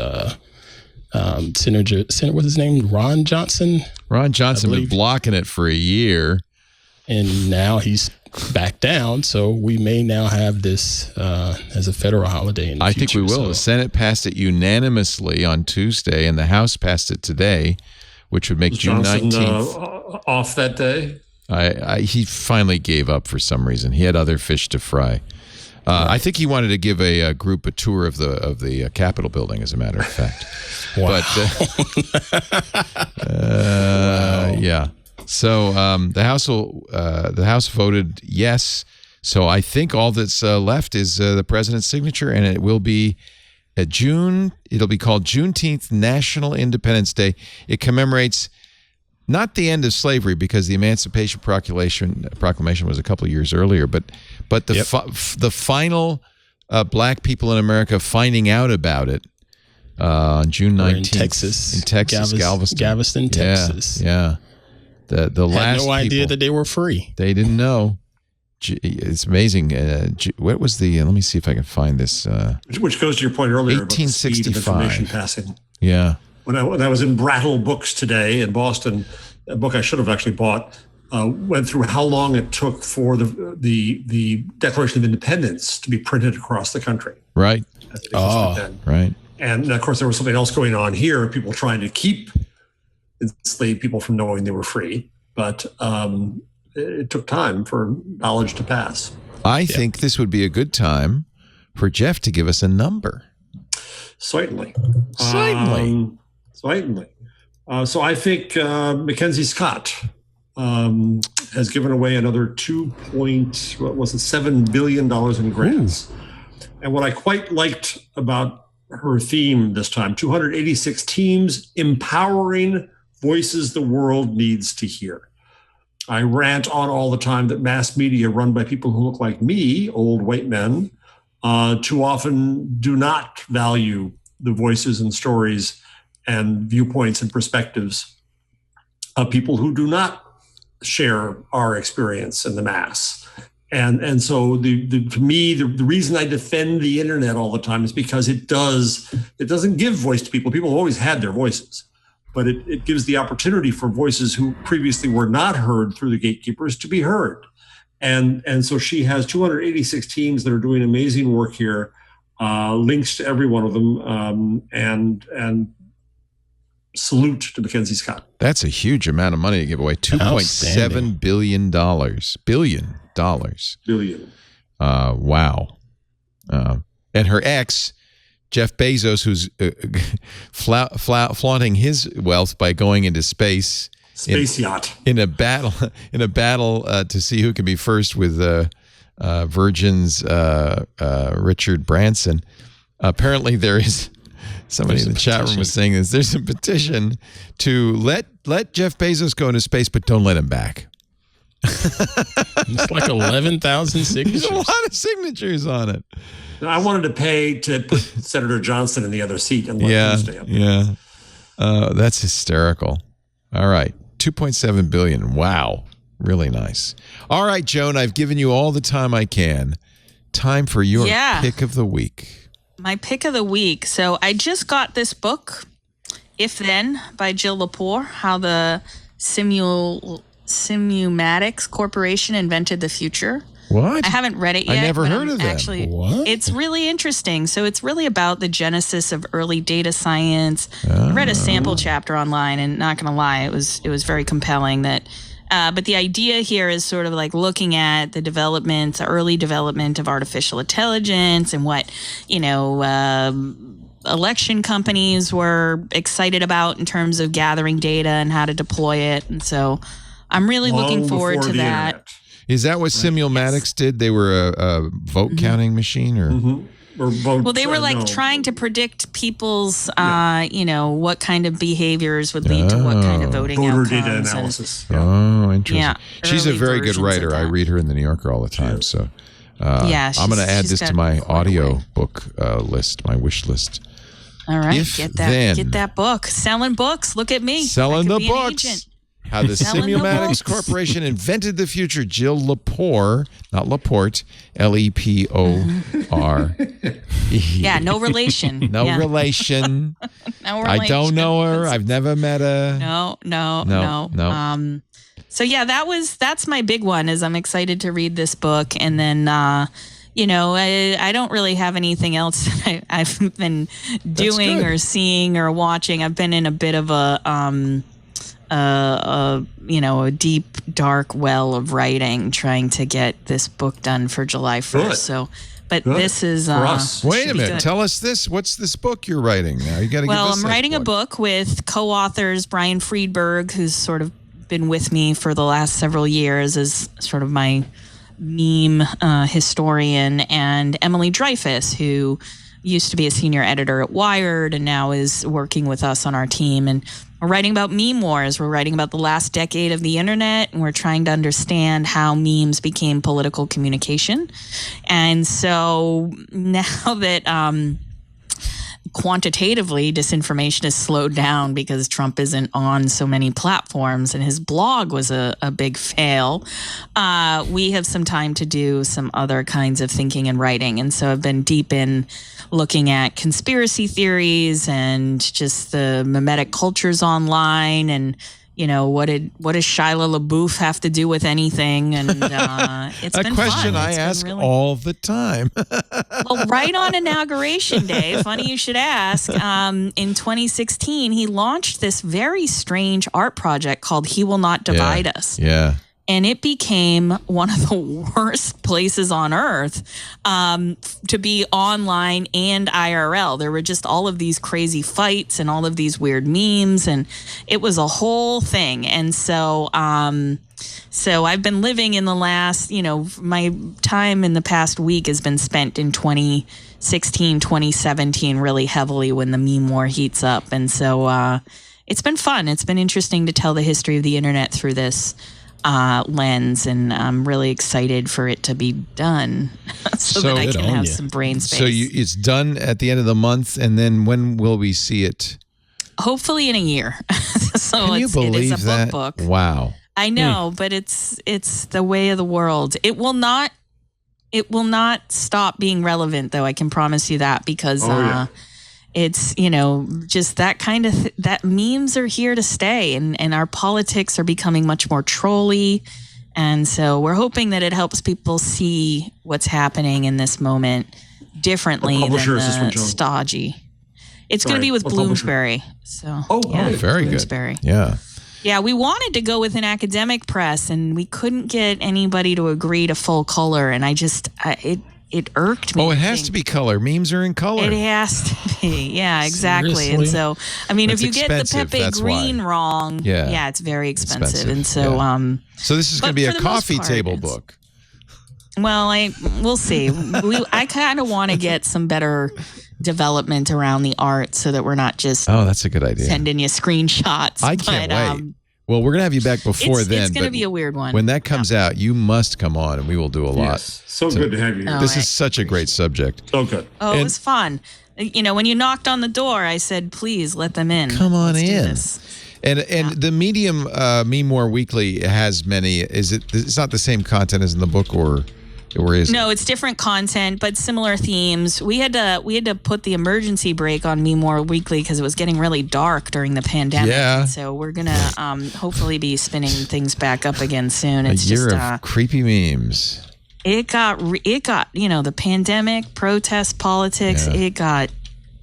Senator, what's his name? Ron Johnson? Ron Johnson been blocking it for a year. And now he's back down, so we may now have this as a federal holiday in the future. I think we will. The Senate passed it unanimously on Tuesday, and the House passed it today, which would make June 19th off that day. He finally gave up for some reason. He had other fish to fry. I think he wanted to give a group a tour of the Capitol building, as a matter of fact. Wow. But wow. Yeah. So the House voted yes. So I think all that's left is the president's signature, and it will be June. It'll be called Juneteenth National Independence Day. It commemorates not the end of slavery, because the Emancipation Proclamation was a couple of years earlier, but the final black people in America finding out about it on June 19th in Texas, Galveston, Texas. Yeah. The last had no idea people, that they were free. They didn't know. It's amazing. What was the? Let me see if I can find this. Which goes to your point earlier 1865. about the speed of information passing. Yeah. When I was in Brattle Books today in Boston, a book I should have actually bought, went through how long it took for the Declaration of Independence to be printed across the country. Right. Right. And of course, there was something else going on here. People trying to keep enslaved people from knowing they were free, but it took time for knowledge to pass. I think this would be a good time for Jeff to give us a number. Certainly. Certainly. So I think Mackenzie Scott has given away another $7 billion in grants. Ooh. And what I quite liked about her theme this time, 286 teams empowering voices the world needs to hear. I rant on all the time that mass media run by people who look like me, old white men, too often do not value the voices and stories and viewpoints and perspectives of people who do not share our experience in the mass. And so to me, the reason I defend the internet all the time is because it doesn't give voice to people. People have always had their voices, but it gives the opportunity for voices who previously were not heard through the gatekeepers to be heard. And so she has 286 teams that are doing amazing work here, links to every one of them, and salute to Mackenzie Scott. That's a huge amount of money to give away. $2.7 billion. Billion. Wow. And her ex, Jeff Bezos, who's flaunting his wealth by going into space. Yacht. In a battle to see who can be first with Virgin's Richard Branson. Apparently there is somebody in the chat room was saying this. There's a petition to let Jeff Bezos go into space, but don't let him back. It's like 11,000 signatures. There's a lot of signatures on it. I wanted to pay to put Senator Johnson in the other seat and let him stay up there. Yeah. That's hysterical. All right. $2.7 billion. Wow. Really nice. All right, Joan, I've given you all the time I can. Time for your pick of the week. My pick of the week. So I just got this book, If Then, by Jill Lepore, how the Simumatics Corporation invented the future. What? I haven't read it yet. I never heard of that. Actually, what? It's really interesting. So it's really about the genesis of early data science. I read a sample chapter online, and not going to lie, it was very compelling. But the idea here is sort of like looking at the early development of artificial intelligence and what election companies were excited about in terms of gathering data and how to deploy it. And so I'm really looking forward to that. Internet. Is that what Simulmatics did? They were a vote counting machine, or? Or vote, well, they were trying to predict people's, what kind of behaviors would lead to what kind of voting voter outcomes. Data analysis. Oh, interesting. Yeah, she's a very good writer. I read her in the New Yorker all the time. So I'm going to add this to my audio book list, my wish list. All right, get that book. Selling books. Look at me. Selling the books. How the Simulmatics Corporation invented the future. Jill Lepore, not Laporte, Lepore. Yeah, no relation. No relation. No relation. I don't know her. I've never met her. No. So yeah, that's my big one. Is I'm excited to read this book, and then I don't really have anything else that I've been doing or seeing or watching. I've been in a bit of a deep, dark well of writing, trying to get this book done for July 1st. Good. So, but good. This is for us. Wait a minute. Tell us this. What's this book you're writing now? You got to give us. Well, I'm writing a book with co-authors Brian Friedberg, who's sort of been with me for the last several years as sort of my meme historian, and Emily Dreyfus, who used to be a senior editor at Wired and now is working with us on our team. And we're writing about meme wars. We're writing about the last decade of the internet, and we're trying to understand how memes became political communication. And so now that quantitatively, disinformation has slowed down because Trump isn't on so many platforms, and his blog was a big fail. We have some time to do some other kinds of thinking and writing. And so I've been deep in looking at conspiracy theories and just the mimetic cultures online, and what does Shia LaBeouf have to do with anything? And it's been a question fun. I ask all the time. Well, right on Inauguration Day, funny you should ask, in 2016, he launched this very strange art project called He Will Not Divide Us. Yeah. And it became one of the worst places on earth to be online and IRL. There were just all of these crazy fights and all of these weird memes, and it was a whole thing. And so I've been living in the last, my time in the past week has been spent in 2016, 2017 really heavily when the meme war heats up. And so it's been fun. It's been interesting to tell the history of the internet through this lens, and I'm really excited for it to be done so that I can have some brain space. So it's done at the end of the month, and then when will we see it? Hopefully in a year. So Can you believe it is a that? book. Wow. I know, but it's the way of the world. It will not stop being relevant, though. I can promise you that, because it's, just that kind of that memes are here to stay, and our politics are becoming much more trolly. And so we're hoping that it helps people see what's happening in this moment differently than the stodgy. It's going to be with Bloomsbury. So, very Bloomsbury. good. Yeah. Yeah, we wanted to go with an academic press, and we couldn't get anybody to agree to full color. And it irked me. Oh, it has to be color. Memes are in color. It has to be. Yeah, exactly. Seriously? And so, It's if you get the Pepe Green wrong, it's very expensive. And so, so this is going to be a coffee table book. Well, we'll see. I kind of want to get some better development around the art so that we're not just that's a good idea. Sending you screenshots. I can't wait. Well, we're going to have you back before then. It's going to be a weird one. When that comes out, you must come on, and we will do a lot. So good to have you here. This is such a great subject. So good. Oh, it was fun. When you knocked on the door, I said, please let them in. Come on Let's in. do this. And the Medium Meme War Weekly has many. It's not the same content as in the book, or is it? No, it's different content, but similar themes. We had to put the emergency brake on Meme War Weekly because it was getting really dark during the pandemic. Yeah. And so we're gonna hopefully be spinning things back up again soon. It's a year of creepy memes. It got the pandemic, protest, politics. Yeah. It got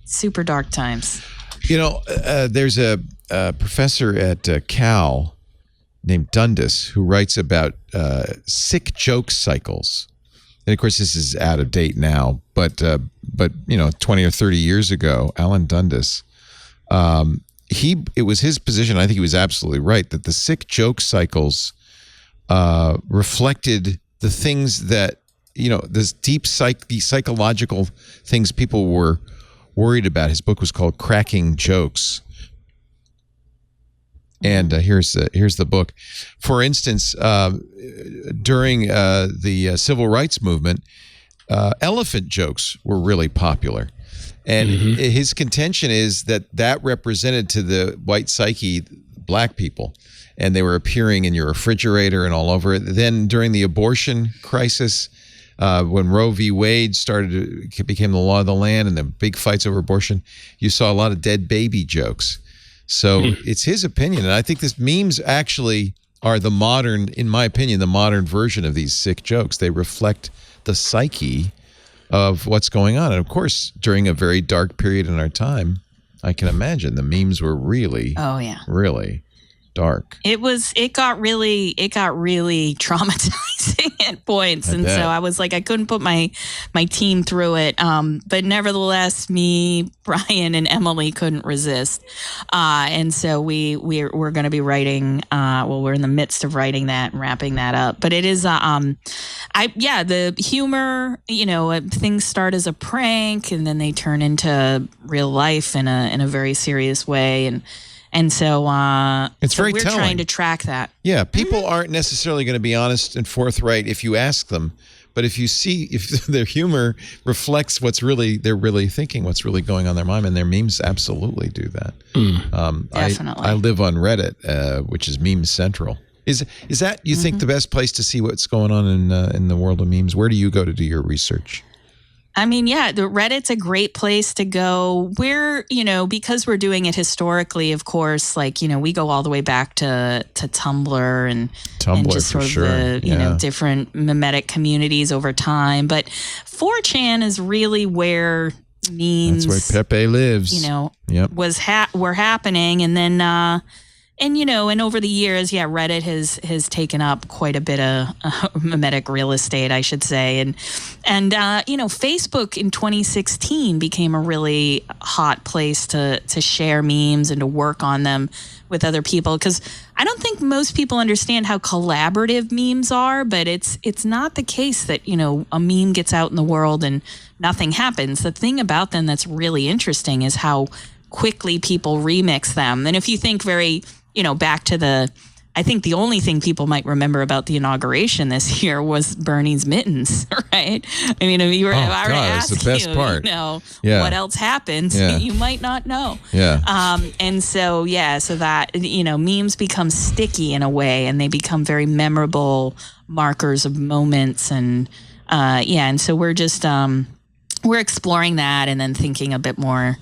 super dark times. There's a professor at Cal named Dundas who writes about sick joke cycles. And of course, this is out of date now, but 20 or 30 years ago, Alan Dundas, it was his position. I think he was absolutely right that the sick joke cycles reflected the things that this the psychological things people were worried about. His book was called Cracking Jokes. And here's the book. For instance, during the civil rights movement, elephant jokes were really popular. And his contention is that represented to the white psyche black people. And they were appearing in your refrigerator and all over it. Then during the abortion crisis, when Roe v. Wade became the law of the land and the big fights over abortion, you saw a lot of dead baby jokes. So it's his opinion. And I think this memes actually are in my opinion, the modern version of these sick jokes. They reflect the psyche of what's going on. And of course, during a very dark period in our time, I can imagine the memes were really, really dark. It got really traumatizing at points. And so I was like, I couldn't put my team through it. But nevertheless, me, Brian, and Emily couldn't resist. And so we're going to be writing, we're in the midst of writing that and wrapping that up. But it is, the humor, things start as a prank and then they turn into real life in a very serious way. And so it's very we're telling. Trying to track that. Yeah, people aren't necessarily going to be honest and forthright if you ask them, But if their humor reflects they're really thinking, what's really going on in their mind, and their memes absolutely do that. Definitely. I live on Reddit, which is Meme Central. Is that you think the best place to see what's going on in the world of memes? Where do you go to do your research? I mean, yeah, the Reddit's a great place to go. We're, because we're doing it historically, of course, like, we go all the way back to Tumblr and just sort of the, different memetic communities over time. But 4chan is really where memes. That's where Pepe lives. Were happening. And then, and over the years, Reddit has taken up quite a bit of memetic real estate, I should say. And Facebook in 2016 became a really hot place to share memes and to work on them with other people. Because I don't think most people understand how collaborative memes are, but it's not the case that, a meme gets out in the world and nothing happens. The thing about them that's really interesting is how quickly people remix them. And if you think back to I think the only thing people might remember about the inauguration this year was Bernie's mittens, right? I mean, if you were, if I were to ask the best part. What else happened, you might not know. Yeah. And so that, memes become sticky in a way, and they become very memorable markers of moments. And and so we're just, we're exploring that and then thinking a bit more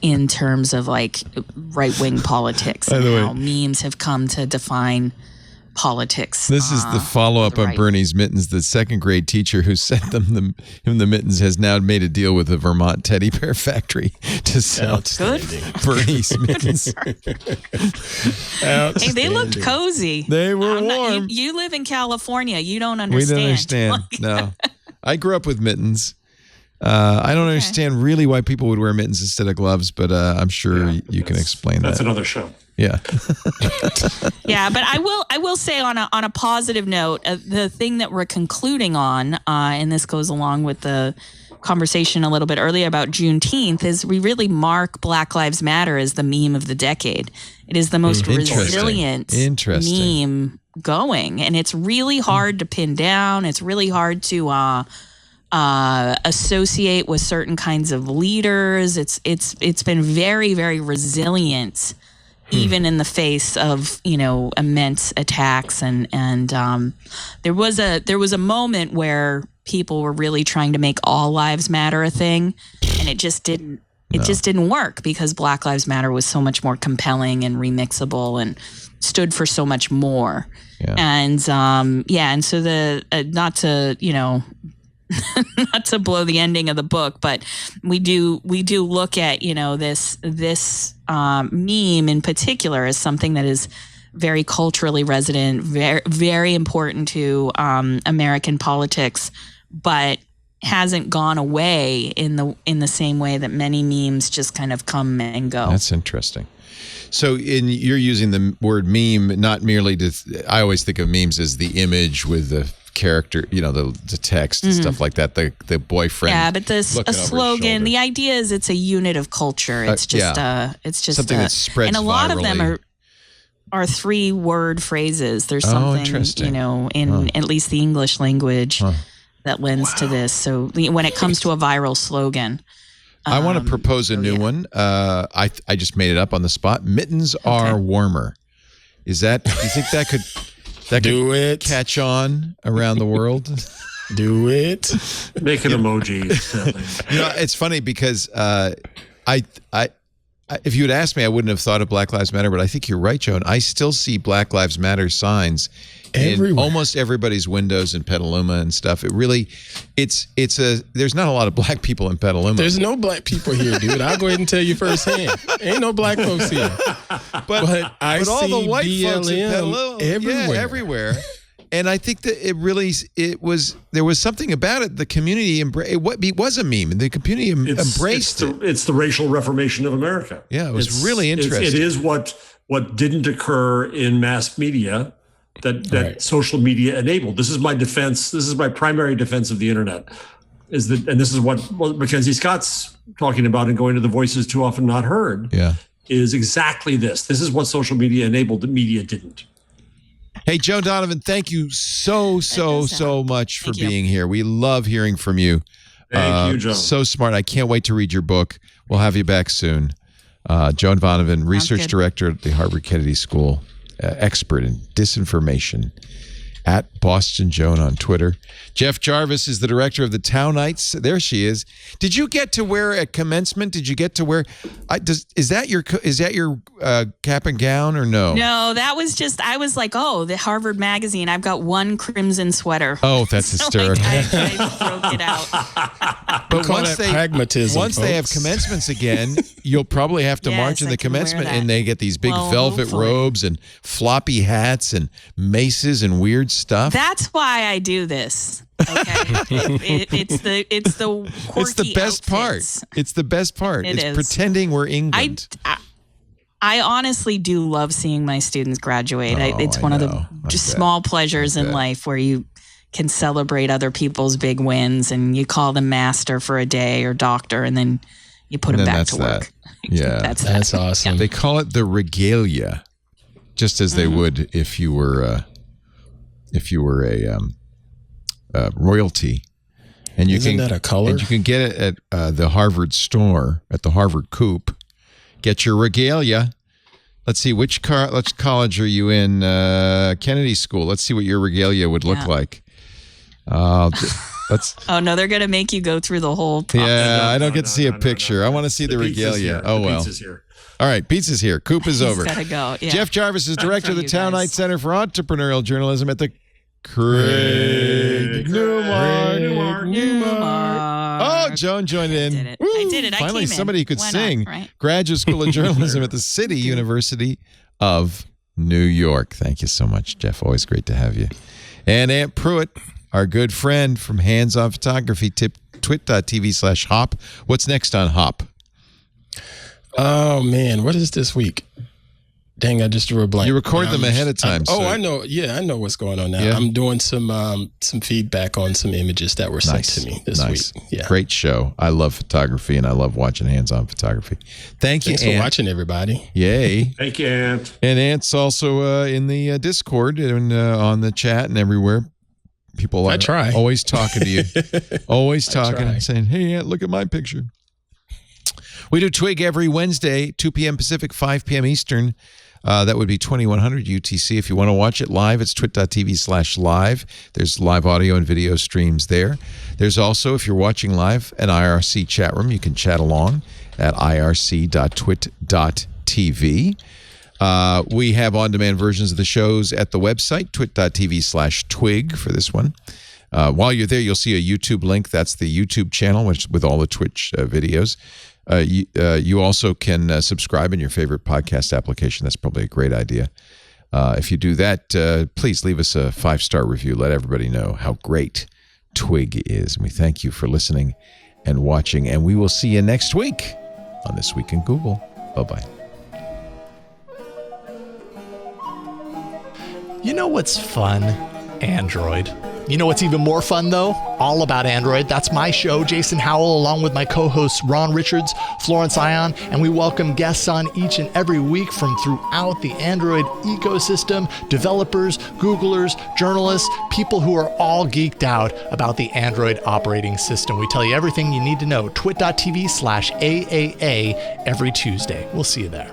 in terms of like right-wing politics and how memes have come to define politics. This is the follow-up on Bernie's mittens. The second grade teacher who sent him the mittens has now made a deal with the Vermont teddy bear factory to sell Bernie's mittens. Hey, they looked cozy. They were warm. You live in California. You don't understand. We don't understand. No. I grew up with mittens. I don't understand really why people would wear mittens instead of gloves, but I'm sure you can explain that. That's another show. Yeah. Yeah, but I will say on a positive note, the thing that we're concluding on, and this goes along with the conversation a little bit earlier about Juneteenth, is we really mark Black Lives Matter as the meme of the decade. It is the most resilient meme going, and it's really hard to pin down. It's really hard to associate with certain kinds of leaders. It's been very, very resilient, even in the face of immense attacks. And there was a moment where people were really trying to make all lives matter a thing, and it just didn't. It just didn't work because Black Lives Matter was so much more compelling and remixable and stood for so much more. Yeah. And so not to not to blow the ending of the book, but we do look at this meme in particular as something that is very culturally resident, very, very important to American politics, but hasn't gone away in the same way that many memes just kind of come and go. That's interesting. So you're using the word meme not merely I always think of memes as the image with the character, the text and stuff like that, the boyfriend. Yeah, but a slogan, the idea is it's a unit of culture. It's just something that spreads and a lot virally. of them are 3-word phrases. There's something, in at least the English language that lends to this. So when it comes to a viral slogan, I want to propose a new one. I just made it up on the spot. Mittens are warmer. Is that? Do you think that could? That do it. Catch on around the world. Do it. Make an emoji. It's funny because if you had asked me, I wouldn't have thought of Black Lives Matter, but I think you're right, Joan. I still see Black Lives Matter signs in almost everybody's windows in Petaluma and stuff. It really, there's not a lot of black people in Petaluma. There's no black people here, dude. I'll go ahead and tell you firsthand. Ain't no black folks here. But I see all the white BLM folks in Petaluma everywhere. Yeah, everywhere. And I think that there was something about it. The community it was a meme, and the community embraced it. It's the racial reformation of America. Yeah, it was really interesting. It is what didn't occur in mass media that social media enabled. This is my defense. This is my primary defense of the internet. And this is what Mackenzie Scott's talking about and going to the voices too often not heard. Yeah, is exactly this. This is what social media enabled that media didn't. Hey, Joan Donovan, thank you so much for being here. We love hearing from you. Thank you, Joan. So smart. I can't wait to read your book. We'll have you back soon. Joan Donovan, research director at the Harvard Kennedy School, expert in disinformation, at Boston Joan on Twitter. Jeff Jarvis is the director of the Townites. There she is. Did you get to wear at commencement? Did you get to wear? Is that your cap and gown or no? No, that was just. I was like, oh, the Harvard Magazine. I've got one crimson sweater. Oh, that's hysterical. I broke it out. But once pragmatism, they have commencements again, you'll probably have to march in the commencement, and they get these big velvet robes and floppy hats and maces and weird stuff. That's why I do this. Okay, it's the quirky best outfits. part. It's the best part. It's pretending we're England. I honestly do love seeing my students graduate. It's one of the just small pleasures in life where you can celebrate other people's big wins, and you call them master for a day or doctor, and then you put them back to work. Yeah, that's awesome. Yeah. They call it the regalia, just as they would if you were a royalty. And Isn't that a color? And you can get it at the Harvard store, at the Harvard Coop. Get your regalia. Let's see, which college are you in? Kennedy School. Let's see what your regalia would look like. Let's. Oh no, they're gonna make you go through the whole. I don't get to see a picture. I want to see the regalia. Oh well. All right, pizza's here. Coop is over. Gotta go. Yeah. Jeff Jarvis is director of the Townites Center for Entrepreneurial Journalism at the Craig Newmark. Oh, Joan joined in. I did it. Finally, somebody who could sing. Right? Graduate School of Journalism at the City University of New York. Thank you so much, Jeff. Always great to have you. And Ant Pruitt, our good friend from Hands On Photography, twit.tv/hop. What's next on Hop? Oh, man. What is this week? Dang, I just drew a blank. You record them ahead of time. I know. Yeah, I know what's going on now. Yeah. I'm doing some feedback on some images that were sent to me this week. Yeah. Great show. I love photography, and I love watching Hands-On Photography. Thanks for watching, everybody. Yay. Thank you, Ant. And Ant's also in the Discord and on the chat and everywhere. People are always talking to you. Always talking and saying, hey, Ant, look at my picture. We do Twig every Wednesday, 2 p.m. Pacific, 5 p.m. Eastern. That would be 2100 UTC. If you want to watch it live, it's twit.tv/live. There's live audio and video streams there. There's also, if you're watching live, an IRC chat room. You can chat along at irc.twit.tv. We have on-demand versions of the shows at the website, twit.tv/twig for this one. While you're there, you'll see a YouTube link. That's the YouTube channel with all the Twitch videos. You also can subscribe in your favorite podcast application. That's probably a great idea. If you do that, please leave us a 5-star review. Let everybody know how great Twig is. And we thank you for listening and watching. And we will see you next week on This Week in Google. Bye-bye. You know what's fun? Android. You know what's even more fun, though? All About Android. That's my show, Jason Howell, along with my co-hosts Ron Richards, Florence Ion, and we welcome guests on each and every week from throughout the Android ecosystem, developers, Googlers, journalists, people who are all geeked out about the Android operating system. We tell you everything you need to know. twit.tv/AAA every Tuesday. We'll see you there.